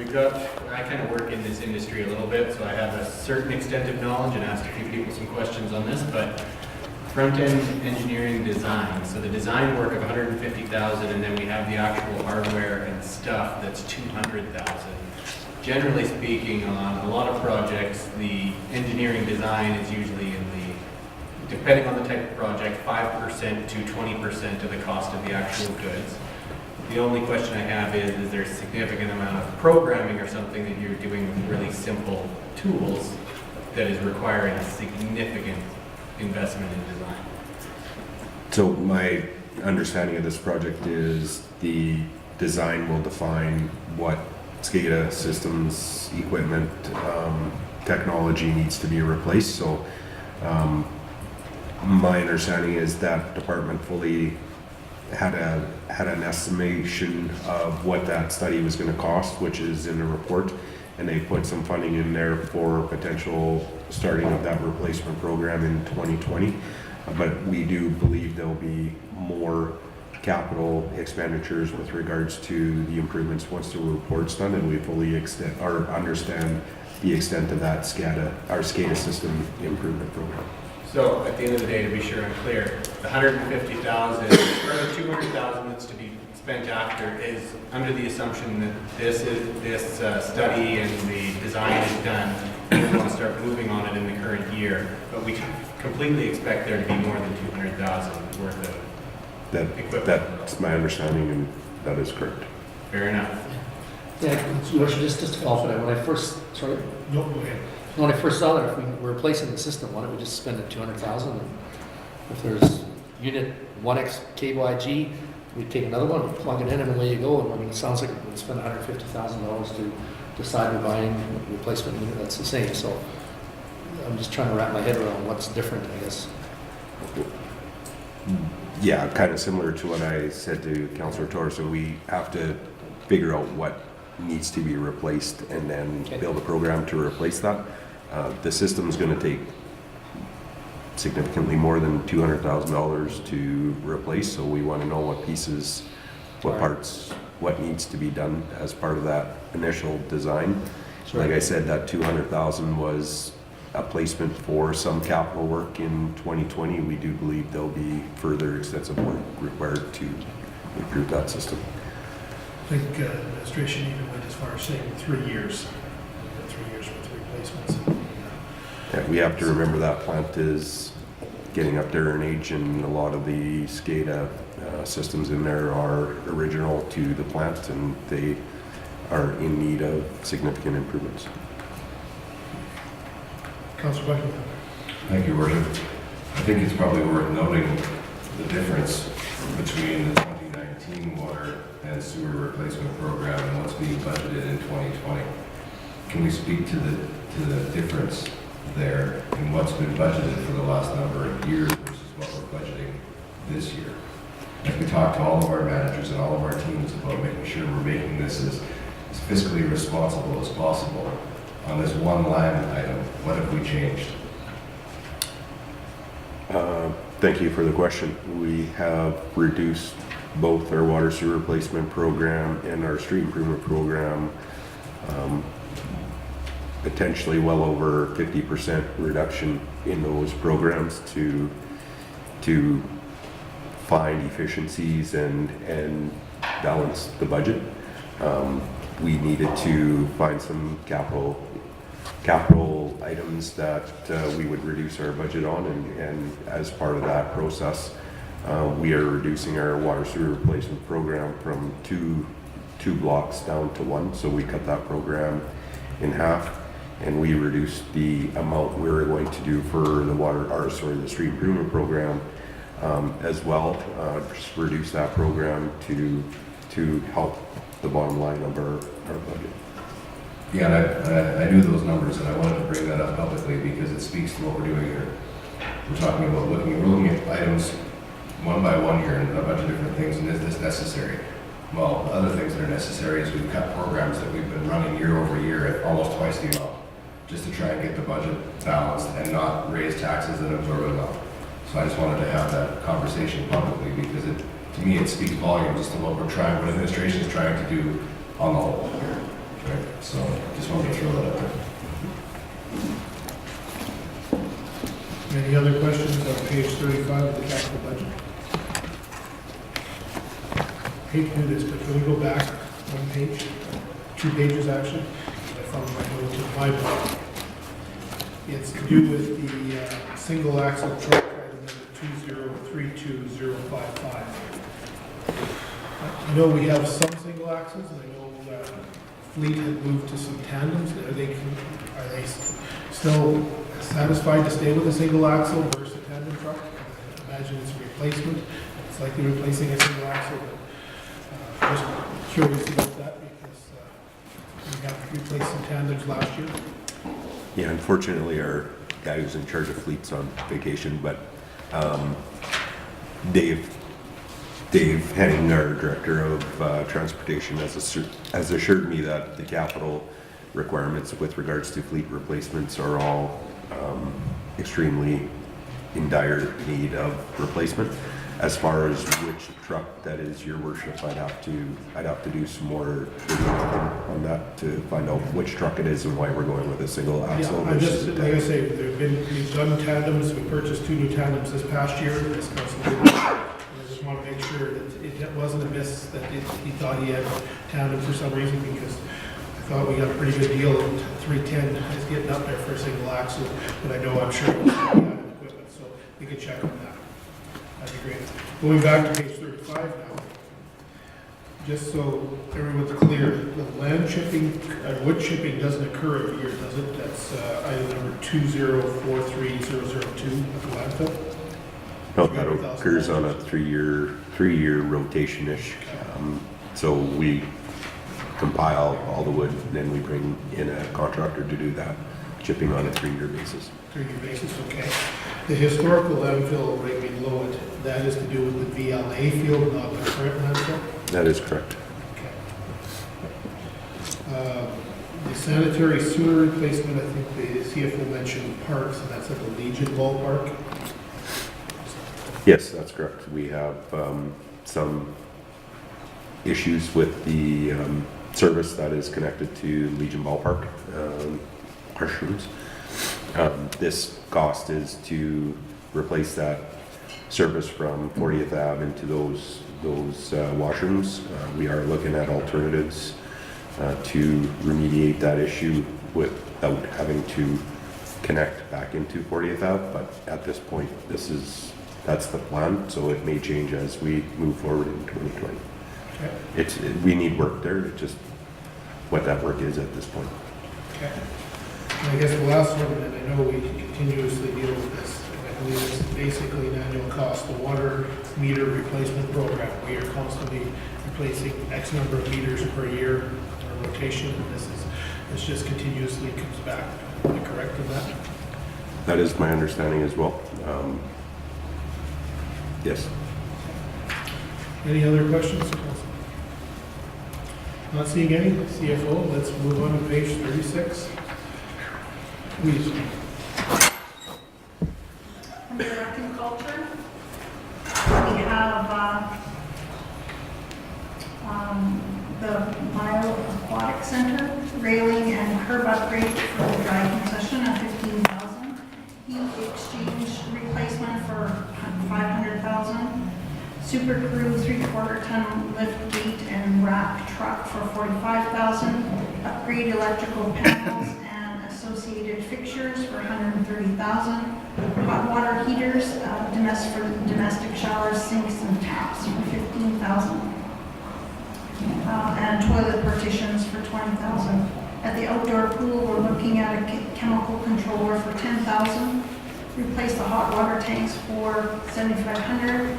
I kind of work in this industry a little bit, so I have a certain extent of knowledge and asked a few people some questions on this, but front-end engineering design, so the design work of 150,000, and then we have the actual hardware and stuff that's 200,000. Generally speaking, on a lot of projects, the engineering design is usually in the, depending on the type of project, 5% to 20% of the cost of the actual goods. The only question I have is there a significant amount of programming or something that you're doing with really simple tools that is requiring a significant investment in design? So my understanding of this project is the design will define what SCADA systems, equipment, technology needs to be replaced. So my understanding is that department fully had an estimation of what that study was going to cost, which is in the report, and they put some funding in there for potential starting of that replacement program in 2020. But we do believe there'll be more capital expenditures with regards to the improvements once the report's done, and we fully understand the extent of that our SCADA system improvement program. So at the end of the day, to be sure I'm clear, the 150,000 or the 200,000 that's to be spent after is under the assumption that this study and the design is done, and we want to start moving on it in the current year, but we completely expect there to be more than 200,000 worth of equipment. That's my understanding, and that is correct. Fair enough. Yeah, Your Worship, just to follow up on that, when I first saw that if we were replacing the system, why don't we just spend the 200,000? If there's unit 1X cable IG, we take another one, plug it in, and away you go. And I mean, it sounds like we spend $150,000 to decide we're buying a replacement unit that's the same. So I'm just trying to wrap my head around what's different, I guess. Yeah, kind of similar to what I said to Councillor Torres. We have to figure out what needs to be replaced and then build a program to replace that. The system is going to take significantly more than $200,000 to replace, so we want to know what pieces, what parts, what needs to be done as part of that initial design. Sure. Like I said, that $200,000 was a placement for some capital work in 2020. We do believe there'll be further extensive work required to improve that system. I think administration even went as far as saying 3 years. 3 years with replacements. Yeah, we have to remember that plant is getting up there in age, and a lot of the SCADA systems in there are original to the plant, and they are in need of significant improvements. Councillor Buckingham. Thank you, Worship. I think it's probably worth noting the difference between the 2019 water and sewer replacement program and what's being budgeted in 2020. Can we speak to the difference there in what's been budgeted for the last number of years versus what we're budgeting this year? As we talk to all of our managers and all of our teams about making sure we're making this as fiscally responsible as possible, on this one line item, what have we changed? Thank you for the question. We have reduced both our water sewer replacement program and our street improvement program, potentially well over 50% reduction in those programs to find efficiencies and balance the budget. We needed to find some capital items that we would reduce our budget on, and as part of that process, we are reducing our water sewer replacement program from two blocks down to one. So we cut that program in half, and we reduced the amount we were going to do for the street improvement program as well. Just reduce that program to help the bottom line of our budget. Yeah, and I knew those numbers, and I wanted to bring that up publicly because it speaks to what we're doing here. We're talking about we're looking at items one by one here and a bunch of different things, and is this necessary? Well, other things that are necessary is we've cut programs that we've been running year over year at almost twice the amount, just to try and get the budget balanced and not raise taxes and absorb it all. So I just wanted to have that conversation publicly because to me, it speaks volumes as to what administration is trying to do on the whole here. Right? So just wanted to throw that out there. Any other questions on page 35 of the capital budget? I hate to do this, but can we go back one page, 2 pages actually? I found my notes in my book. It's to do with the single axle truck item number 2032055. I know we have some single axles, and I know Fleet had moved to some tandems. Are they still satisfied to stay with a single axle versus a tandem truck? I imagine it's a replacement. It's likely replacing a single axle, but just curious about that because we have to replace some tandems last year. Yeah, unfortunately, our guy who's in charge of fleet's on vacation, but Dave Henning, our Director of Transportation, has assured me that the capital requirements with regards to fleet replacements are all extremely in dire need of replacement. As far as which truck that is, Your Worship, I'd have to do some more digging on that to find out which truck it is and why we're going with a single axle. Yeah, like I say, we've done tandems. We purchased 2 new tandems this past year. This I just want to make sure that it wasn't a miss that he thought he had a tandem for some reason, because I thought we got a pretty good deal at 310 is getting up there for a single axle, but I'm sure it was equipment, so we could check on that. That'd be great. Going back to page 35 now, just so everyone's clear, the land chipping, wood chipping doesn't occur every year, does it? That's item number 2043002 at the landfill. No, that occurs on a three-year rotation-ish. So we compile all the wood, and then we bring in a contractor to do that, chipping on a 3-year basis. 3-year basis, okay. The historical landfill rate below it, that is to do with the VLA field, not the current landfill? That is correct. Okay. The sanitary sewer replacement, I think the CFO mentioned parks, and that's at the Legion ballpark. Yes, that's correct. We have some issues with the service that is connected to Legion Ballpark, restrooms. This cost is to replace that service from 40th Ave into those washrooms. We are looking at alternatives to remediate that issue without having to connect back into 40th Ave, but at this point, that's the plan, so it may change as we move forward in 2020. Okay. We need work there, it's just what that work is at this point. Okay. And I guess the last one, and I know we continuously deal with this, and I believe it's basically an annual cost, the water meter replacement program. We are constantly replacing X number of meters per year on rotation, and this just continuously comes back. Am I correct in that? That is my understanding as well. Yes. Any other questions? Not seeing any. CFO, let's move on to page 36. Please. Under Rec and Culture, we have the Mile Aquatic Center, railing and curb upgrade for the dry concession at $15,000. Heat exchange replacement for $500,000. Super Crew 3/4 ton lift gate and rack truck for $45,000. Upgrade electrical panels and associated fixtures for $130,000. Hot water heaters, for domestic showers, sinks, and taps for $15,000. And toilet partitions for $20,000. At the outdoor pool, we're looking at a chemical controller for $10,000. Replace the hot water tanks for $7,500.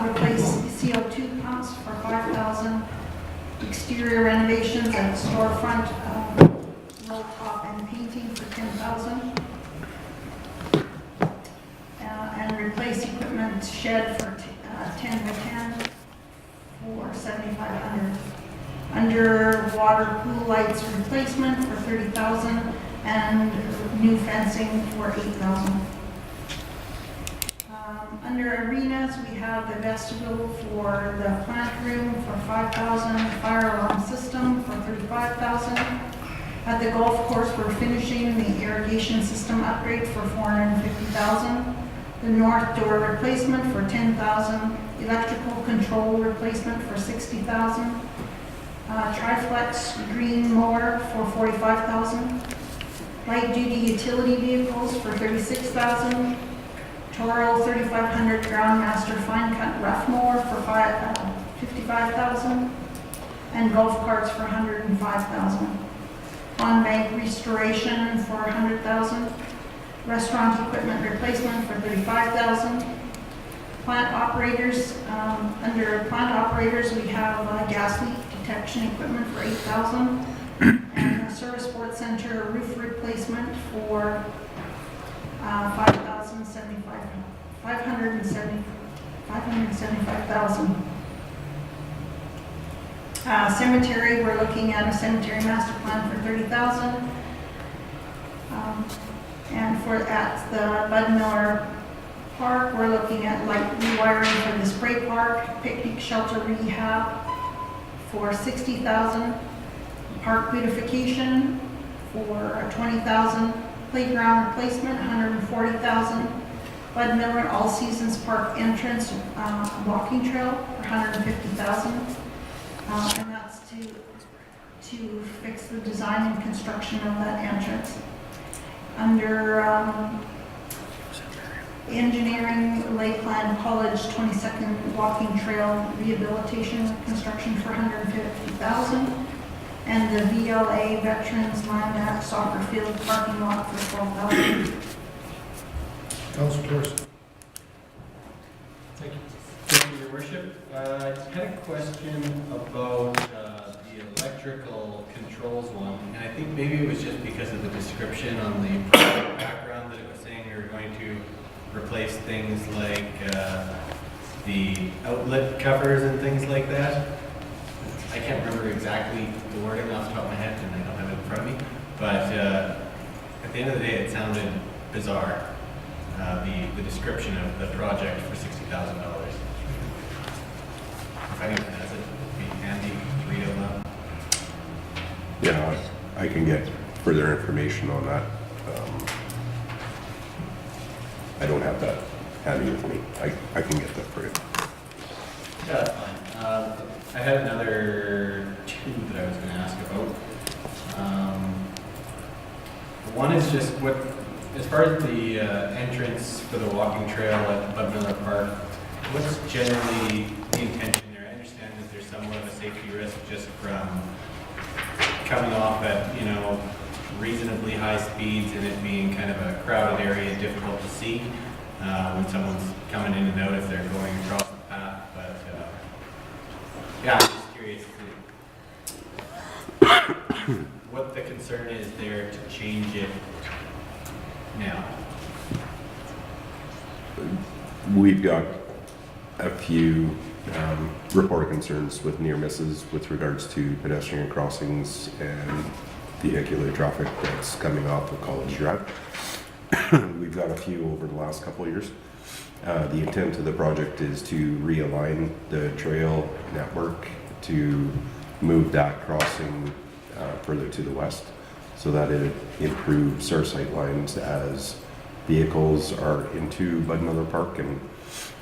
Replace CO2 pumps for $5,000. Exterior renovations at storefront, roll top and painting for $10,000. And replace equipment shed for 10 by 10 for $7,500. Underwater pool lights replacement for $30,000 and new fencing for $8,000. Under arenas, we have the vestibule for the plant room for $5,000, fire alarm system for $35,000. At the golf course, we're finishing the irrigation system upgrade for $450,000. The north door replacement for $10,000. Electrical control replacement for $60,000. Triflex green mower for $45,000. Light duty utility vehicles for $36,000. Toro 3500 Groundmaster fine cut rough mower for $55,000, and golf carts for $105,000. On bank restoration for $100,000. Restaurant equipment replacement for $35,000. Plant operators, under plant operators, we have gas leak detection equipment for $8,000, and a service sports center roof replacement for $575,000. Cemetery, we're looking at a cemetery master plan for $30,000. And at the Bud Miller Park, we're looking at light rewiring for the spray park, picnic shelter rehab for $60,000. Park beautification for $20,000. Playground replacement, $140,000. Bud Miller All Seasons Park entrance walking trail for $150,000. And that's to fix the design and construction of that entrance. Under engineering, Lakeland College 22nd walking trail rehabilitation construction for $150,000. And the VLA Veterans Land Act soccer field parking lot for $12,000. Councilor Torres. Thank you, Your Worship. I had a question about the electrical controls one, and I think maybe it was just because of the description on the project background that it was saying we were going to replace things like the outlet covers and things like that. I can't remember exactly the wording off the top of my head, and I don't have it in front of me, but at the end of the day, it sounded bizarre, the description of the project for $60,000. If anyone has it, it'd be handy to read out loud. Yeah, I can get further information on that. I don't have that handy with me. I can get that for you. Yeah, that's fine. I had another two that I was going to ask about. One is just what, as far as the entrance for the walking trail at Bud Miller Park, what's generally the intention there? I understand that there's somewhat of a safety risk just from coming off at, you know, reasonably high speeds and it being kind of a crowded area, difficult to see when someone's coming in and out if they're going across the path. But yeah, I'm just curious what the concern is there to change it now. We've got a few reported concerns with near misses with regards to pedestrian crossings and vehicular traffic that's coming off of College Drive. We've got a few over the last couple of years. The intent of the project is to realign the trail network to move that crossing further to the west so that it improves our sight lines as vehicles are into Bud Miller Park, and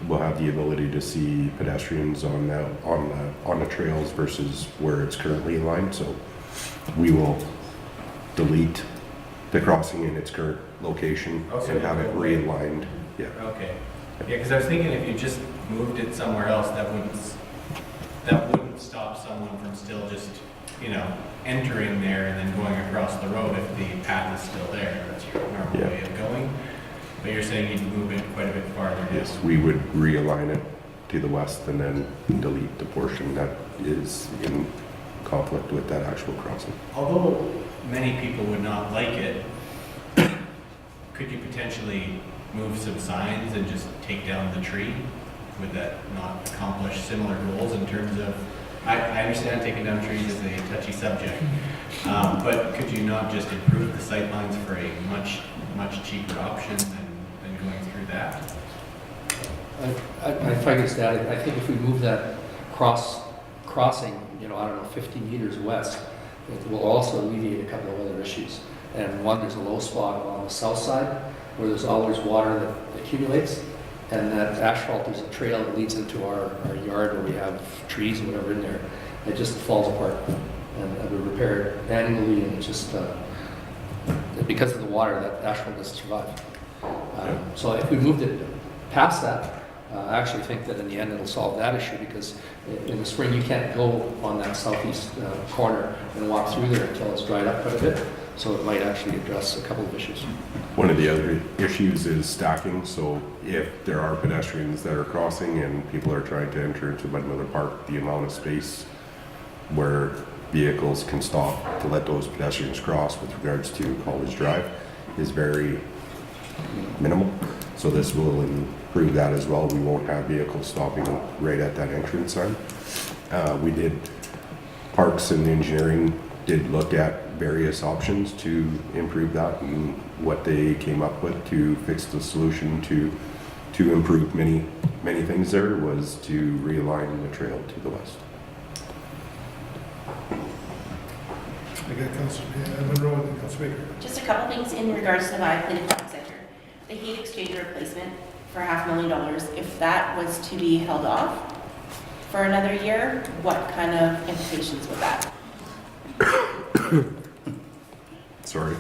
we'll have the ability to see pedestrians on the trails versus where it's currently aligned. So we will delete the crossing in its current location and have it realigned. Yeah. Okay. Yeah, because I was thinking if you just moved it somewhere else, that wouldn't stop someone from still just, you know, entering there and then going across the road if the path is still there. That's your normal way of going. But you're saying you'd move it quite a bit farther down. Yes, we would realign it to the west and then delete the portion that is in conflict with that actual crossing. Although many people would not like it, could you potentially move some signs and just take down the tree? Would that not accomplish similar goals in terms of, I understand taking down trees is a touchy subject, but could you not just improve the sight lines for a much cheaper option than going through that? If I could just add, I think if we move that crossing, you know, I don't know, 50 meters west, it will also alleviate a couple of other issues. And one, there's a low spot on the south side where there's always water that accumulates, and that asphalt, there's a trail that leads into our yard where we have trees and whatever in there. It just falls apart, and we repair it annually, and it's just because of the water, that asphalt doesn't survive. So if we moved it past that, I actually think that in the end it'll solve that issue, because in the spring you can't go on that southeast corner and walk through there until it's dried up quite a bit. So it might actually address a couple of issues. One of the other issues is stacking. So if there are pedestrians that are crossing and people are trying to enter into Bud Miller Park, the amount of space where vehicles can stop to let those pedestrians cross with regards to College Drive is very minimal. So this will improve that as well. We won't have vehicles stopping right at that entrance sign. We did, Parks and Engineering did look at various options to improve that, and what they came up with to fix the solution to improve many things there was to realign the trail to the west. I got Councilor Monroe and Councilor Baker. Just a couple things in regards to the Viacle Aquatic Center. The heat exchanger replacement for $500,000, if that was to be held off for another year, what kind of implications would that? Sorry.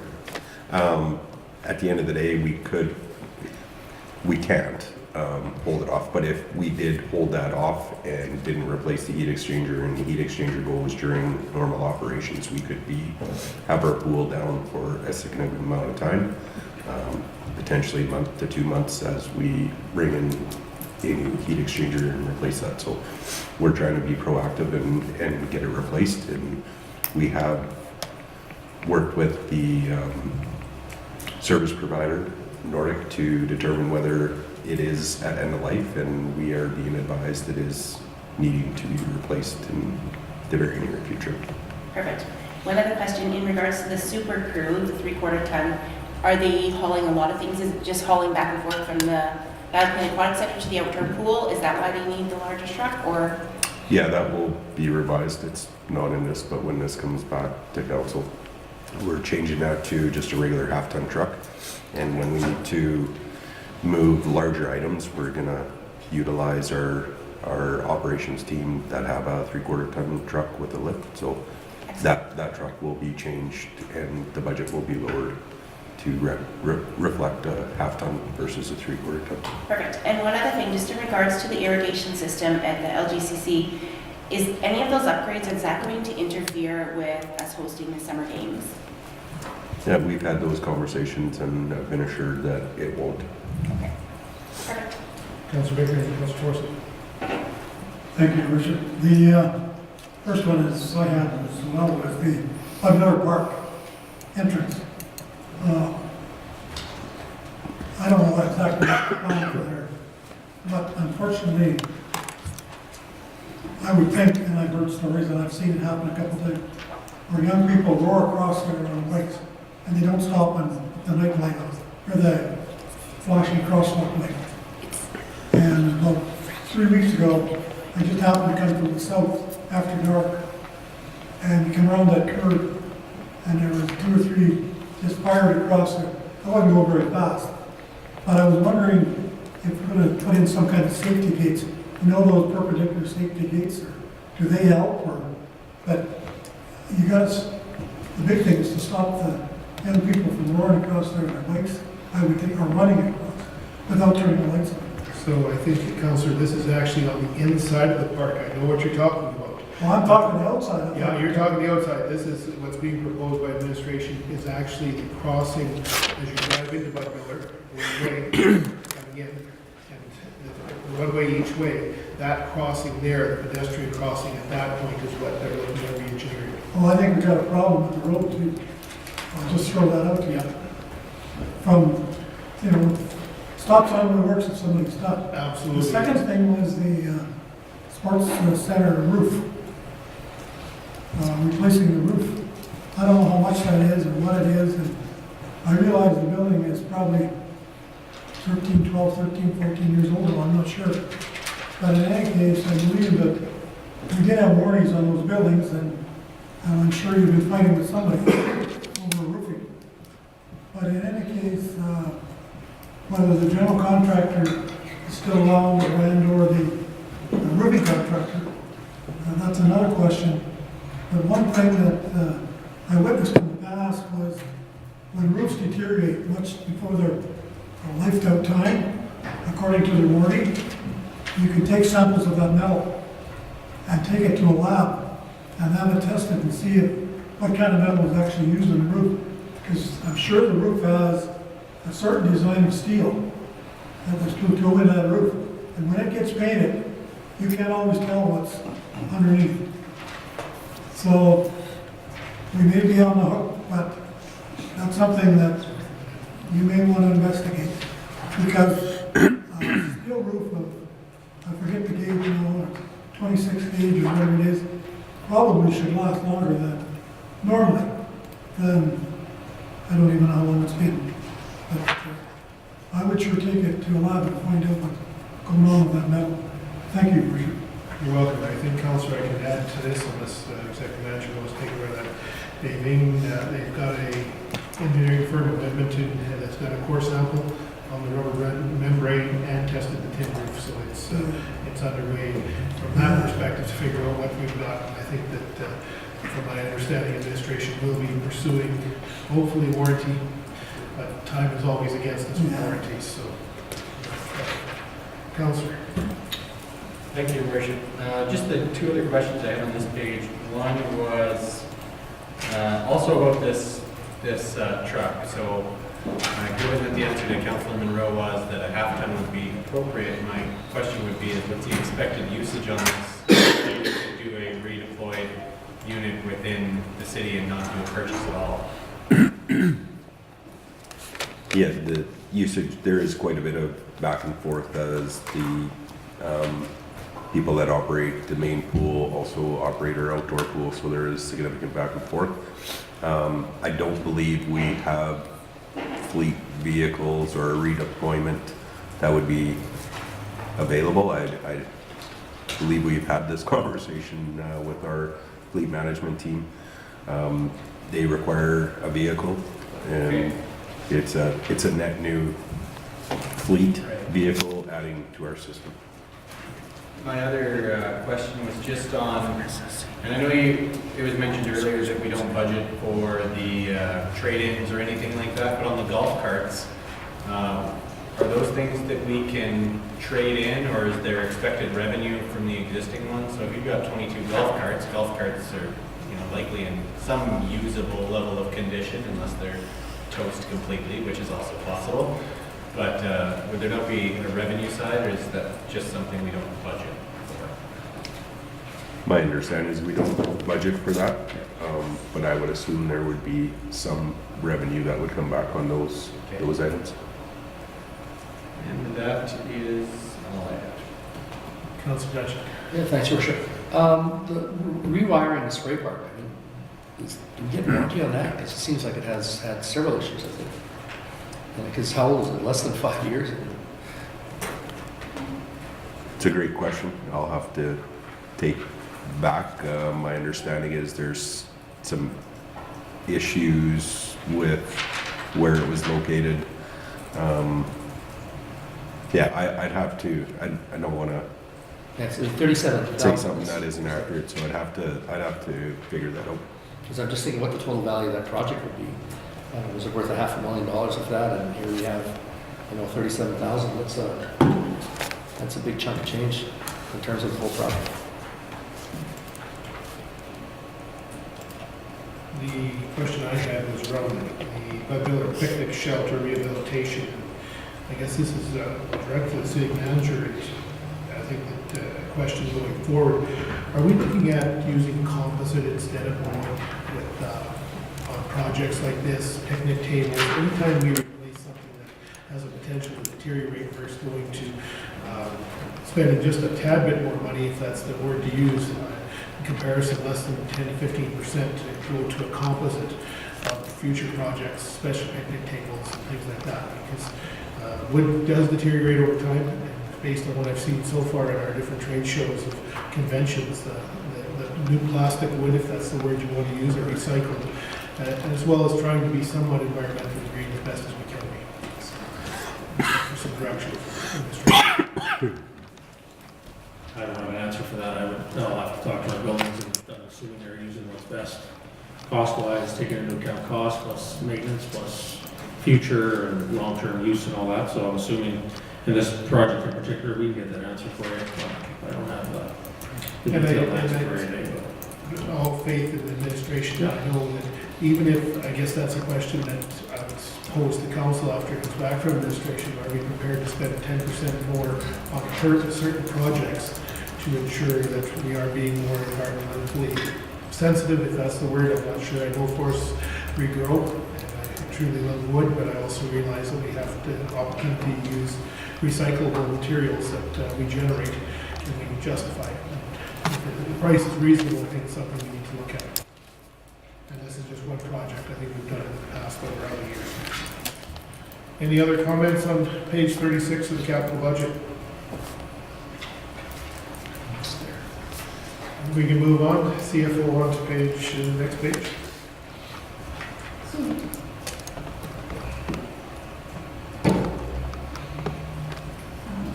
At the end of the day, we can't hold it off, but if we did hold that off and didn't replace the heat exchanger, and the heat exchanger goes during normal operations, we could have our pool down for a significant amount of time, potentially a month to 2 months as we bring in a new heat exchanger and replace that. So we're trying to be proactive and get it replaced. And we have worked with the service provider, Nordic, to determine whether it is at end of life, and we are being advised it is needing to be replaced in the very near future. Perfect. One other question in regards to the super crew, the 3/4 ton, are they hauling a lot of things? Is it just hauling back and forth from the Aquatic Center to the outdoor pool? Is that why they need the larger truck, or? Yeah, that will be revised. It's not in this, but when this comes back to council, we're changing that to just a regular half-ton truck. And when we need to move larger items, we're gonna utilize our operations team that have a 3/4 ton truck with a lift. So that truck will be changed and the budget will be lowered to reflect a half-ton versus a 3/4 ton. Perfect. And one other thing, just in regards to the irrigation system at the LGCC, is any of those upgrades, is that going to interfere with us hosting the summer games? Yeah, we've had those conversations and I've been assured that it won't. Okay. Perfect. Councillor Baker, Councillor Forsyth. Thank you, Richard. The first one is I had as well was the Vehicular Park entrance. I don't know exactly what the plan for there, but unfortunately, I would think, and I've heard stories and I've seen it happen a couple of times, where young people roar across there on bikes and they don't stop and put the night light on, or the flashing crosswalk light. And about 3 weeks ago, I just happened to come from the south after dark and come around that curve, and there was 2 or 3 just fired across there. I wasn't going very fast, but I was wondering if we're going to put in some kind of safety gates. You know those perpendicular safety gates, or do they help? Or, but you guys, the big thing is to stop the young people from roaring across there on their bikes, I would think, or running across without turning the lights on. So I think, Councillor, this is actually on the inside of the park. I know what you're talking about. Well, I'm talking the outside of it. Yeah, you're talking the outside. This is what's being proposed by administration is actually the crossing as you drive into Bud Miller, one way coming in, and one way each way. That crossing there, the pedestrian crossing at that point is what they're looking at re-engineering. Well, I think we've got a problem with the road too. I'll just throw that out to you. From, you know, stop sign only works if somebody stops. Absolutely. The second thing was the sports center roof. Replacing the roof. I don't know how much that is or what it is, and I realize the building is probably 12, 13, 14 years old, I'm not sure. But in any case, I believe that we did have warnings on those buildings, and I'm sure you've been fighting with somebody over roofing. But in any case, whether the general contractor is still allowed to land or the roofing contractor, that's another question. But one thing that I witnessed in the past was when roofs deteriorate much before their lifed out time, according to the warning, you can take samples of that metal and take it to a lab and have it tested and see what kind of metal is actually used in the roof. Because I'm sure the roof has a certain design of steel that was to go in that roof. And when it gets painted, you can't always tell what's underneath. So we may be on the hook, but that's something that you may want to investigate. Because a steel roof of, I forget the gauge now, 26 gauge or whatever it is, probably should last longer than normally. Then I don't even know how long it's been. But I would sure take it to a lab and find out what's going on with that metal. Thank you, Richard. You're welcome. I think, Councillor, I can add to this unless Executive Manager wants to take away that. They've got a engineering firm in Edmonton that's got a core sample on the rubber membrane and tested the tin roof, so it's underway from that perspective to figure out what we've got. I think that, from my understanding, administration will be pursuing hopefully warranty, but time is always against us with warranties. So, Councillor. Thank you, Your Worship. Just the 2 other questions I have on this page. One was also about this truck. So Given that the answer to Councilor Monroe was that a half ton would be appropriate, my question would be is what's the expected usage on this? To do a redeployed unit within the city and not do a purchase at all? Yeah, the usage, there is quite a bit of back and forth as the people that operate the main pool also operate our outdoor pool, so there is significant back and forth. I don't believe we have fleet vehicles or redeployment that would be available. I believe we've had this conversation with our fleet management team. They require a vehicle, and it's a net new fleet vehicle adding to our system. My other question was just on, and I know it was mentioned earlier that we don't budget for the trade-ins or anything like that, but on the golf carts, are those things that we can trade in, or is there expected revenue from the existing ones? So if you've got 22 golf carts are likely in some usable level of condition unless they're toast completely, which is also possible. But would there not be a revenue side, or is that just something we don't budget for? My understanding is we don't budget for that, but I would assume there would be some revenue that would come back on those items. And that is all I have. Councilor Dutch. Yeah, thanks, Your Worship. The rewiring the spray park, I mean, do we get warranty on that? Because it seems like it has had several issues, I think. Because how old is it? Less than 5 years? It's a great question. I'll have to take back. My understanding is there's some issues with where it was located. I'd have to, I don't want to Yeah, it's 37,000. say something that isn't accurate, so I'd have to figure that out. Because I'm just thinking what the total value of that project would be. Was it worth $500,000 of that? And here we have, 37,000. That's a big chunk of change in terms of the whole project. The question I had was around the Vehicular picnic shelter rehabilitation. I guess this is direct to the city manager. I think that question going forward, are we looking at using composite instead of wood with on projects like this, picnic tables? Anytime we replace something that has a potential to deteriorate versus going to spending just a tad bit more money, if that's the word to use, in comparison, less than 10 to 15% to go to a composite of future projects, special picnic tables and things like that, because wood does deteriorate over time, and based on what I've seen so far at our different trade shows of conventions, the new plastic wood, if that's the word you want to use, are recycled, as well as trying to be somewhat environmentally green as best as we can be. For some direction from industry. I don't have an answer for that. I'll have to talk to our buildings, and I'm assuming they're using what's best cost-wise, taking into account cost plus maintenance plus future and long-term use and all that. So I'm assuming in this project in particular, we can get that answer for you. I don't have the detailed answer for anything. All faith in the administration. I know that even if, I guess that's a question that I would pose to council after it comes back from administration, are we prepared to spend 10% more on certain projects to ensure that we are being more environmentally sensitive, if that's the word? I'm not sure. I know forests regrow, and I truly love wood, but I also realize that we have the opportunity to use recyclable materials that we generate, and we justify it. If the price is reasonable, I think it's something we need to look at. And this is just one project. I think we've done it in the past over other years. Any other comments on page 36 of the capital budget? We can move on. CFO on to page, next page.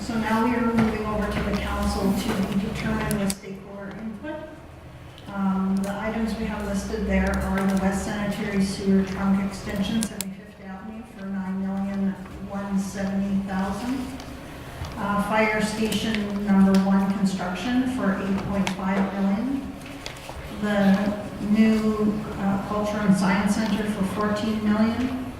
So now we are moving over to the council to determine the stakeholder input. The items we have listed there are the West Sanitary Sewer Trunk Extension, 75th Avenue for $9,170,000. Fire Station number 1 construction for $8.5 million. The new Culture and Science Center for $14 million.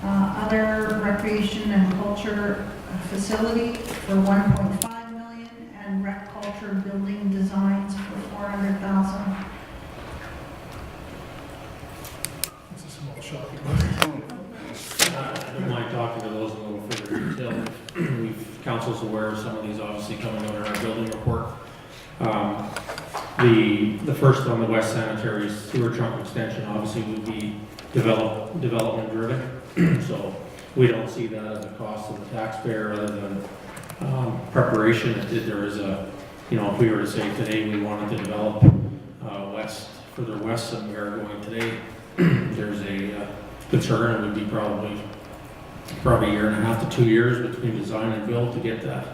Other recreation and culture facility for 1.5 million, and rec culture building designs for 400,000. It's a small shop. I don't mind talking to those in a little further detail. Council's aware of some of these obviously coming out in our building report. The first one, the West Sanitary sewer trunk extension, obviously would be development driven. So we don't see that as a cost to the taxpayer other than preparation. If there is a, if we were to say today we wanted to develop further west than we are going today, there's a concern. It would be probably a year and a half to 2 years between design and build to get that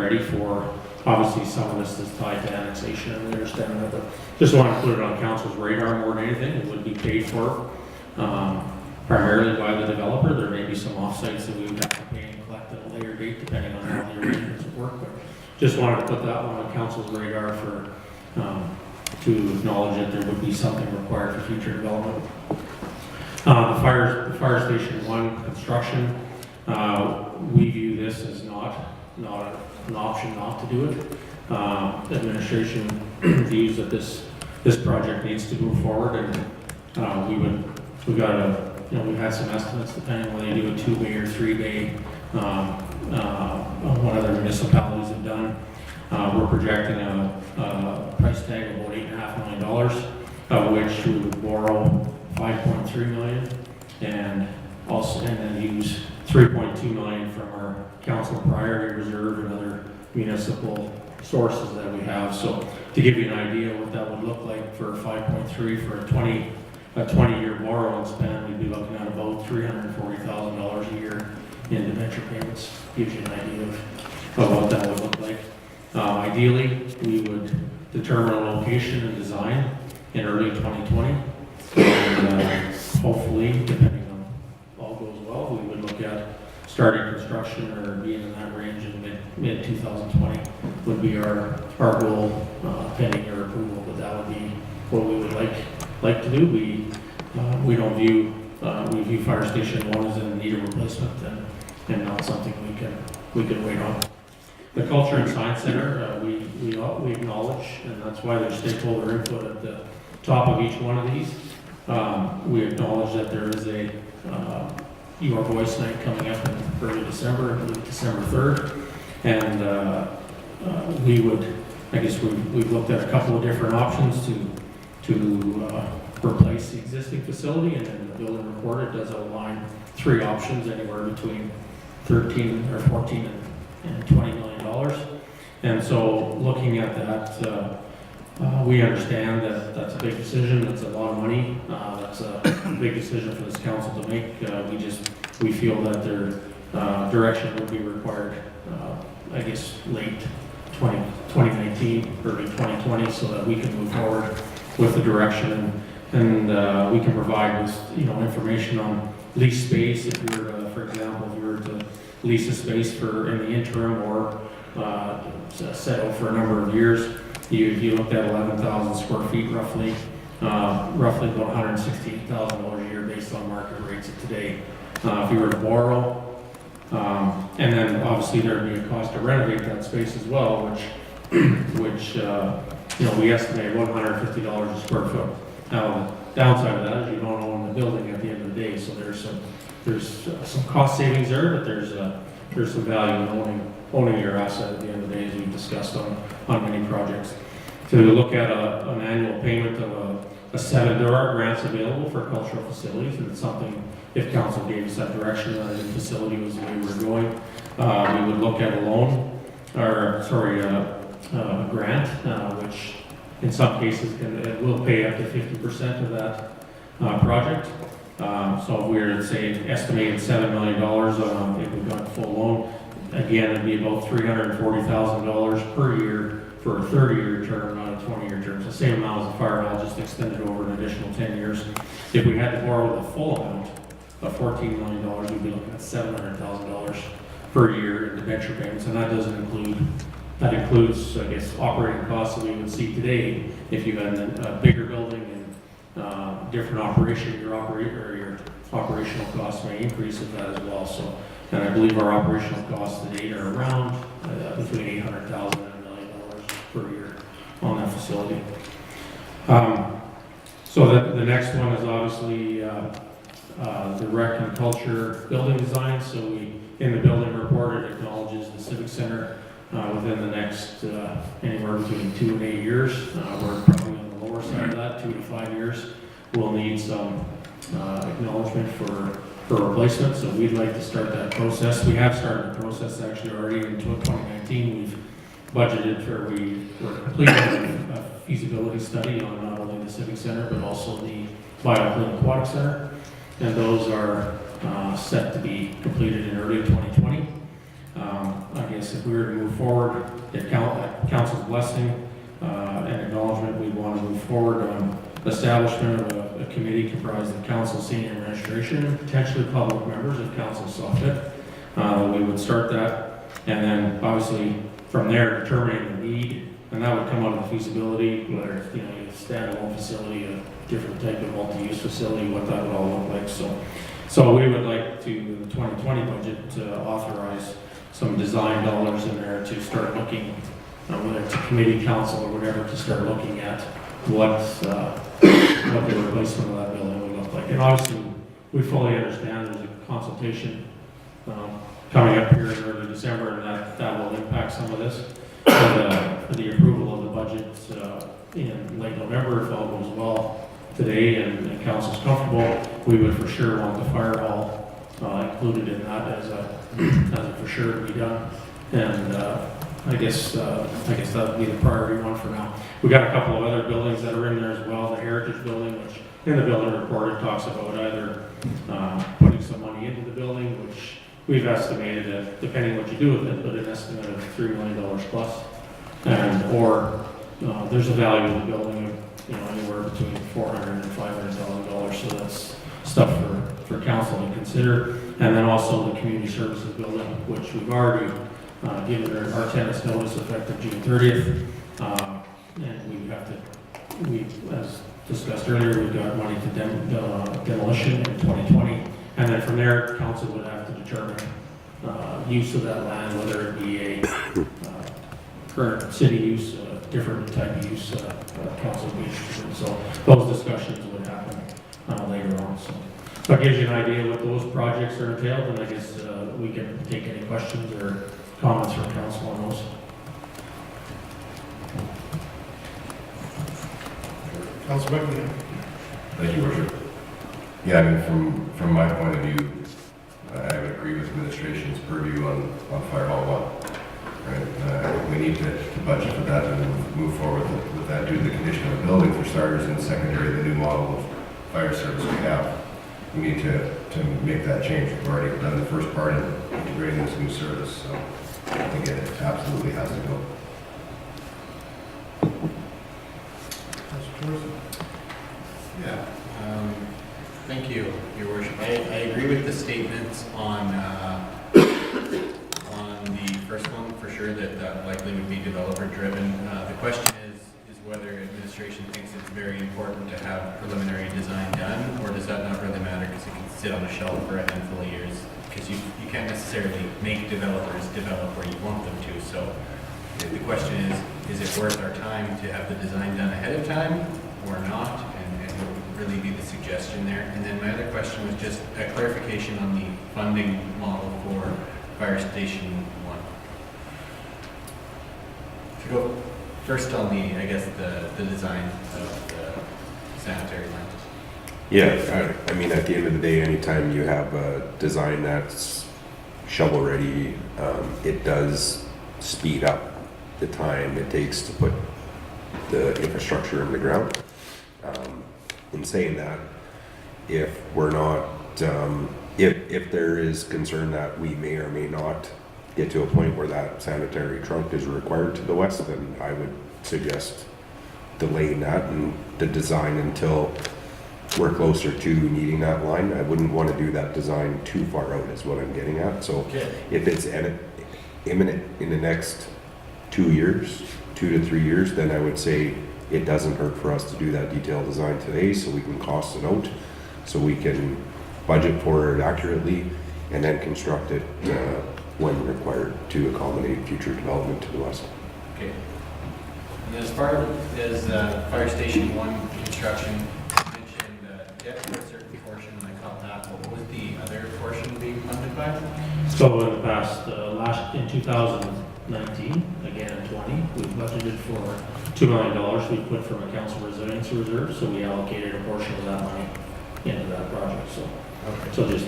ready for. Obviously, some of this is tied to annexation, and we understand that, but just want to put it on council's radar more than anything. It would be paid for primarily by the developer. There may be some offsites that we would have to pay and collect at a later date, depending on how the arrangements would work. But just wanted to put that one on council's radar for to acknowledge that there would be something required for future development. The fire station 1 construction, we view this as not an option not to do it. Administration views that this project needs to move forward, and we've had some estimates depending on whether you do a 2-bay or 3-bay, what other municipalities have done. We're projecting a price tag of about $8.5 million, of which we would borrow 5.3 million, and then use 3.2 million from our council priority reserve and other municipal sources that we have. So to give you an idea what that would look like for 5.3 for a 20-year borrowing span, we'd be looking at about $340,000 a year in debenture payments. Gives you an idea of what that would look like. Ideally, we would determine a location and design in early 2020. And hopefully, depending on all goes well, we would look at starting construction or being in that range in mid 2020 would be our goal, pending your approval. But that would be what we would like to do. We don't view we view Fire Station 1 as in need of replacement and not something we can wait on. The Culture and Science Center, we acknowledge, and that's why there's stakeholder input at the top of each one of these. We acknowledge that there is a Your Voice night coming up in early December, I believe December 3rd, and we've looked at a couple of different options to replace the existing facility, and then the building report, it does outline 3 options, anywhere between 13 or 14 and $20 million. And so looking at that, we understand that that's a big decision, that's a lot of money, that's a big decision for this council to make. We feel that their direction would be required, late 2019, early 2020, so that we can move forward with the direction, and we can provide with, information on lease space. If you were to, for example, if you were to lease a space in the interim or set out for a number of years, you looked at 11,000 square feet roughly about $168,000 a year based on market rates of today. If you were to borrow, and then obviously there'd be a cost to renovate that space as well, which we estimate $150 a square foot. Now, the downside of that is you don't own the building at the end of the day, so there's some cost savings there, but there's some value in owning your asset at the end of the day, as we've discussed on many projects. To look at an annual payment of a $7, there are grants available for cultural facilities, and it's something, if council gave us that direction that the facility was the way we were going, we would look at a grant, which in some cases it will pay up to 50% of that project. So if we were to say estimated $7 million, if we got full loan, again, it'd be about $340,000 per year for a 30-year term, not a 20-year term. It's the same amount as the fire hall, just extended over an additional 10 years. If we had to borrow the full amount of $14 million, we'd be looking at $700,000 per year in debenture payments, and that includes, operating costs that we would see today if you had a bigger building different operation, your operational costs may increase with that as well. So, and I believe our operational costs to date are around between $800,000 and $1 million per year on that facility. So the next one is obviously the rec and culture building design. So in the building report, it acknowledges the Civic Center within the next anywhere between 2 and 8 years. We're probably on the lower side of that, 2 to 5 years. We'll need some acknowledgement for replacement, so we'd like to start that process. We have started the process actually already in 2019. We've budgeted we're completing a feasibility study on not only the Civic Center, but also the Bioclean Aquatic Center. And those are set to be completed in early 2020. I guess if we were to move forward, get council's blessing and acknowledgement, we want to move forward on establishment of a committee comprised of council, senior administration, and potentially public members if council saw fit. We would start that, and then obviously from there determining the need, and that would come out of the feasibility, whether it's, you know, a standalone facility, a different type of multi-use facility, what that would all look like. So we would like to, in the 2020 budget, authorize some design dollars in there to start looking, whether it's a committee, council, or whatever, to start looking at what the replacement of that building would look like. And obviously, we fully understand there's a consultation coming up here in early December, and that will impact some of this. For the approval of the budget in late November, if all goes well today and council's comfortable, we would for sure want the fire hall included in that as a for sure to be done. And I guess that would be the priority one for now. We got a couple of other buildings that are in there as well. The Heritage Building, which in the building report it talks about either putting some money into the building, which we've estimated at, depending what you do with it, but an estimate of $3 million plus, and or there's a value of the building of, you know, anywhere between $400,000 and $500,000. So that's stuff for council to consider. And then also the community services building, which we've already given our tenants notice effective June 30th. And we, as discussed earlier, we've got money to demolition in 2020. And then from there, council would have to determine use of that land, whether it be a current city use, different type of use, council would be interested in. So those discussions would happen later on. So that gives you an idea what those projects are entailed, and I guess we can take any questions or comments from council on those. Councilor McNeil. Thank you, Worship. Yeah, I mean, from my point of view, I would agree with administration's purview on Fire Hall 1. Right? We need to budget for that and move forward with that due to the condition of the building for starters, and secondary, the new model of fire service we have. We need to make that change. We've already done the first part in integrating this new service, so I think it absolutely has to go. Councilor Torres. Yeah, thank you, Your Worship. I agree with the statements on the first one, for sure, that likely would be developer-driven. The question is whether administration thinks it's very important to have preliminary design done, or does that not really matter because it can sit on a shelf for a handful of years? Because you can't necessarily make developers develop where you want them to. So the question is it worth our time to have the design done ahead of time or not? And what would really be the suggestion there? And then my other question was just a clarification on the funding model for Fire Station 1. To go first on I guess the design of the sanitary line. Yeah, I mean, at the end of the day, anytime you have a design that's shovel-ready, it does speed up the time it takes to put the infrastructure in the ground. In saying that, if we're not, if there is concern that we may or may not get to a point where that sanitary trunk is required to the west, then I would suggest delaying that and the design until we're closer to needing that line. I wouldn't want to do that design too far out is what I'm getting at. So if it's imminent in the next 2 years, 2 to 3 years, then I would say it doesn't hurt for us to do that detailed design today so we can cost it out, so we can budget for it accurately, and then construct it when required to accommodate future development to the west. Okay. And as far as Fire Station 1 construction, you mentioned debt for a certain portion, and I caught that. What was the other portion being funded by? So in the past, in 2019, again in 20, we budgeted for $2 million we put from a council resiliency reserve, so we allocated a portion of that money into that project, so. Okay. So just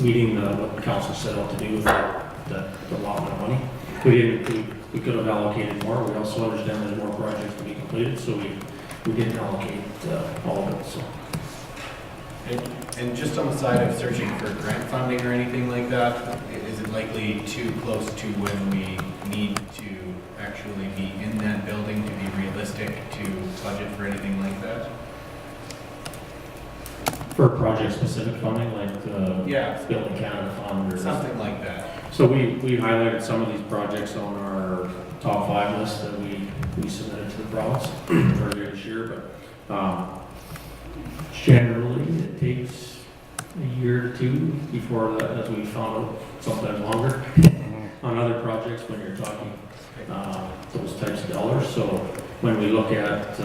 meeting what the council set out to do with that allotment of money. We could have allocated more. We also understand there's more projects to be completed, so we didn't allocate all of it, so. And just on the side of searching for grant funding or anything like that, is it likely too close to when we need to actually be in that building to be realistic to budget for anything like that? For project-specific funding, like the Yeah. Building Canada Fund or Something like that. So we highlighted some of these projects on our top 5 list that we submitted to the province earlier this year, but generally it takes a year or 2 before that, as we found out, sometimes longer on other projects when you're talking those types of dollars. So when we look at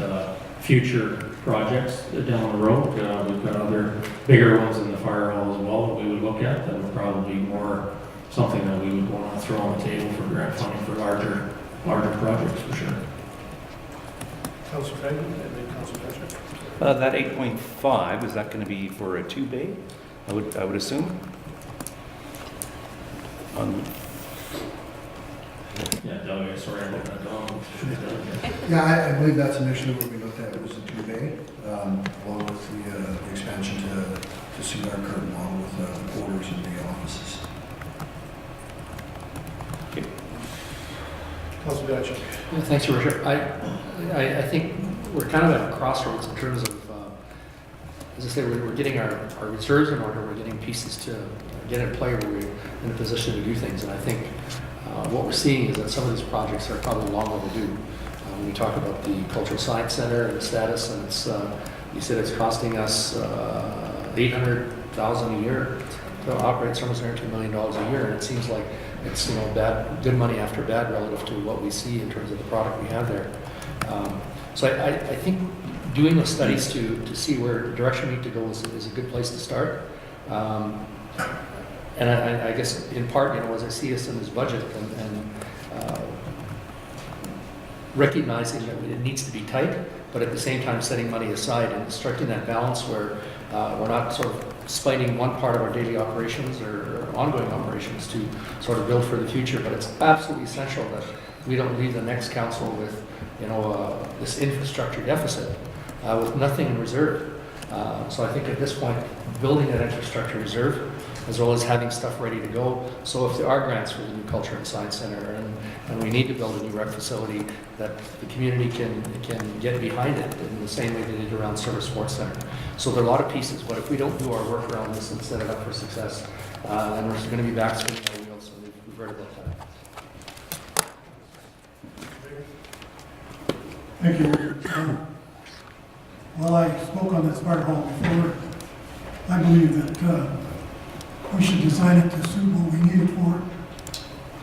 future projects down the road, we've got other bigger ones in the fire hall as well that we would look at. That would probably be more something that we would want to throw on the table for grant funding for larger projects for sure. Councilor Craig, and then Councilor Patrick. That 8.5, is that going to be for a 2-bay? I would assume. Yeah, Doug, sorry about that, Don. Yeah, I believe that's initially what we looked at, was a 2-bay, along with the expansion to suit our current model with the quarters and the offices. Councilor Patrick. Yeah, thanks, Your Worship. I think we're kind of at a crossroads in terms of, as I say, we're getting our reserves in order, we're getting pieces to get in play where we're in a position to do things, and I think what we're seeing is that some of these projects are probably long overdue. When we talk about the Cultural Science Center and the status, and it's, you said it's costing us $800,000 a year to operate, somewhere near $2 million a year, and it seems like it's, you know, good money after bad relative to what we see in terms of the product we have there. So I think doing the studies to see where direction we need to go is a good place to start. And I guess in part, you know, as I see us in this budget and recognizing that it needs to be tight, but at the same time setting money aside and striking that balance where we're not sort of spiting one part of our daily operations or ongoing operations to sort of build for the future. But it's absolutely essential that we don't leave the next council with, you know, this infrastructure deficit with nothing in reserve. So I think at this point, building that infrastructure reserve, as well as having stuff ready to go. So if there are grants for the new Culture and Science Center and we need to build a new rec facility, that the community can get behind it in the same way they did around Service Sports Center. So there are a lot of pieces, but if we don't do our work around this and set it up for success, then we're going to be back spinning our wheels, and we've heard about that. Thank you. Well, I spoke on this fire hall before. I believe that we should design it to suit what we need it for.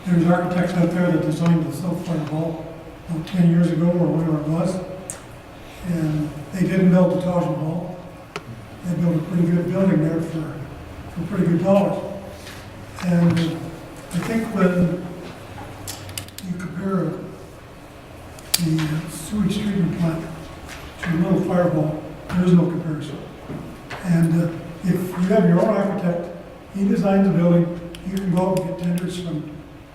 There's architects out there that designed the South Fire Hall about 10 years ago or whatever it was. And they didn't build the Taj Mahal. They built a pretty good building there for pretty good dollars. And I think when you compare the sewage treatment plant to a little fire hall, there is no comparison. And if you have your own architect, he designs the building, you can go out and get tenders from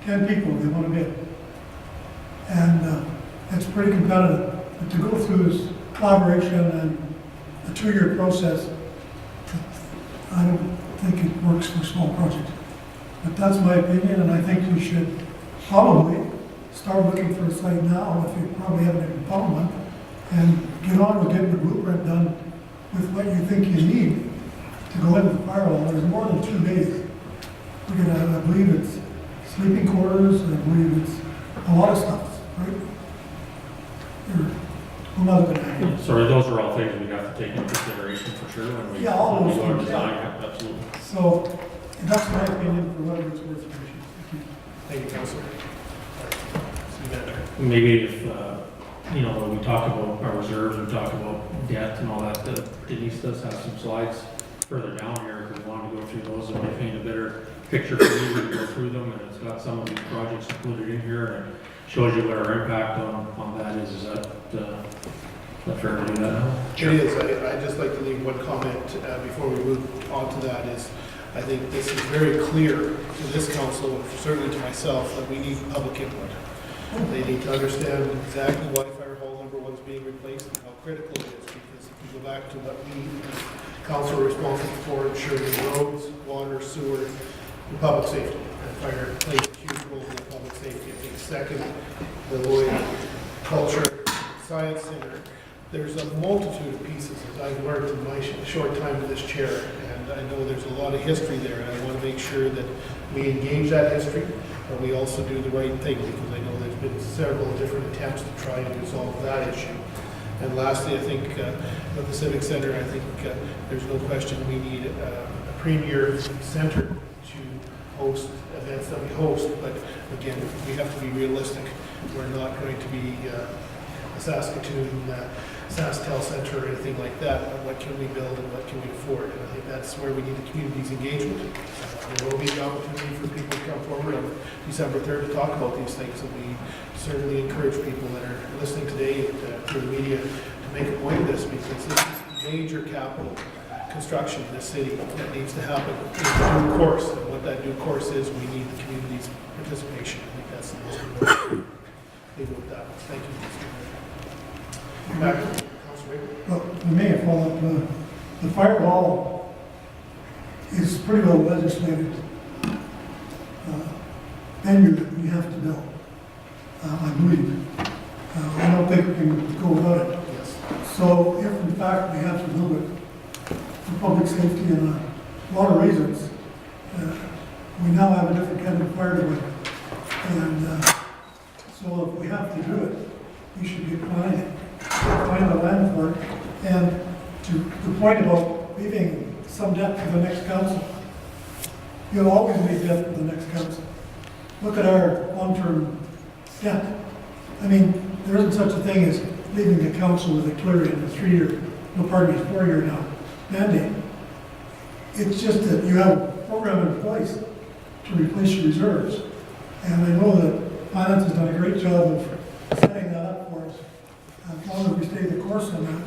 10 people if they want to bid. And it's pretty competitive. But to go through this collaboration and a 2-year process, I don't think it works for small projects. But that's my opinion, and I think we should probably start looking for a site now, if you probably haven't even found one, and get on with getting the blueprint done with what you think you need to go into the fire hall. There's more than 2 days. We're gonna, I believe it's sleeping quarters, I believe it's a lot of stuff, right? another banana. Sorry, those are all things we have to take into consideration for sure when we Yeah, all when we those go to things, design, yeah. yeah, absolutely. So that's my opinion for whatever it's worth. Thank you, Councillor. City Manager. Maybe if, you know, when we talk about our reserves, we talk about debt and all that, Denise does have some slides further down here, if we want to go through those, it might paint a better picture for you when you go through them, and it's got some of these projects included in here, and it shows you what our impact on that is that fair to do that now? It is. I'd just like to leave one comment before we move on to that is, I think this is very clear to this council, and certainly to myself, that we need public input. They need to understand exactly why fire hall number 1 is being replaced and how critical it is, because if you go back to what we, as council, are responsible for, ensuring roads, water, sewer, and public safety. And fire plays a huge role in public safety. I think second, the Lloyd Culture Science Center. There's a multitude of pieces that I've learned in my short time in this chair, and I know there's a lot of history there, and I want to make sure that we engage that history, but we also do the right thing, because I know there's been several different attempts to try and resolve that issue. And lastly, I think with the Civic Center, I think there's no question we need a premier center to host events that we host, but again, we have to be realistic. We're not going to be a Saskatoon SaskTel Center or anything like that, but what can we build and what can we afford? And I think that's where we need the community's engagement. There will be an opportunity for people to come forward on December 3rd to talk about these things, and we certainly encourage people that are listening today through the media to make a point of this, because this is major capital construction in this city that needs to happen in due course. And what that due course is, we need the community's participation. I think that's the most important. Leave it with that. Thank you. Back to Councilor Baker. Well, the mayor follow up, the fire hall is pretty well legislated venue that we have to build, I believe. I don't think we can go without it. Yes. So if in fact we have to build it for public safety and a lot of reasons, we now have a different kind of fire department. And so if we have to do it, we should be applying it. Find the land for it, and to the point about leaving some debt to the next council, you'll always leave debt to the next council. Look at our long-term debt. I mean, there isn't such a thing as leaving a council with a clear in a 3-year, no, pardon me, 4-year now mandate. It's just that you have a program in place to replace your reserves, and I know that finance has done a great job of setting that up for us. As long as we stay the course on that,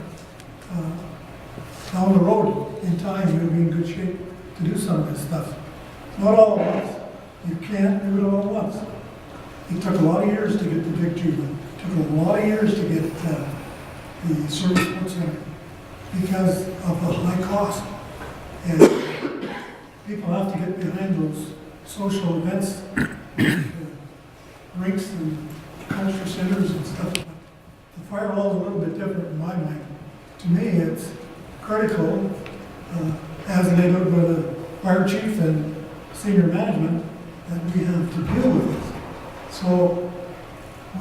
down the road, in time, we'll be in good shape to do some of this stuff. Not all at once. You can't do it all at once. It took a lot of years to get the big tube in. It took a lot of years to get the service put in because of the high cost. And people have to get behind those social events, rinks and culture centers and stuff. The fire hall is a little bit different in my mind. To me, it's critical, as laid out by the fire chief and senior management, that we have to deal with this. So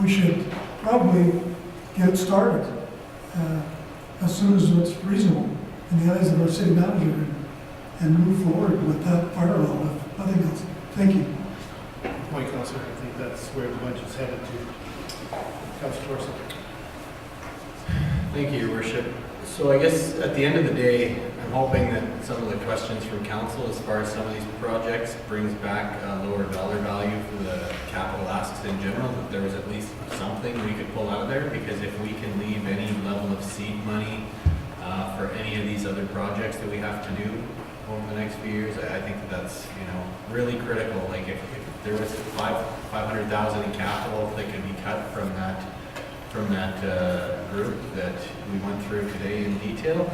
we should probably get started as soon as it's reasonable in the eyes of our city manager and move forward with that fire hall, if nothing else. Thank you. Point, Councilor. I think that's where the budget's headed to. Councilor Torson. Thank you, Your Worship. So I guess at the end of the day, I'm hoping that some of the questions from council as far as some of these projects brings back a lower dollar value for the capital asks in general, that there was at least something we could pull out of there, because if we can leave any level of seed money for any of these other projects that we have to do over the next few years, I think that that's, really critical. Like if there was 500,000 in capital that could be cut from that group that we went through today in detail,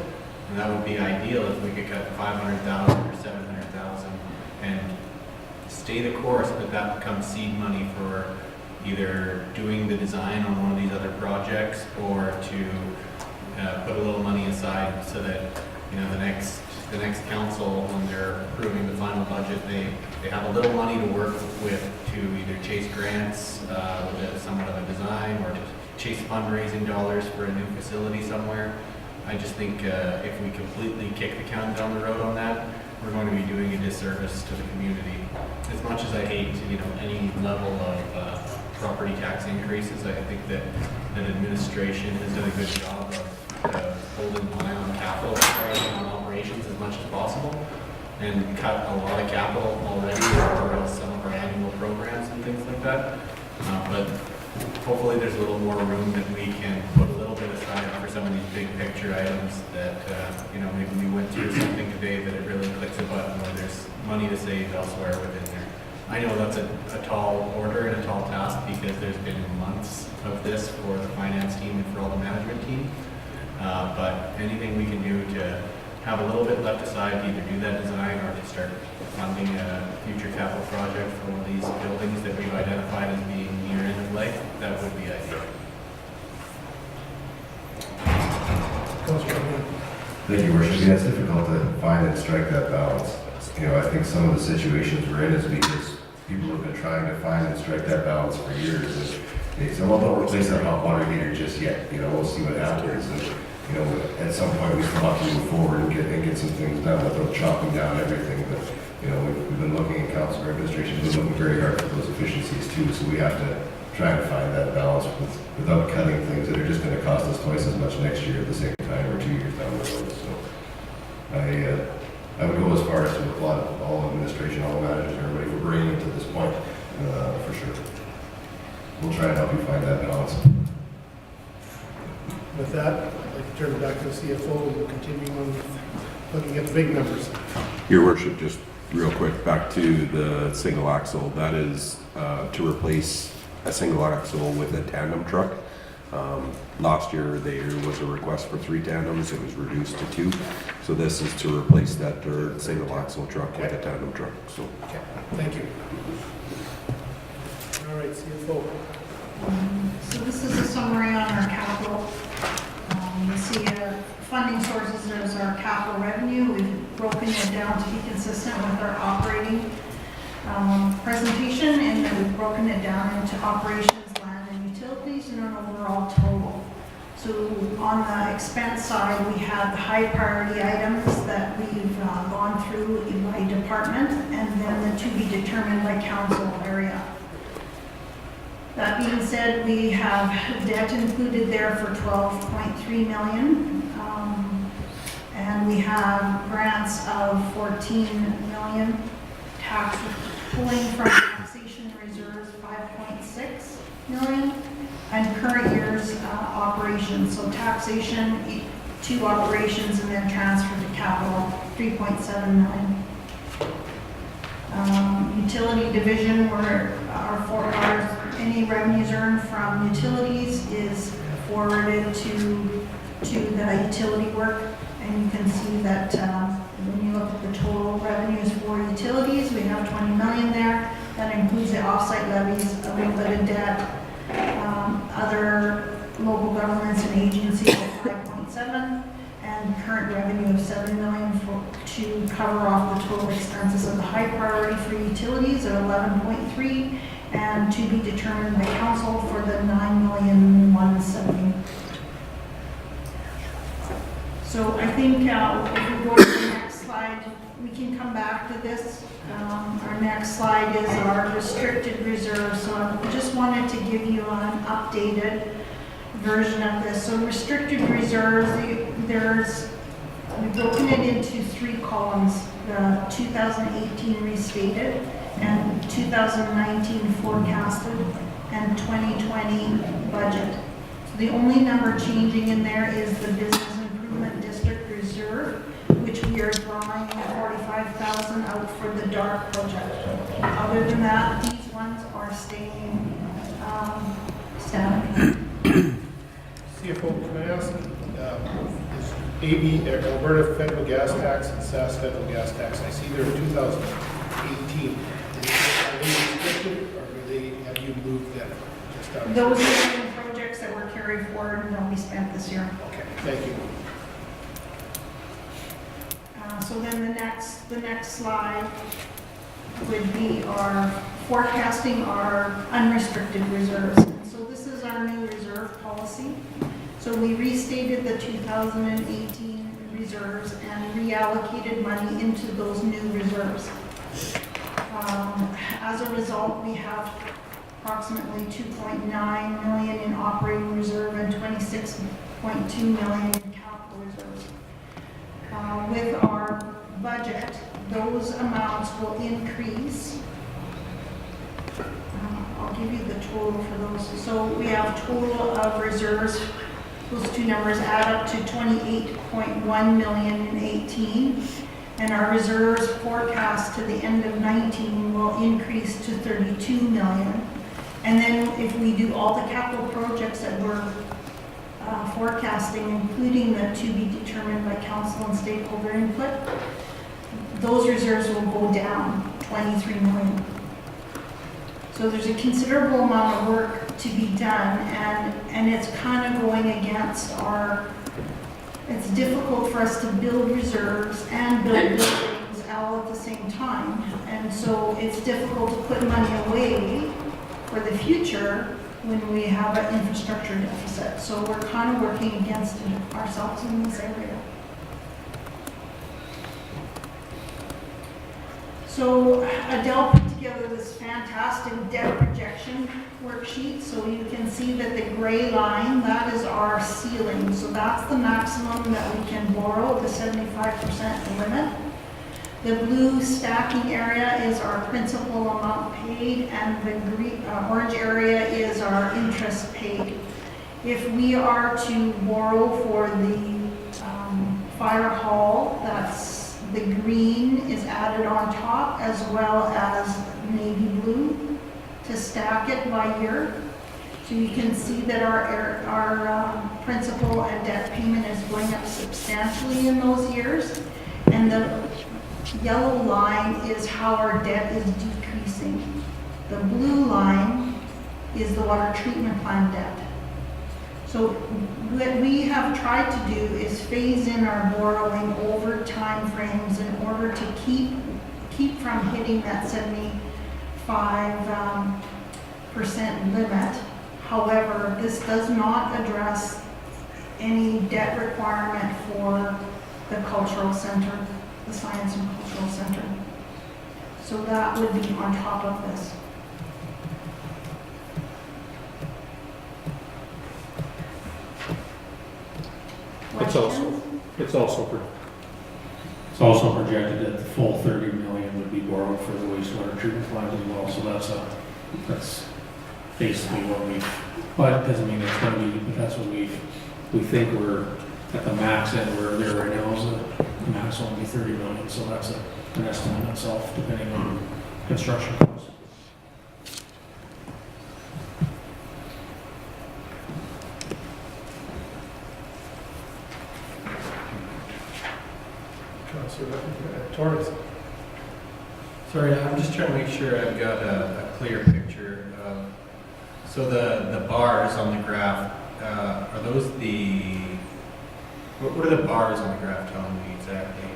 and that would be ideal if we could cut 500,000 or 700,000 and stay the course, but that becomes seed money for either doing the design on one of these other projects or to put a little money aside so that the next council, when they're approving the final budget, they have a little money to work with to either chase grants with somewhat of a design or to chase fundraising dollars for a new facility somewhere. I just think if we completely kick the can down the road on that, we're going to be doing a disservice to the community. As much as I hate, any level of property tax increases, I think that administration has done a good job of holding the line on capital on operations as much as possible, and cut a lot of capital already for some of our annual programs and things like that. But hopefully there's a little more room that we can put a little bit aside for some of these big picture items that, maybe we went through something today that it really clicks a button where there's money to save elsewhere within there. I know that's a tall order and a tall task because there's been months of this for the finance team and for all the management team. But anything we can do to have a little bit left aside to either do that design or to start funding a future capital project for one of these buildings that we've identified as being near end of life, that would be ideal. Councillor O'Neill. Thank you, Worship. Yeah, it's difficult to find and strike that balance. I think some of the situations we're in is because people have been trying to find and strike that balance for years. And they say, well, don't replace that hot water heater just yet. We'll see what happens. And, at some point we still have to move forward and get some things done without chopping down everything. But, we've been looking at council administration, we've been looking very hard for those efficiencies too. So we have to try to find that balance without cutting things that are just going to cost us twice as much next year at the same time or 2 years down the road. So I would go as far as to applaud all administration, all managers, everybody for bringing it to this point, for sure. We'll try and help you find that balance. With that, I'd like to turn it back to the CFO and we'll continue on looking at the big numbers. Your Worship, just real quick, back to the single axle. That is to replace a single axle with a tandem truck. Last year there was a request for 3 tandems. It was reduced to 2. So this is to replace that third single axle truck with a tandem truck. So. Okay, thank you. All right, CFO. So this is a summary on our capital. You see funding sources as our capital revenue. We've broken it down to be consistent with our operating presentation, and then we've broken it down into operations, land, and utilities, and an overall total. So on the expense side, we have the high priority items that we've gone through by department, and then the to be determined by council area. That being said, we have debt included there for 12.3 million, and we have grants of 14 million, pulling from taxation reserves 5.6 million, and current year's operations. So taxation, 2 operations, and then transfer to capital, 3.7 million. Utility division, where any revenues earned from utilities is forwarded to the utility work, and you can see that when you look at the total revenues for utilities, we have 20 million there. That includes the offsite levies, a little bit of debt, other local governments and agencies at 5.7, and current revenue of 7 million to cover off the total expenses of the high priority for utilities at 11.3, and to be determined by council for the 9,170,000. So I think if we go to the next slide, we can come back to this. Our next slide is our restricted reserves. So I just wanted to give you an updated version of this. So restricted reserves, we've broken it into 3 columns: the 2018 restated, and 2019 forecasted, and 2020 budget. So the only number changing in there is the business improvement district reserve, which we are drawing 45,000 out for the dark project. Other than that, these ones are staying static. CFO, can I ask, is Alberta federal gas tax and SAS federal gas tax, I see they're 2018. Are they restricted, or have you moved them? Just out of Those are the projects that were carried forward and they'll be spent this year. Okay, thank you. So then the next slide would be our forecasting our unrestricted reserves. And so this is our new reserve reserve policy. So we restated the 2018 reserves and reallocated money into those new reserves. As a result, we have approximately 2.9 million in operating reserve and 26.2 million in capital reserves. With our budget, those amounts will increase. I'll give you the total for those. So we have total of reserves, those two numbers add up to 28.1 million in 18. And our reserves forecast to the end of 19 will increase to 32 million. And then if we do all the capital projects that we're forecasting, including the to be determined by council and stakeholder input, those reserves will go down 23 million. So there's a considerable amount of work to be done, and it's kind of going against our, it's difficult for us to build reserves and build buildings all at the same time. And so it's difficult to put money away for the future when we have an infrastructure deficit. So we're kind of working against ourselves in this area. So Adele put together this fantastic debt projection worksheet. So you can see that the gray line, that is our ceiling. So that's the maximum that we can borrow, the 75% limit. The blue stacking area is our principal amount paid, and the green, orange area is our interest paid. If we are to borrow for the fire hall, that's the green is added on top, as well as navy blue to stack it by year. So you can see that our principal and debt payment is going up substantially in those years, and the yellow line is how our debt is decreasing. The blue line is the water treatment plant debt. So what we have tried to do is phase in our borrowing over time frames in order to keep from hitting that 75% limit. However, this does not address any debt requirement for the cultural center, the Science and Cultural Center. So that would be on top of this. It's also projected that the full 30 million would be borrowed for the wastewater treatment plant as well. So that's basically what but it doesn't mean it's going to be, but that's what we think we're at the max end. We're there right now is the max will be 30 million. So that's an estimate itself, depending on construction costs. Torres. Sorry, I'm just trying to make sure I've got a clear picture. So the bars on the graph, are those what are the bars on the graph telling me exactly?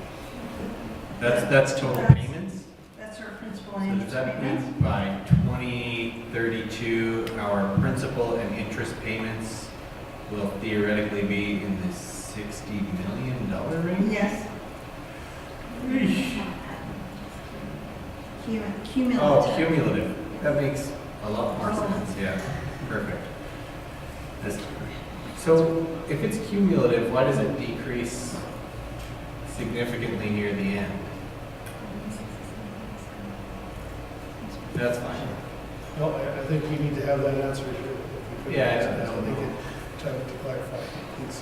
That's total payments? That's our principal So and does interest that payments. mean by 2032, our principal and interest payments will theoretically be in the $60 million range? Yes. Cumulative. Oh, cumulative. That makes a lot more sense, yeah. Perfect. So if it's cumulative, why does it decrease significantly near the end? That's fine. No, I think we need to have that answer here. Yeah, I think it's time to clarify, please.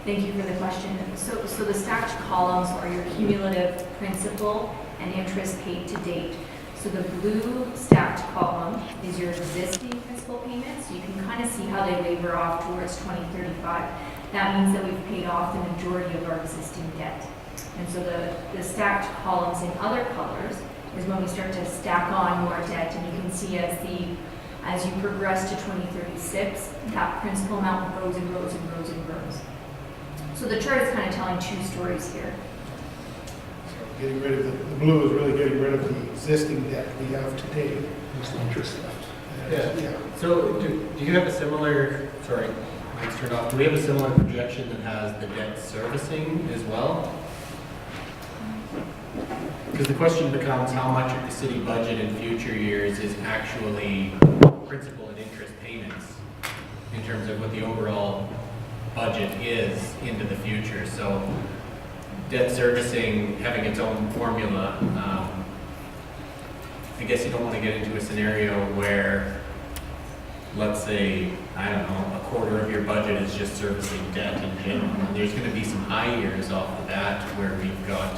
Thank you for the question. So the stacked columns are your cumulative principal and interest paid to date. So the blue stacked column is your existing principal payments. So you can kind of see how they waver off towards 2035. That means that we've paid off the majority of our existing debt. And so the stacked columns in other colors is when we start to stack on more debt, and you can see as you progress to 2036, that principal amount grows and grows and grows and grows. So the chart is kind of telling two stories here. So getting rid of the blue is really getting rid of the existing debt we have today. There's the interest left. Yeah. So do you have a similar, sorry, mic's turned off. Do we have a similar projection that has the debt servicing as well? Because the question becomes how much of the city budget in future years is actually principal and interest payments in terms of what the overall budget is into the future. So debt servicing having its own formula, I guess you don't want to get into a scenario where, let's say, I don't know, a quarter of your budget is just servicing debt in general. And there's going to be some high years off the bat where we've got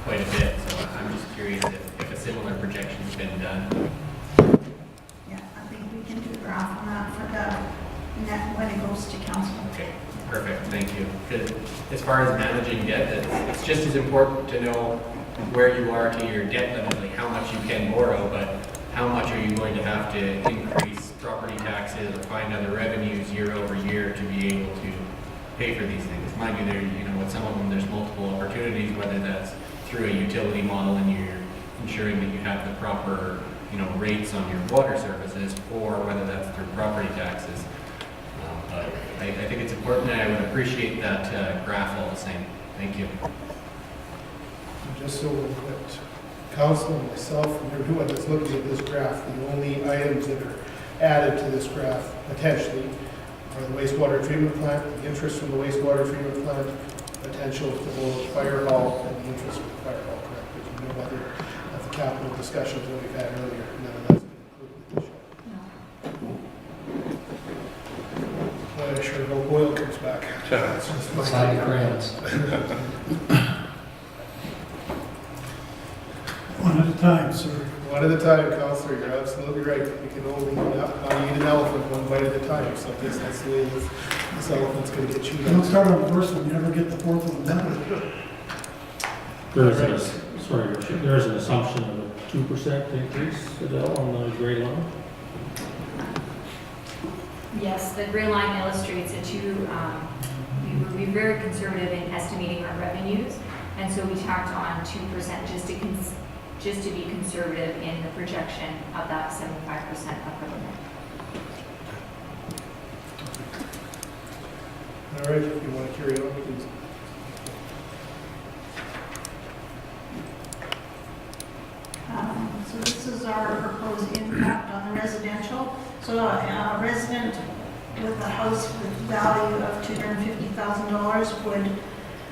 quite a bit. So I'm just curious if a similar projection's been done. Yeah, I think we can do a graph on that for the net when it goes to council. Okay, perfect, thank you. Because as far as managing debt, it's just as important to know where you are to your debt limit, like how much you can borrow, but how much are you going to have to increase property taxes or find other revenues year over year to be able to pay for these things. Mind you, there, with some of them, there's multiple opportunities, whether that's through a utility model and you're ensuring that you have the proper, rates on your water services, or whether that's through property taxes. But I think it's important, and I would appreciate that graph all the same. Thank you. Just so that council and myself and everyone that's looking at this graph, the only items that are added to this graph potentially are the wastewater treatment plant, the interest from the wastewater treatment plant, potential to hold fire hall, and the interest from the fire hall, correct? There's no other of the capital discussions that we've had earlier. None of that's been included this year. Boy, I sure hope oil comes back. That's just my Side crayons. One at a time, sir. One at a time, Counselor, you're absolutely right. We can only eat an elephant one bite at a time, so I guess that's the way this elephant's gonna get chewed You don't up. start on the first one, you never get the fourth one done. There is an assumption of a 2% increase, Adele, on the gray line. Yes, the gray line illustrates it too. We would be very conservative in estimating our revenues, and so we tacked on 2% just to be conservative in the projection of that 75% upper limit. All right, if you want to carry on, please. So this is our proposed impact on the residential. So a resident with a house with value of $250,000 would,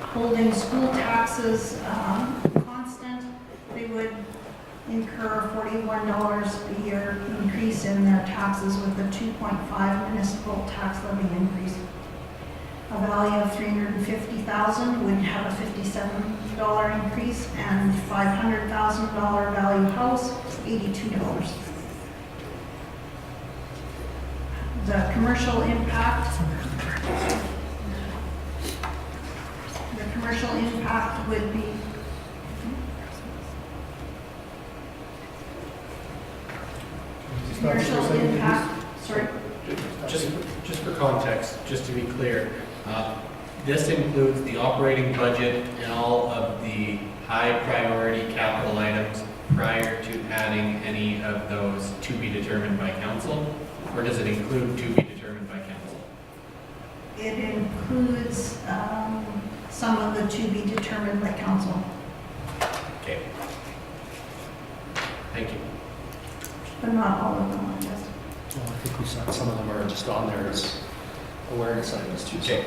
holding school taxes constant, they would incur $41 a year increase in their taxes with a 2.5 municipal tax levy increase. A value of $350,000 would have a $57 increase, and $500,000 value house, $82. The commercial impact would be sorry. Just for context, just to be clear, this includes the operating budget and all of the high priority capital items prior to adding any of those to be determined by council, or does it include to be determined by council? It includes some of the to be determined by council. Okay. Thank you. But not all of them, I guess. Well, I think we saw some of them are just on there as awareness items too. Okay.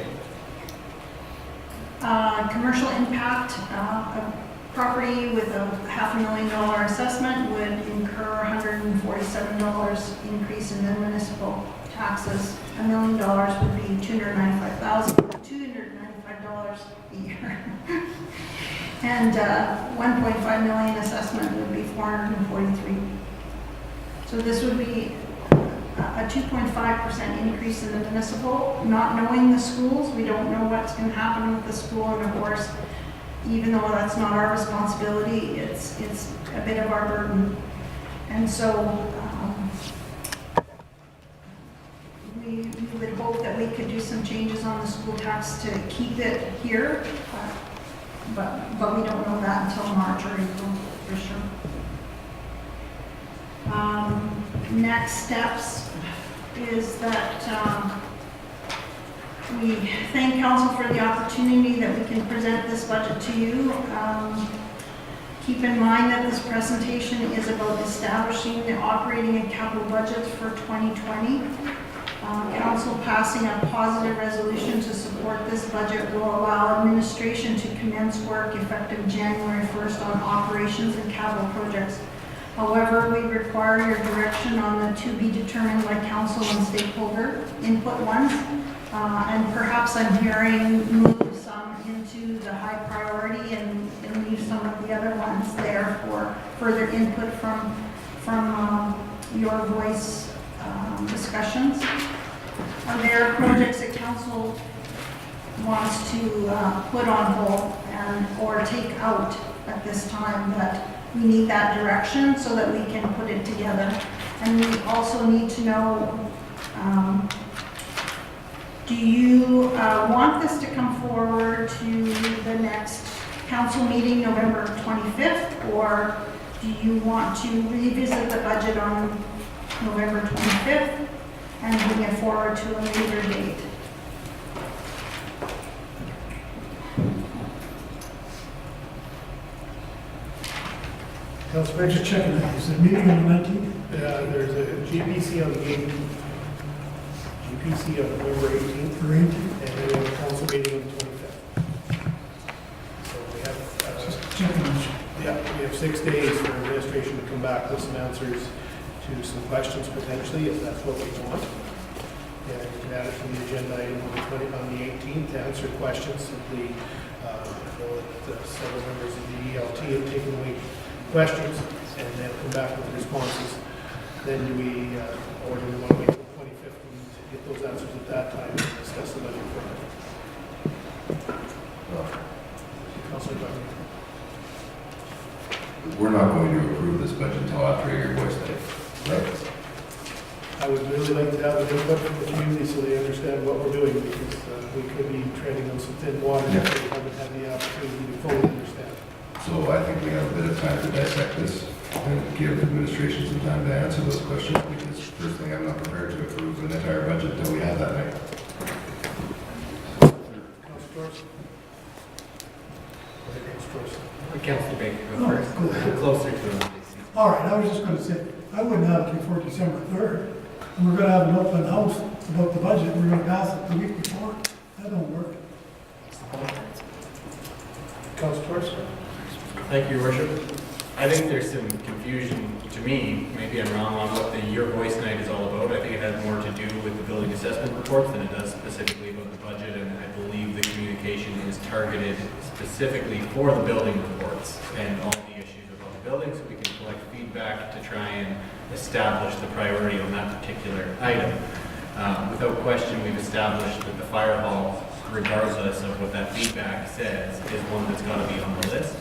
Commercial impact, a property with a $500,000 assessment would incur $147 increase in the municipal taxes. $1 million would be $295,000 a year. And 1.5 million assessment would be $443. So this would be a 2.5% increase in the municipal. Not knowing the schools, we don't know what's going to happen with the school, and of course, even though that's not our responsibility, it's a bit of our burden. And so we would hope that we could do some changes on the school tax to keep it here, but we don't know that until March or April for sure. next steps is that we thank council for the opportunity that we can present this budget to you. Keep in mind that this presentation is about establishing the operating and capital budgets for 2020. Council passing a positive resolution to support this budget will allow administration to commence work effective January 1st on operations and capital projects. However, we require your direction on the to be determined by council and stakeholder input ones. And perhaps I'm hearing move some into the high priority and leave some of the other ones there for further input from your voice discussions. Are there projects that council wants to put on hold or take out at this time that we need that direction so that we can put it together? And we also need to know, do you want this to come forward to the next council meeting, November 25th, or do you want to revisit the budget on November 25th and bring it forward to a later date? Councilor, just checking that. Is the meeting on the 19th? There's a GPC on the 18th. GPC on November 18th. For 18th? And then we have a council meeting on the 25th. So we have, Just checking. we have 6 days for administration to come back with some answers to some questions potentially, if that's what we want. And you can add it to the agenda item on the 18th to answer questions. Simply, I know that several members of the ELT have taken away questions and then come back with responses. Then do we, or do we want to wait till the 25th and get those answers at that time and discuss the budget further? Councilor Buckley. We're not going to approve this budget until after your voice night, right? I would really like to have an input from the community so they understand what we're doing, because we could be treading on some thin water if we haven't had the opportunity to fully understand. So I think we have a bit of time to dissect this and give administration some time to answer those questions, because personally, I'm not prepared to approve an entire budget until we have that night. Councilor Torres? Councilor Baker, go first. Go closer to him, please. All right, I was just going to say, I wouldn't have it before December 3rd. And we're going to have an open house about the budget. We're going to pass it the week before. That don't work. Councilor Torres? Thank you, Your Worship. I think there's some confusion to me, maybe I'm wrong, on what the Your Voice Night is all about. I think it has more to do with the building assessment reports than it does specifically about the budget, and I believe the communication is targeted specifically for the building reports and all the issues about the building, so we can collect feedback to try and establish the priority on that particular item. Without question, we've established that the fire hall, regardless of what that feedback says, is one that's got to be on the list.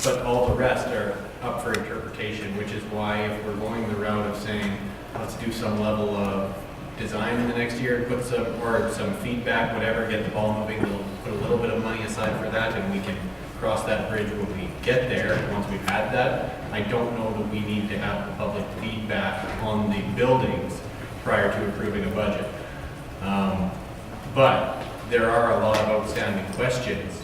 But all the rest are up for interpretation, which is why if we're going the route of saying, let's do some level of design in the next year, put some feedback, whatever, get the ball moving, we'll put a little bit of money aside for that, and we can cross that bridge when we get there. Once we've had that, I don't know that we need to have the public feedback on the buildings prior to approving a budget. But there are a lot of outstanding questions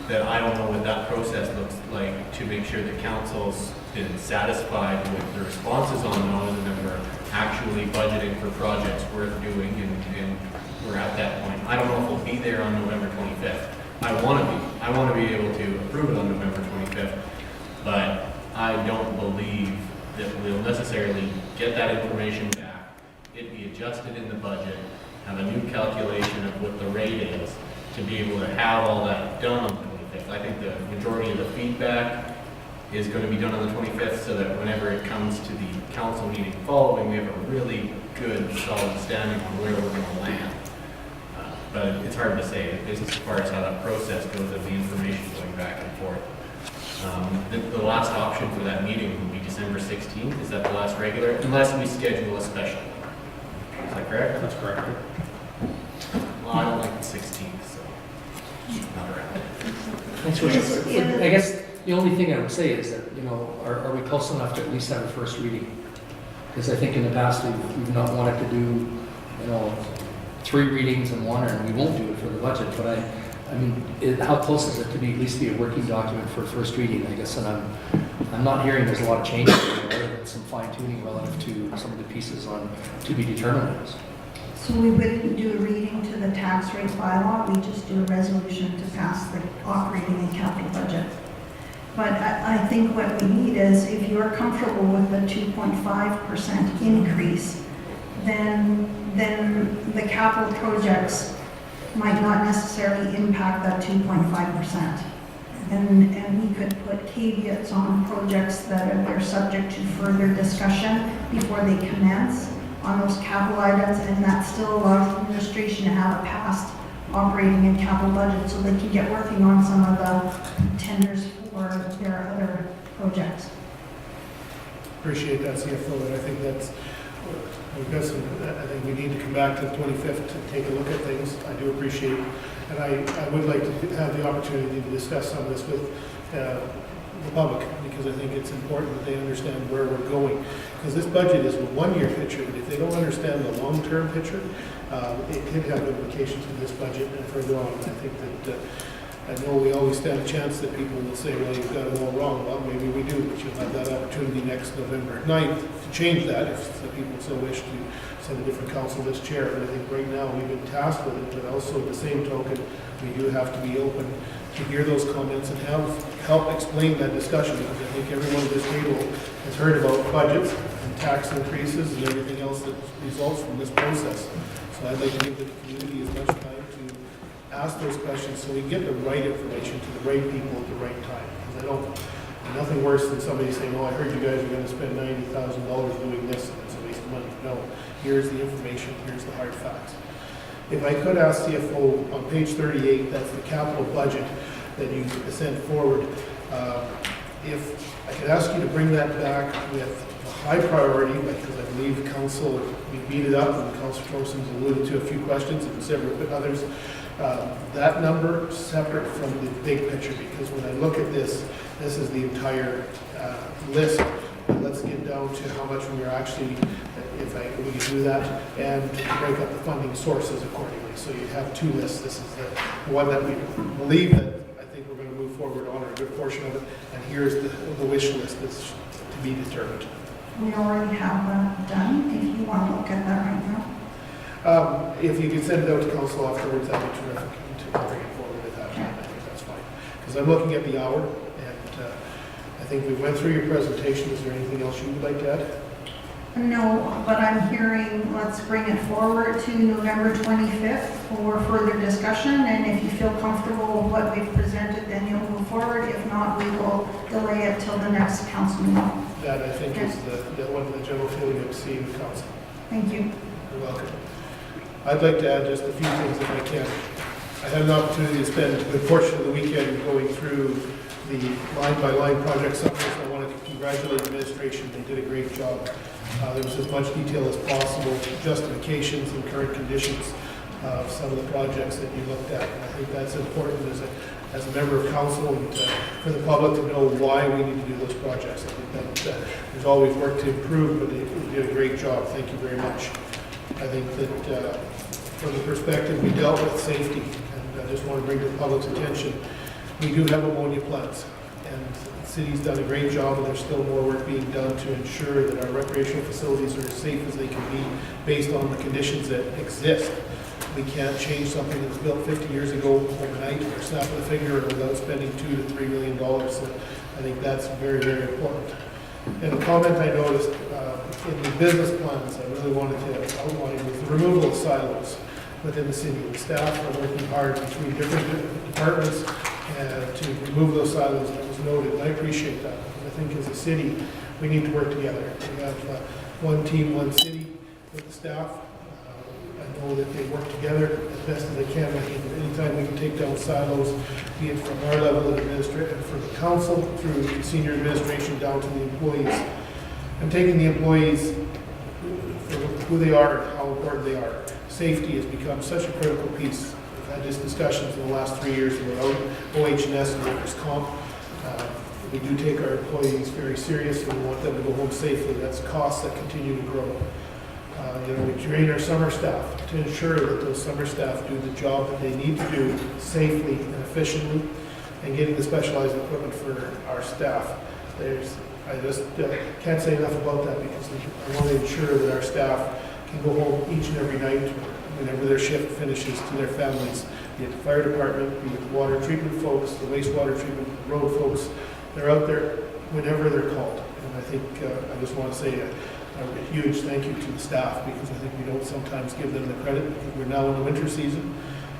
that I don't know what that process looks like to make sure that council's been satisfied with the responses on those, and that we're actually budgeting for projects worth doing, and we're at that point. I don't know if we'll be there on November 25th. I want to be able to approve it on November 25th, but I don't believe that we'll necessarily get that information back, it be adjusted in the budget, have a new calculation of what the rate is, to be able to have all that done on the 25th. I think the majority of the feedback is going to be done on the 25th, so that whenever it comes to the council meeting following, we have a really good, solid standing on where we're going to land. But it's hard to say, as far as how that process goes of the information going back and forth. The last option for that meeting would be December 16th. Is that the last regular? Unless we schedule a special. Is that correct? That's correct. Well, I don't like the 16th, so not around. Thanks, Richard. I guess the only thing I would say is that, are we close enough to at least have a first reading? Because I think in the past, we've not wanted to do, 3 readings in one, and we won't do it for the budget, but I mean, how close is it to be at least be a working document for first reading, I guess, and I'm not hearing there's a lot of changes there, some fine tuning relative to some of the pieces on to be determined. So we wouldn't do a reading to the tax rate bylaw, we just do a resolution to pass the operating and capital budget. But I think what we need is, if you're comfortable with the 2.5% increase, then the capital projects might not necessarily impact that 2.5%. And we could put caveats on projects that they're subject to further discussion before they commence on those capital items, and that still allows the administration to have a past operating and capital budget so they can get working on some of the tenders for their other projects. Appreciate that, CFO, and I think that's, I think we need to come back to the 25th to take a look at things. I do appreciate, and I would like to have the opportunity to discuss some of this with the public, because I think it's important that they understand where we're going. Because this budget is a one-year picture, but if they don't understand the long-term picture, it could have implications for this budget and further on. And I think that I know we always stand a chance that people will say, well, you've got it all wrong. Well, maybe we do, but you'll have that opportunity next November 9th to change that if the people so wish to send a different council this chair. But I think right now we've been tasked with it, but also at the same token, we do have to be open to hear those comments and help explain that discussion, because I think everyone at this table has heard about budgets and tax increases and everything else that results from this process. So I'd like to give the community as much time to ask those questions so we can get the right information to the right people at the right time. Because nothing worse than somebody saying, oh, I heard you guys are going to spend $90,000 doing this, and it's a waste of money. No, here's the information, here's the hard facts. If I could ask CFO, on page 38, that's the capital budget that you sent forward. If I could ask you to bring that back with a high priority, because I believe council, we beat it up, and Councilor Thorson's alluded to a few questions and several others. That number separate from the big picture, because when I look at this is the entire list. But let's get down to how much we are actually, if we can do that, and break up the funding sources accordingly. So you have 2 lists. This is the one that we believe that I think we're going to move forward on, or a good portion of it. And here's the wish list that's to be determined. We already have that done, if you want to look at that right now. If you could send it out to council afterwards, that'd be terrific to bring it forward at that time. I think that's fine. Because I'm looking at the hour, and I think we went through your presentation. Is there anything else you would like to add? No, but I'm hearing, let's bring it forward to November 25th for further discussion, and if you feel comfortable with what we've presented, then you'll move forward. If not, we will delay it till the next council meeting. That, I think, is the one of the general feeling of seeing the council. Thank you. You're welcome. I'd like to add just a few things if I can. I had an opportunity to spend a good portion of the weekend going through the line-by-line project summaries. I wanted to congratulate the administration. They did a great job. There was as much detail as possible, justifications and current conditions of some of the projects that you looked at. And I think that's important as a member of council and for the public to know why we need to do those projects. I think that there's always work to improve, but they did a great job. Thank you very much. I think that from the perspective we dealt with safety, and I just want to bring to the public's attention, we do have ammonia plants, and the city's done a great job, and there's still more work being done to ensure that our recreational facilities are as safe as they can be based on the conditions that exist. We can't change something that was built 50 years ago overnight or snap of the finger without spending $2 to $3 million. So I think that's very, very important. And a comment I noticed in the business plans I really wanted to outline was the removal of silos within the city. The staff are working hard between different departments to remove those silos, and that was noted. And I appreciate that. And I think as a city, we need to work together. We have one team, one city with the staff. I know that they work together as best as they can. I think that anytime we can take down silos, be it from our level of administration, from the council through the senior administration down to the employees, and taking the employees for who they are and how important they are. Safety has become such a critical piece. We've had these discussions in the last 3 years about OH&S and workers' comp. We do take our employees very seriously. We want them to go home safely. That's costs that continue to grow. We train our summer staff to ensure that those summer staff do the job that they need to do safely and efficiently, and getting the specialized equipment for our staff. I just can't say enough about that, because I want to ensure that our staff can go home each and every night, whenever their shift finishes, to their families. Be it the fire department, be it the water treatment folks, the wastewater treatment, the road folks. They're out there whenever they're called. And I think I just want to say a huge thank you to the staff, because I think we don't sometimes give them the credit, because we're now in the winter season.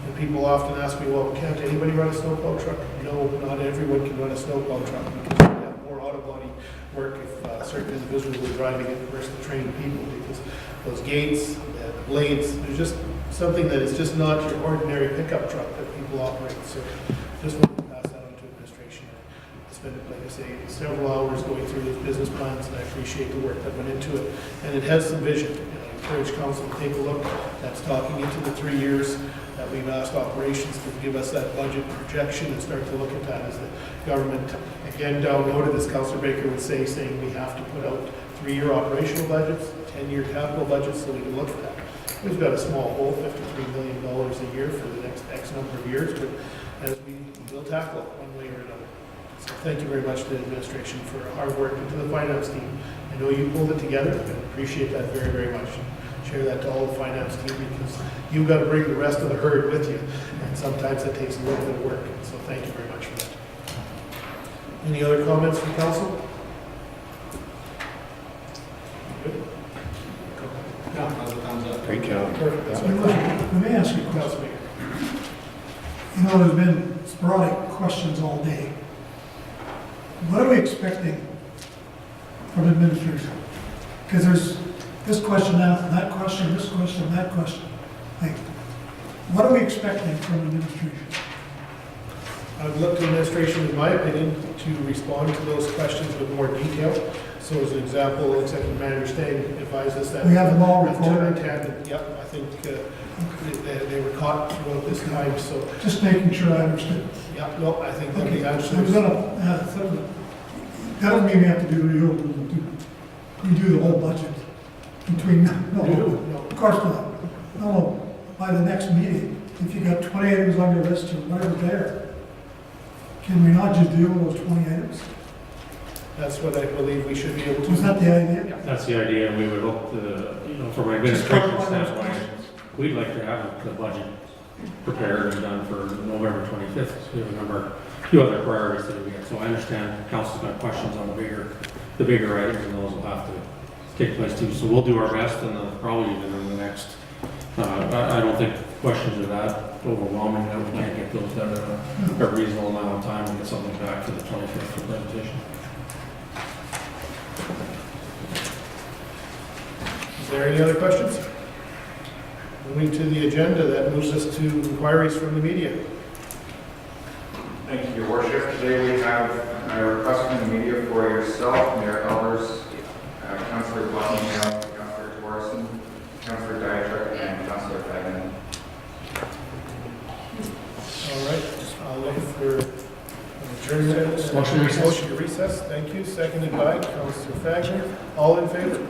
And people often ask me, well, can't anybody run a snowplow truck? No, not everyone can run a snowplow truck, because we have more auto body work if certain individuals are driving it versus the trained people, because those gates, the blades, there's just something that is just not your ordinary pickup truck that people operate. So just want to pass that on to administration. I spent, like I say, several hours going through those business plans, and I appreciate the work that went into it. And it has some vision. I encourage council to take a look. That's talking into the 3 years that we've asked operations to give us that budget projection and start to look at that as the government, again, downloaded, as Councillor Baker would say, saying we have to put out 3-year operational budgets, 10-year capital budgets, so we can look at that. We've got a small hole, $53 million a year for the next X number of years, but as we'll tackle it one way or another. So thank you very much to the administration for hard work, and to the finance team. I know you pulled it together, and I appreciate that very, very much. Share that to all the finance team, because you've got to bring the rest of the herd with you, and sometimes that takes a little bit of work. So thank you very much for that. Any other comments from council? Good. No, thumbs up. Great job. Perfect. That's my Let me ask you a question. Councilor Baker. There's been sporadic questions all day. What are we expecting from administration? Because there's this question after that question, this question, that question. Like, what are we expecting from administration? I would look to administration, in my opinion, to respond to those questions with more detail. So as an example, Executive Manager Stang advised us that. We have them all recorded? Yep, I think they were caught throughout this time, so. Just making sure I understood. Yeah, no, I think that Okay, the so we're answers. gonna, that doesn't mean we have to redo the whole budget between, no, of course not. No, by the next meeting, if you got 20 items on your list or whatever there, can we not just deal with those 20 items? That's what I believe we should be able to. Was that the idea? That's the idea, and we would hope to, from an administration standpoint, we'd like to have the budget prepared and done for November 25th. So we have a few other priorities that we have. So I understand council's got questions on the bigger items, and those will have to take place too. So we'll do our best, and probably even in the next, I don't think questions are that overwhelming that we can't get those done in a reasonable amount of time and get something back for the 25th for presentation. Is there any other questions? Moving to the agenda, that moves us to inquiries from the media. Thank you, Your Worship. Today we have a request from the media for yourself, Mayor Elders, Councillor Blottingham, Councillor Torreson, Councillor Dietrich, and Councillor Fagnan. All right, I'll look for an adjournment. Motion to recess. Motion to recess, thank you. Seconded by Councillor Fagner. All in favor?